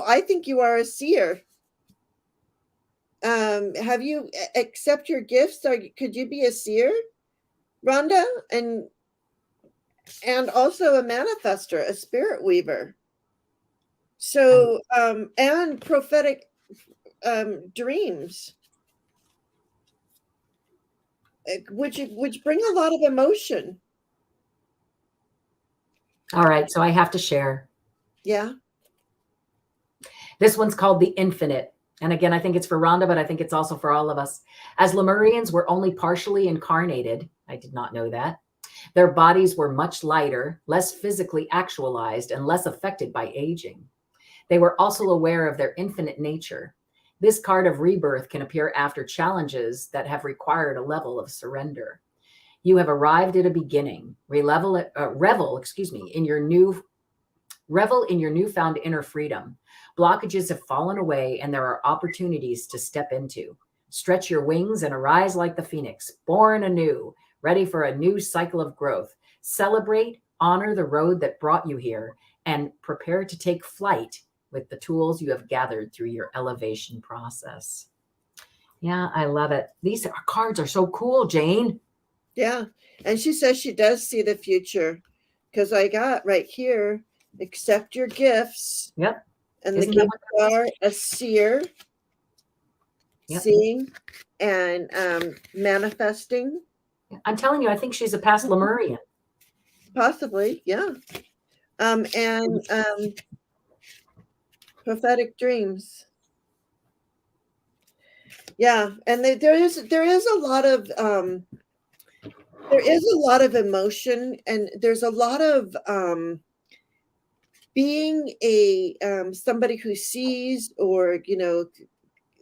I think you are a seer. Have you accept your gifts? Could you be a seer, Rhonda? And also a manifester, a spirit weaver. So and prophetic dreams, which bring a lot of emotion. All right, so I have to share. Yeah. This one's called The Infinite. And again, I think it's for Rhonda, but I think it's also for all of us. As Lemurians were only partially incarnated, I did not know that. Their bodies were much lighter, less physically actualized, and less affected by aging. They were also aware of their infinite nature. This card of rebirth can appear after challenges that have required a level of surrender. You have arrived at a beginning. Revel in your newfound inner freedom. Blockages have fallen away and there are opportunities to step into. Stretch your wings and arise like the phoenix, born anew, ready for a new cycle of growth. Celebrate, honor the road that brought you here, and prepare to take flight with the tools you have gathered through your elevation process. Yeah, I love it. These cards are so cool, Jane. Yeah. And she says she does see the future because I got right here, accept your gifts. Yep. And the gifts are a seer, seeing, and manifesting. I'm telling you, I think she's a past Lemurian. Possibly, yeah. And prophetic dreams. Yeah, and there is a lot of emotion, and there's a lot of being a somebody who sees, or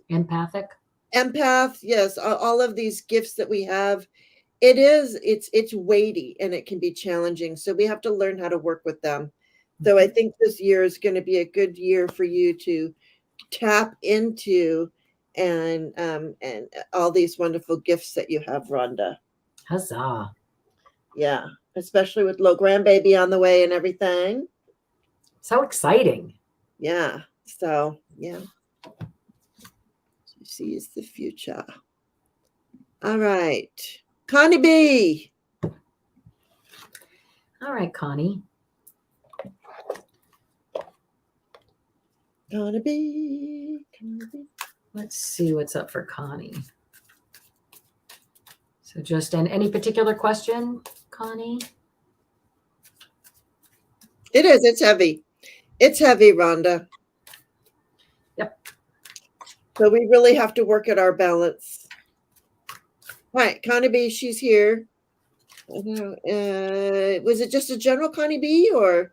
empathic. Empath, yes. All of these gifts that we have, it's weighty and it can be challenging. So we have to learn how to work with them. So I think this year is going to be a good year for you to tap into and all these wonderful gifts that you have, Rhonda. Huzzah. Yeah, especially with little grandbaby on the way and everything. So exciting. Yeah. So, yeah. She is the future. All right. Connie B. All right, Connie. Connie B. Let's see what's up for Connie. So just any particular question, Connie? It is. It's heavy. It's heavy, Rhonda. Yep. So we really have to work at our balance. All right, Connie B, she's here. Was it just a general Connie B or?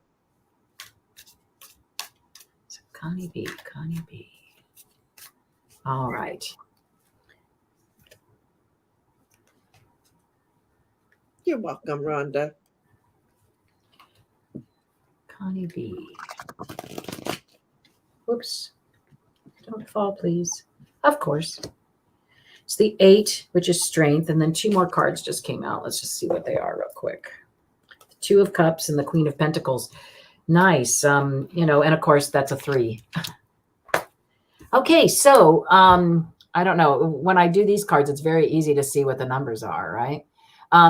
Connie B, Connie B. All right. You're welcome, Rhonda. Connie B. Whoops. Don't fall, please. Of course. It's the 8, which is strength, and then 2 more cards just came out. Let's just see what they are real quick. The 2 of Cups and the Queen of Pentacles. Nice. And of course, that's a 3. Okay, so I don't know. When I do these cards, it's very easy to see what the numbers are, right?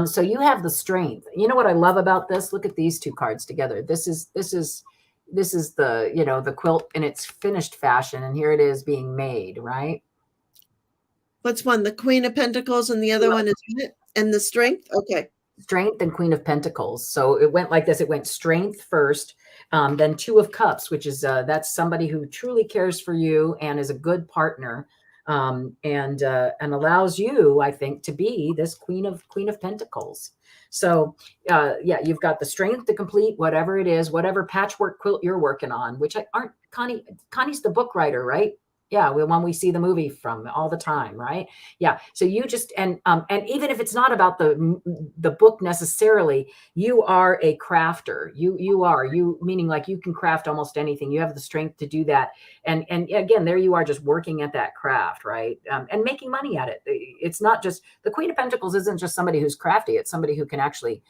So you have the strength. You know what I love about this? Look at these 2 cards together. This is the, the quilt in its finished fashion, and here it is being made, right? What's one? The Queen of Pentacles, and the other one is it? And the Strength? Okay. Strength and Queen of Pentacles. So it went like this. It went strength first, then 2 of Cups, which is that's somebody who truly cares for you and is a good partner, and allows you, I think, to be this Queen of Pentacles. So yeah, you've got the strength to complete whatever it is, whatever patchwork quilt you're working on, which aren't Connie's the book writer, right? Yeah, one we see the movie from all the time, right? Yeah. So you just and even if it's not about the book necessarily, you are a crafter. You meaning like you can craft almost anything. You have the strength to do that. And again, there you are just working at that craft, right? And making money at it. It's not just the Queen of Pentacles isn't just somebody who's crafty. It's somebody who can actually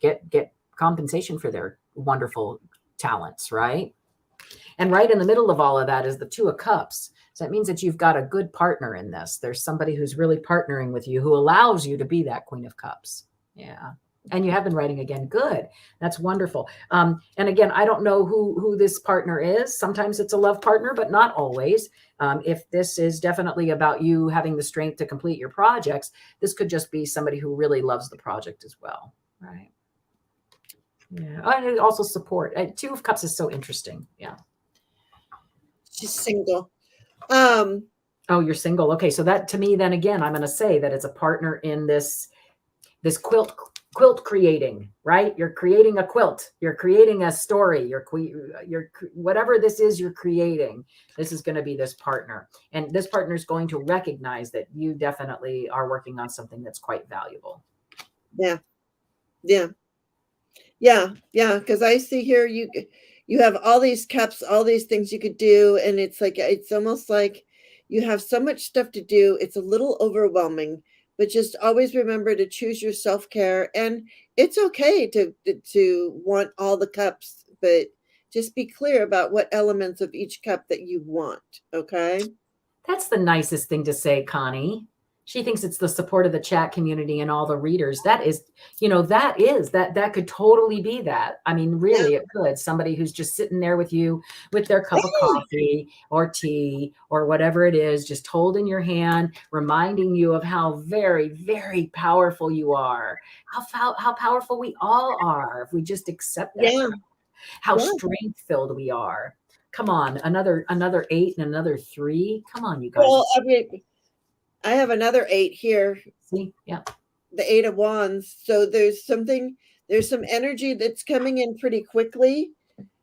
get compensation for their wonderful talents, right? And right in the middle of all of that is the 2 of Cups. So that means that you've got a good partner in this. There's somebody who's really partnering with you who allows you to be that Queen of Cups. Yeah. And you have been writing again. Good. That's wonderful. And again, I don't know who this partner is. Sometimes it's a love partner, but not always. If this is definitely about you having the strength to complete your projects, this could just be somebody who really loves the project as well. Right. Yeah. And also support. 2 of Cups is so interesting. Yeah. She's single. Oh, you're single. Okay. So that to me, then again, I'm going to say that it's a partner in this quilt creating, right? You're creating a quilt. You're creating a story. You're whatever this is you're creating. This is going to be this partner. And this partner is going to recognize that you definitely are working on something that's quite valuable. Yeah. Yeah. Yeah. Yeah. Because I see here you have all these cups, all these things you could do. And it's like, it's almost like you have so much stuff to do. It's a little overwhelming, but just always remember to choose your self-care. And it's okay to want all the cups, but just be clear about what elements of each cup that you want. Okay. That's the nicest thing to say, Connie. She thinks it's the support of the chat community and all the readers. That is, that could totally be that. I mean, really, Yeah. it could. Somebody who's just sitting there with you with their cup of coffee or tea or whatever it is, just holding your hand, reminding you of how very, very powerful you are, how powerful we all are if we just accept that. Yeah. How strength-filled we are. Come on, another 8 and another 3. Come on, you guys. Well, I have another 8 here. See? Yeah. The 8 of Wands. So there's some energy that's coming in pretty quickly.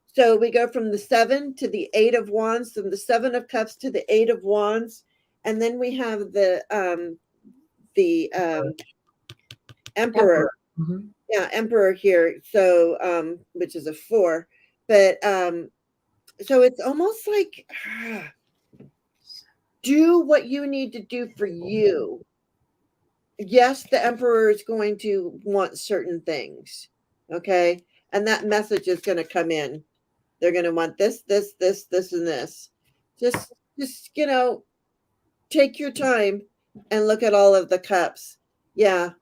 So we go from the 7 to the 8 of Wands, from the 7 of Cups to the 8 of Wands, and then we have the Emperor. Mm-hmm. Yeah, Emperor here. So which is a 4, but so it's almost like do what you need to do for you. Yes, the Emperor is going to want certain things. Okay. And that message is going to come in. They're going to want this, this, this, this, and this. Just, take your time and look at all of the cups. Yeah.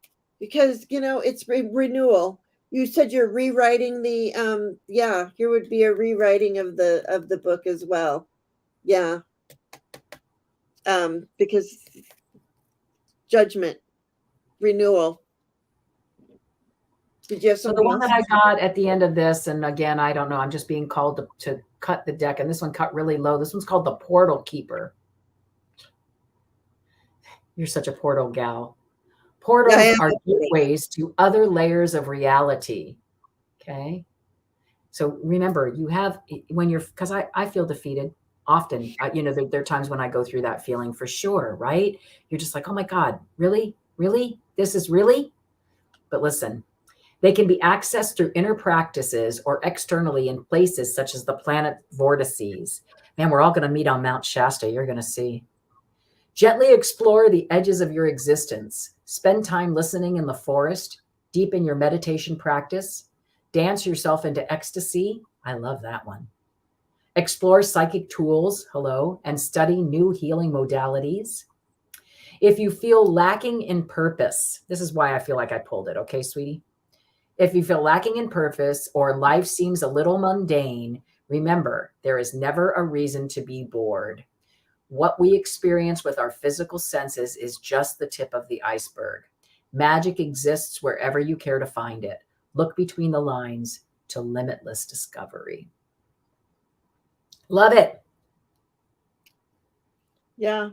Because, it's renewal. You said you're rewriting the, here would be a rewriting of the book as well. Yeah. Because judgment, renewal. Did you have So the something one else? that I got at the end of this, and again, I don't know, I'm just being called to cut the deck, and this one cut really low. This one's called the Portal Keeper. You're such a portal gal. Portals are gateways to other layers of reality. Okay. So remember, you have, when you're, because I feel defeated often, there are times when I go through that feeling for sure, right? You're just like, oh my God, really? Really? This is really? But listen, they can be accessed through inner practices or externally in places such as the planet vortices. Man, we're all going to meet on Mount Shasta. You're going to see. Gently explore the edges of your existence. Spend time listening in the forest. Deepen your meditation practice. Dance yourself into ecstasy. I love that one. Explore psychic tools, hello, and study new healing modalities. If you feel lacking in purpose, this is why I feel like I pulled it, okay, sweetie? If you feel lacking in purpose or life seems a little mundane, remember, there is never a reason to be bored. What we experience with our physical senses is just the tip of the iceberg. Magic exists wherever you care to find it. Look between the lines to limitless discovery. Love it. Yeah.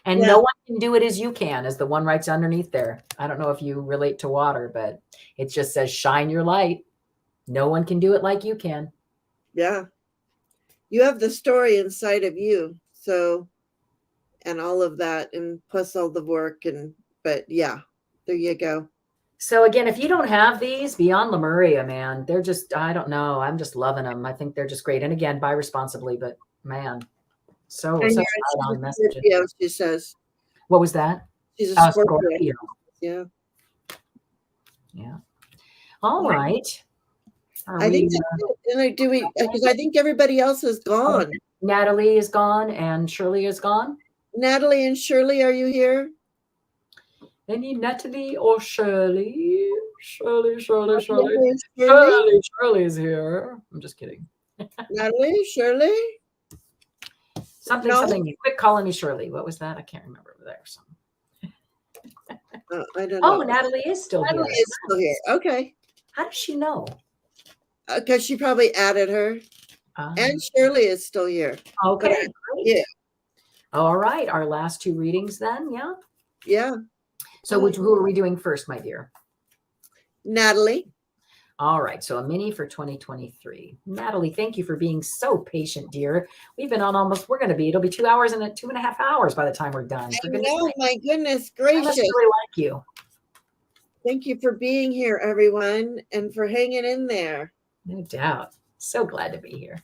And no one can do it as you can, as the one writes underneath there. I don't know if you relate to water, but it just says, shine your light. No one can do it like you can. Yeah. You have the story inside of you. So, and all of that, and plus all the work, but yeah, there you go. So again, if you don't have these, Beyond Lemuria, man, they're just, I don't know. I'm just loving them. I think they're just great. And again, buy responsibly, but man, such right-on messages. Scorpio, she says. What was that? She's a Scorpio. Scorpio. Yeah. Yeah. All right. I think do we, because I think everybody else is gone. Natalie is gone and Shirley is gone. Natalie and Shirley, are you here? Any Natalie or Shirley? Shirley is here. I'm just kidding. Natalie, Shirley? Something. Quit calling me Shirley. What was that? I can't remember over there. I don't know. Oh, Natalie is still here. Natalie is still here. Okay. How does she know? Because she probably added her. And Shirley is still here. Okay. Great. Yeah. All right. Our last two readings then. Yeah. Yeah. So who are we doing first, my dear? Natalie. All right. So a mini for 2023. Natalie, thank you for being so patient, dear. We've been on it'll be 2 hours and 2.5 hours by the time we're done. I know, my goodness gracious. I really like you. Thank you for being here, everyone, and for hanging in there. No doubt. So glad to be here.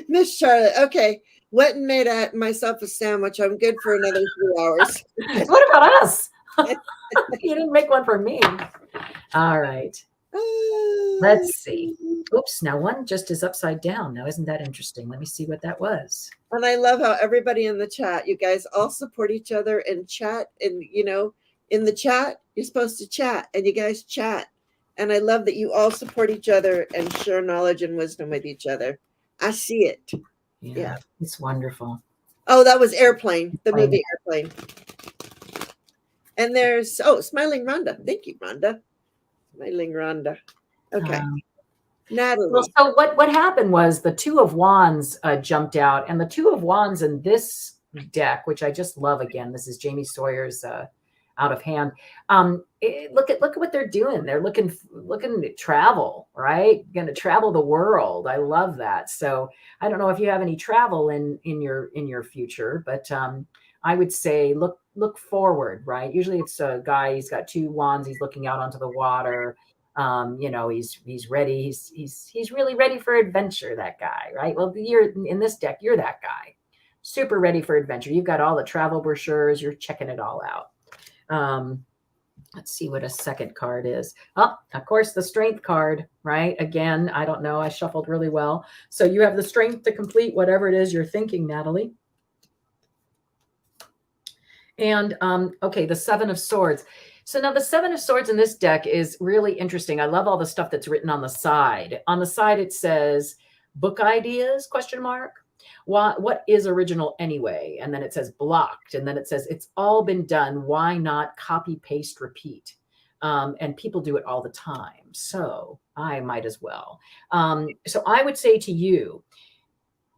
Miss Charlotte. Okay. Went and made myself a sandwich. I'm good for another 3 hours. What about us? You didn't make one for me. All right. Let's see. Oops. Now one just is upside down. Now, isn't that interesting? Let me see what that was. And I love how everybody in the chat, you guys all support each other and chat. And, in the chat, you're supposed to chat and you guys chat. And I love that you all support each other and share knowledge and wisdom with each other. I see it. Yeah. It's wonderful. Oh, that was Airplane, the movie Airplane. And there's, Smiling Rhonda. Thank you, Rhonda. Smiling Rhonda. Okay. Natalie. Well, so what happened was the Two of Wands jumped out, and the Two of Wands in this deck, which I just love again, this is Jamie Sawyer's Out of Hand. Look at what they're doing. They're looking to travel, right? Going to travel the world. I love that. So I don't know if you have any travel in your future, but I would say look forward, right? Usually it's a guy. He's got two wands. He's looking out onto the water. He's ready. He's really ready for adventure. That guy, right? Well, you're in this deck. You're that guy, super ready for adventure. You've got all the travel brochures. You're checking it all out. Let's see what a second card is. Oh, of course, the Strength card, right? Again, I don't know. I shuffled really well. So you have the strength to complete whatever it is you're thinking, Natalie. And, okay, the Seven of Swords. So now the Seven of Swords in this deck is really interesting. I love all the stuff that's written on the side. On the side, it says book ideas, question mark. What is original anyway? And then it says blocked. And then it says it's all been done. Why not copy, paste, repeat? and people do it all the time. So I might as well. So I would say to you,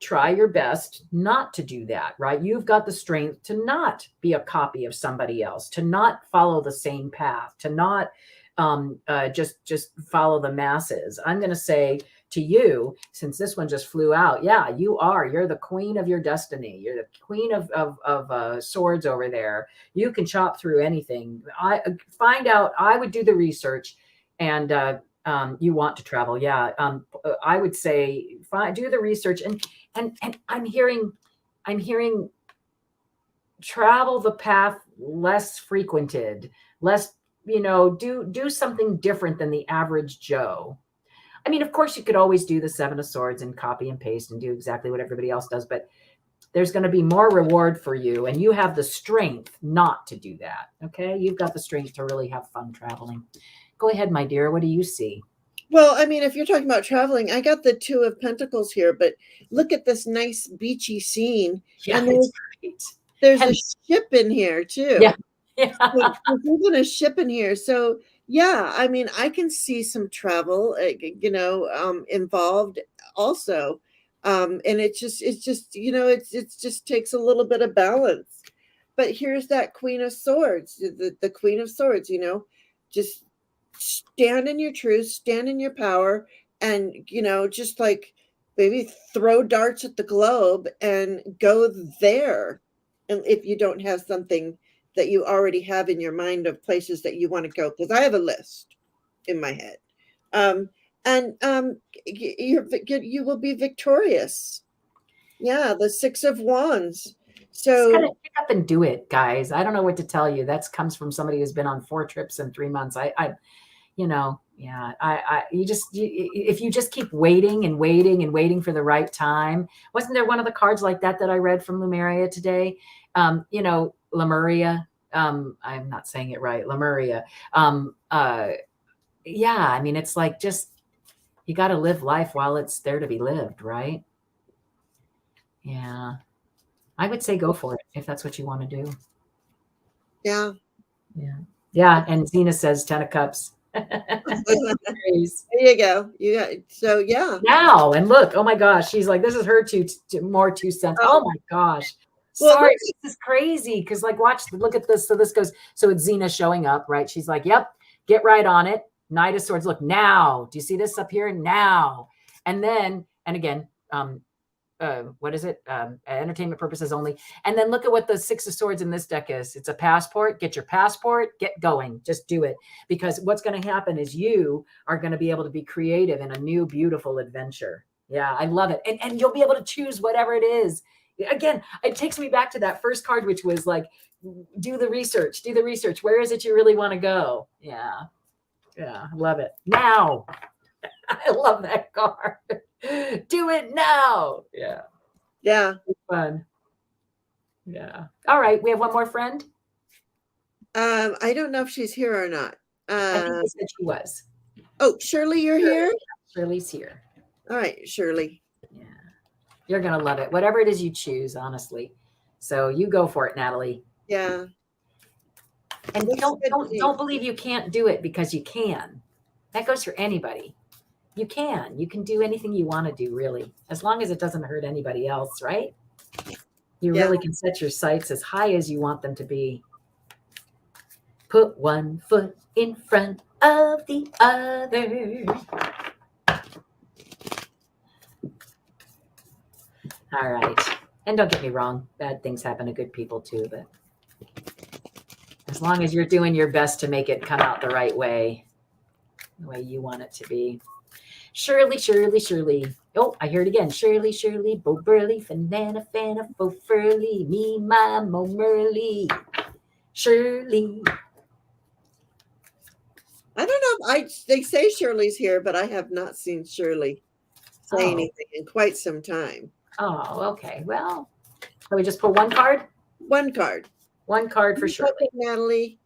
try your best not to do that, right? You've got the strength to not be a copy of somebody else, to not follow the same path, to not just follow the masses. I'm going to say to you, since this one just flew out, yeah, you're the queen of your destiny. You're the queen of swords over there. You can chop through anything. I would do the research, and you want to travel. Yeah. I would say do the research, and I'm hearing travel the path less frequented, less, do something different than the average Joe. I mean, of course, you could always do the Seven of Swords and copy and paste and do exactly what everybody else does, but there's going to be more reward for you, and you have the strength not to do that. Okay. You've got the strength to really have fun traveling. Go ahead, my dear. What do you see? Well, I mean, if you're talking about traveling, I got the Two of Pentacles here, but look at this nice beachy scene. Yeah, And it's great. there's And a ship in here too. yeah. There's even a ship in here. So yeah, I mean, I can see some travel, involved also. And it just takes a little bit of balance. But here's that Queen of Swords, the Queen of Swords, just stand in your truth, stand in your power, and just like maybe throw darts at the globe and go there. And if you don't have something that you already have in your mind of places that you want to go, because I have a list in my head, you will be victorious. Yeah, the Six of Wands. Just So gotta pick up and do it, guys. I don't know what to tell you. That comes from somebody who's been on 4 trips in 3 months. If you just keep waiting and waiting and waiting for the right time. Wasn't there one of the cards like that I read from Lemuria today? Lemuria. I'm not saying it right. Lemuria. Yeah, I mean, it's like, just, you got to live life while it's there to be lived, right? Yeah. I would say go for it if that's what you want to do. yeah. Yeah. Yeah. And Zina says 10 of Cups. There you go. So yeah. Now, and look, oh my gosh, she's like, this is her more 2 cents. Oh my gosh. Well, Sorry, this is crazy. Because look at this. So this goes, so it's Zina showing up, right? She's like, yep, get right on it. Knight of Swords. Look now. Do you see this up here? Now. And then, and again, what is it? Entertainment purposes only. And then look at what the Six of Swords in this deck is. It's a passport. Get your passport, get going, just do it. Because what's going to happen is you are going to be able to be creative in a new, beautiful adventure. Yeah, I love it. And you'll be able to choose whatever it is. Again, it takes me back to that first card, which was like, do the research. Where is it you really want to go? Yeah. Yeah. I love it. Now. I love that card. Do it now. Yeah. Yeah. It's fun. Yeah. All right. We have one more friend. I don't know if she's here or not. I think they said she was. Oh, Shirley, you're here? Shirley's here. All right, Shirley. Yeah. You're going to love it. Whatever it is you choose, honestly. So you go for it, Natalie. Yeah. And don't believe you can't do it, because you can. That goes for anybody. You can do anything you want to do, really, as long as it doesn't hurt anybody else, right? You really can set your sights as high as you want them to be. Put one foot in front of the other. All right. And don't get me wrong, bad things happen to good people too, but as long as you're doing your best to make it come out the right way, the way you want it to be. Shirley, Shirley, Shirley. Oh, I hear it again. Shirley, Shirley, Bo Burley, Fanana, Fana, Bo Furley, me, my, Mo Merly. Shirley. I don't know. They say Shirley's here, but I have not seen Shirley say anything in quite some time. Oh, okay. Well, can we just pull one card? One card. One card for Shirley. Natalie.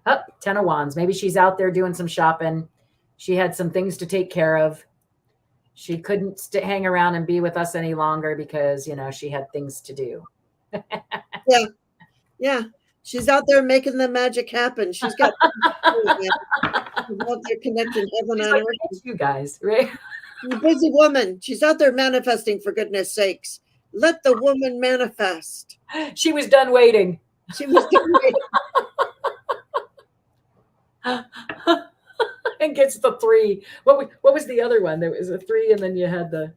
Oh, 10 of Wands. Maybe she's out there doing some shopping. She had some things to take care of. She couldn't hang around and be with us any longer because, she had things to do. Yeah. Yeah. She's out there making the magic happen. She's got she's out there connecting heaven She's on like, earth. it's you guys, right? She's a busy woman. She's out there manifesting, for goodness sakes. Let the woman manifest. She was done waiting. She was done waiting. And gets the 3. What was the other one? There was a 3, and then you had the,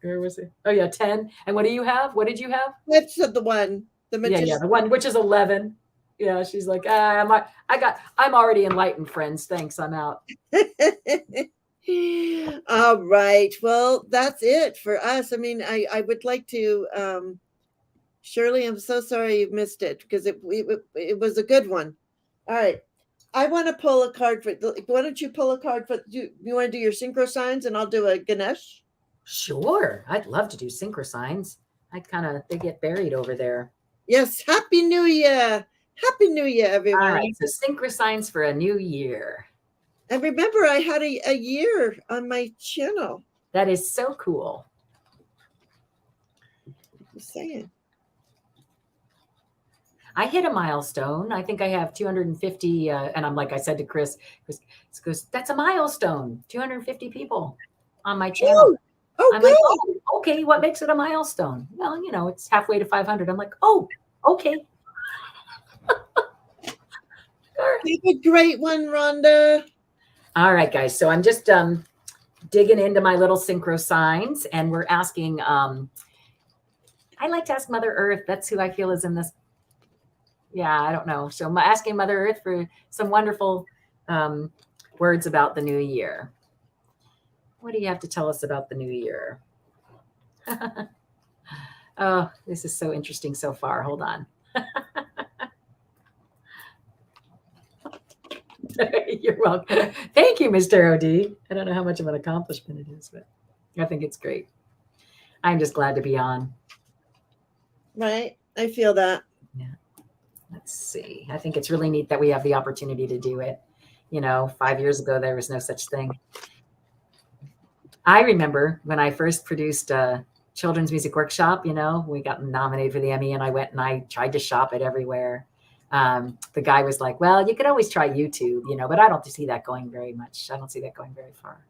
where was it? Oh yeah, 10. And what do you have? What did you have? That's the one. The magician. Yeah, the one which is 11. Yeah, she's like, I'm already enlightened, friends. Thanks, I'm out. All right. Well, that's it for us. I mean, I would like to, Shirley, I'm so sorry you missed it because it was a good one. All right. I want to pull a card for, why don't you pull a card for, you want to do your synchro signs and I'll do a Ganesh? Sure. I'd love to do synchro signs. They get buried over there. Yes. Happy New Year. Happy New Year, everyone. All right. So synchro signs for a new year. And remember, I had a year on my channel. That is so cool. Just saying. I hit a milestone. I think I have 250, and I'm like I said to Chris, goes, that's a milestone, 250 people on my channel. Oh, I'm good. like, oh, okay, what makes it a milestone? Well, it's halfway to 500. I'm like, oh, okay. Have a great one, Rhonda. All right, guys. So I'm just digging into my little synchro signs, and we're asking, I like to ask Mother Earth. That's who I feel is in this. Yeah, I don't know. So I'm asking Mother Earth for some wonderful words about the new year. What do you have to tell us about the new year? Oh, this is so interesting so far. Hold on. You're welcome. Thank you, Mr. OD. I don't know how much of an accomplishment it is, but I think it's great. I'm just glad to be on. Right. I feel that. Yeah. Let's see. I think it's really neat that we have the opportunity to do it. 5 years ago, there was no such thing. I remember when I first produced a children's music workshop, we got nominated for the Emmy, and I went and I tried to shop it everywhere. The guy was like, well, you could always try YouTube, but I don't see that going very much. I don't see that going very far.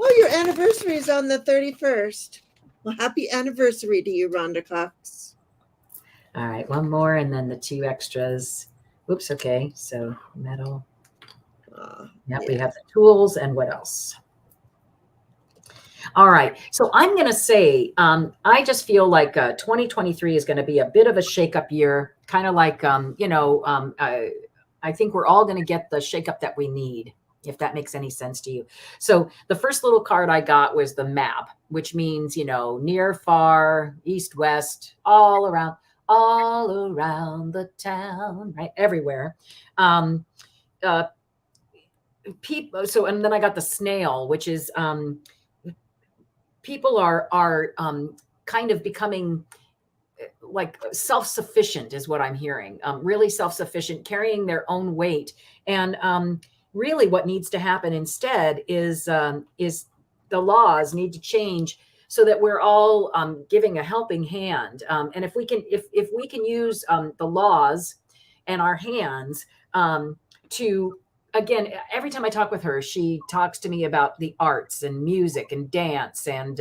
Oh, your anniversary is on the 31st. Well, happy anniversary to you, Rhonda Cox. All right, one more, and then the 2 extras. Oops, okay. So metal. Yep, yeah. We have the tools, and what else? All right. So I'm going to say, I just feel like 2023 is going to be a bit of a shakeup year, kind of like, I think we're all going to get the shakeup that we need, if that makes any sense to you. So the first little card I got was the map, which means, near, far, east, west, all around the town, right? Everywhere. People. So, and then I got the snail, which is, people are kind of becoming like self-sufficient is what I'm hearing, really self-sufficient, carrying their own weight. And really what needs to happen instead is the laws need to change so that we're all giving a helping hand. And if we can use the laws and our hands to, again, every time I talk with her, she talks to me about the arts and music and dance and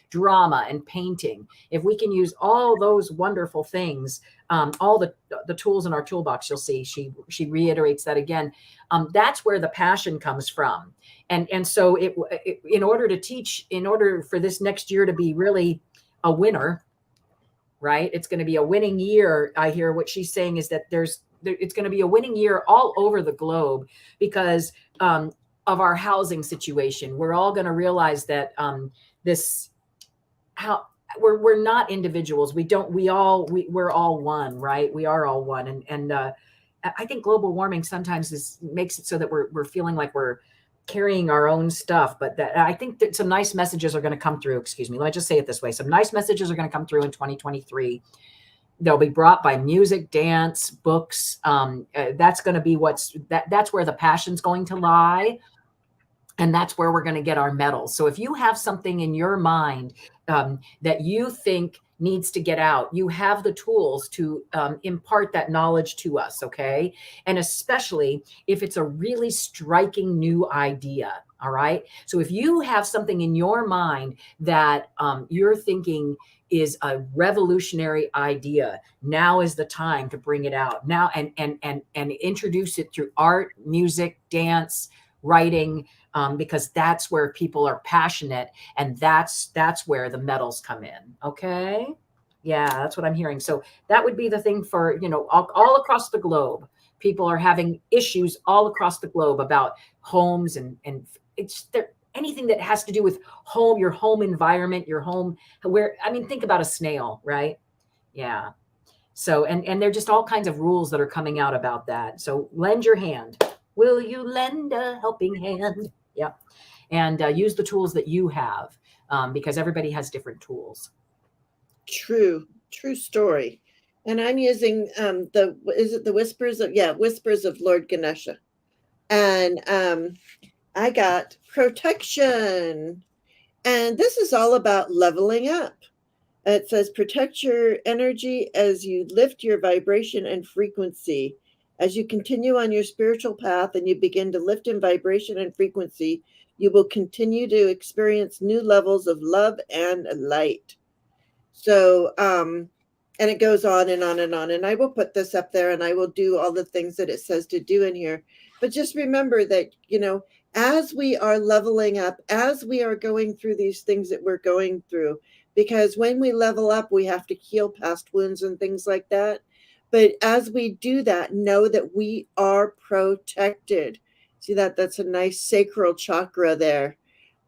drama and painting. If we can use all those wonderful things, all the tools in our toolbox, you'll see she reiterates that again. That's where the passion comes from. And so in order for this next year to be really a winner, right? It's going to be a winning year. I hear what she's saying is that it's going to be a winning year all over the globe because of our housing situation. We're all going to realize that we're not individuals. We're all one, right? We are all one. And I think global warming sometimes makes it so that we're feeling like we're carrying our own stuff, but that I think that some nice messages are going to come through. Excuse me. Let me just say it this way. Some nice messages are going to come through in 2023. They'll be brought by music, dance, books. That's going to be that's where the passion's going to lie. And that's where we're going to get our medals. So if you have something in your mind that you think needs to get out, you have the tools to impart that knowledge to us, okay? And especially if it's a really striking new idea, all right? So if you have something in your mind that you're thinking is a revolutionary idea, now is the time to bring it out now and introduce it through art, music, dance, writing, because that's where people are passionate, and that's where the medals come in. Okay. Yeah, that's what I'm hearing. So that would be the thing for, all across the globe. People are having issues all across the globe about homes and it's there, anything that has to do with home, your home environment, your home, where, I mean, think about a snail, right? Yeah. So, and there are just all kinds of rules that are coming out about that. So lend your hand. Will you lend a helping hand? Yeah. And use the tools that you have, because everybody has different tools. True story. And I'm using the Whispers of Lord Ganesha. And I got protection. And this is all about leveling up. It says protect your energy as you lift your vibration and frequency. As you continue on your spiritual path and you begin to lift in vibration and frequency, you will continue to experience new levels of love and light. So, and it goes on and on and on. And I will put this up there and I will do all the things that it says to do in here. But just remember that, as we are leveling up, as we are going through these things that we're going through, because when we level up, we have to heal past wounds and things like that. But as we do that, know that we are protected. See that? That's a nice sacral chakra there.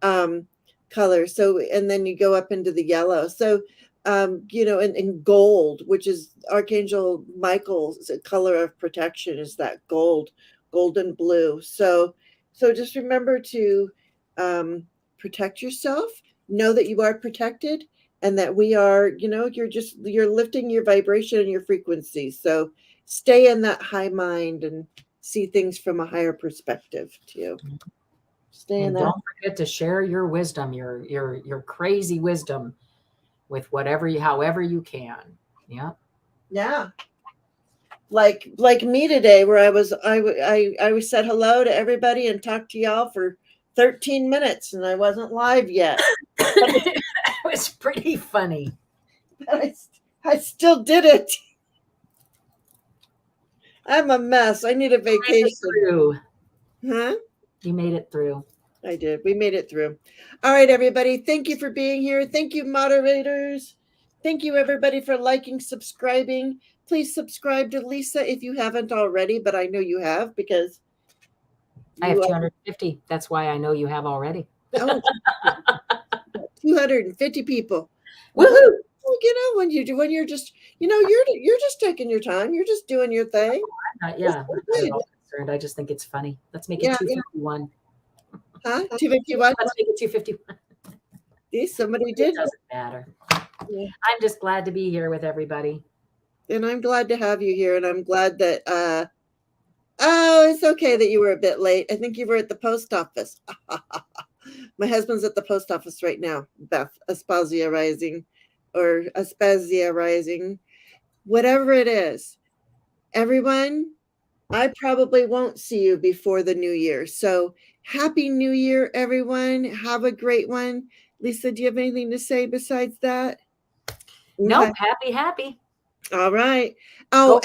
Color. So, and then you go up into the yellow. So, and gold, which is Archangel Michael's color of protection, is that golden blue. So just remember to protect yourself, know that you are protected, and that we are, you're lifting your vibration and your frequency. So stay in that high mind and see things from a higher perspective too. Stay in that. Don't forget to share your wisdom, your crazy wisdom, with however you can. Yeah. Yeah. Like me today, where I said hello to everybody and talked to y'all for 13 minutes and I wasn't live yet. It was pretty funny. But I still did it. I'm a mess. I need a vacation. Huh? You made it through. I did. We made it through. All right, everybody. Thank you for being here. Thank you, moderators. Thank you, everybody, for liking, subscribing. Please subscribe to Lisa if you haven't already, but I know you have because I have 250. That's why I know you have already. Oh, 250 people. Woohoo! When you're just, you're just taking your time. You're just doing your thing. Yeah, I'm not at all concerned. I just think it's funny. Let's make it 251. Huh? 251? Let's make it 251. Somebody did. It doesn't matter. Yeah. I'm just glad to be here with everybody. And I'm glad to have you here. And I'm glad that, it's okay that you were a bit late. I think you were at the post office. My husband's at the post office right now, Beth, Aspasia Rising, whatever it is. Everyone, I probably won't see you before the new year. So happy new year, everyone. Have a great one. Lisa, do you have anything to say besides that? No, happy. All right. Oh,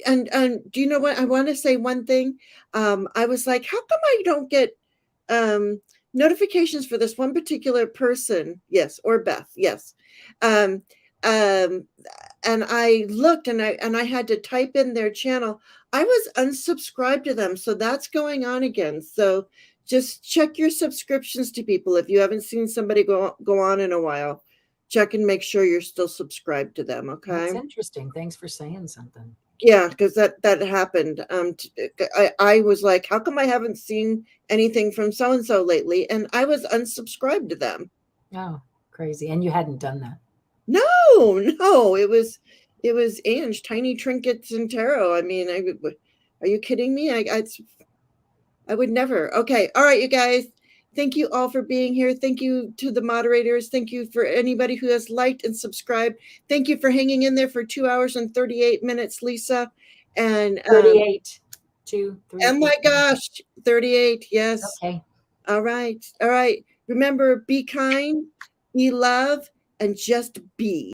and do you know what? I want to say one thing. I was like, how come I don't get notifications for this one particular person? Yes, or Beth. Yes. And I looked and I had to type in their channel. I was unsubscribed to them. So that's going on again. So just check your subscriptions to people. If you haven't seen somebody go on in a while, check and make sure you're still subscribed to them. Okay. That's interesting. Thanks for saying something. Yeah, because that happened. I was like, how come I haven't seen anything from so-and-so lately? And I was unsubscribed to them. Oh, crazy. And you hadn't done that. No, it was Ange, Tiny Trinkets and Tarot. I mean, are you kidding me? I would never. Okay. All right, you guys. Thank you all for being here. Thank you to the moderators. Thank you for anybody who has liked and subscribed. Thank you for hanging in there for 2 hours and 38 minutes, Lisa. And 38, 2, 3. Oh my gosh, 38. Yes. Okay. All right. All right. Remember, be kind, be love, and just be.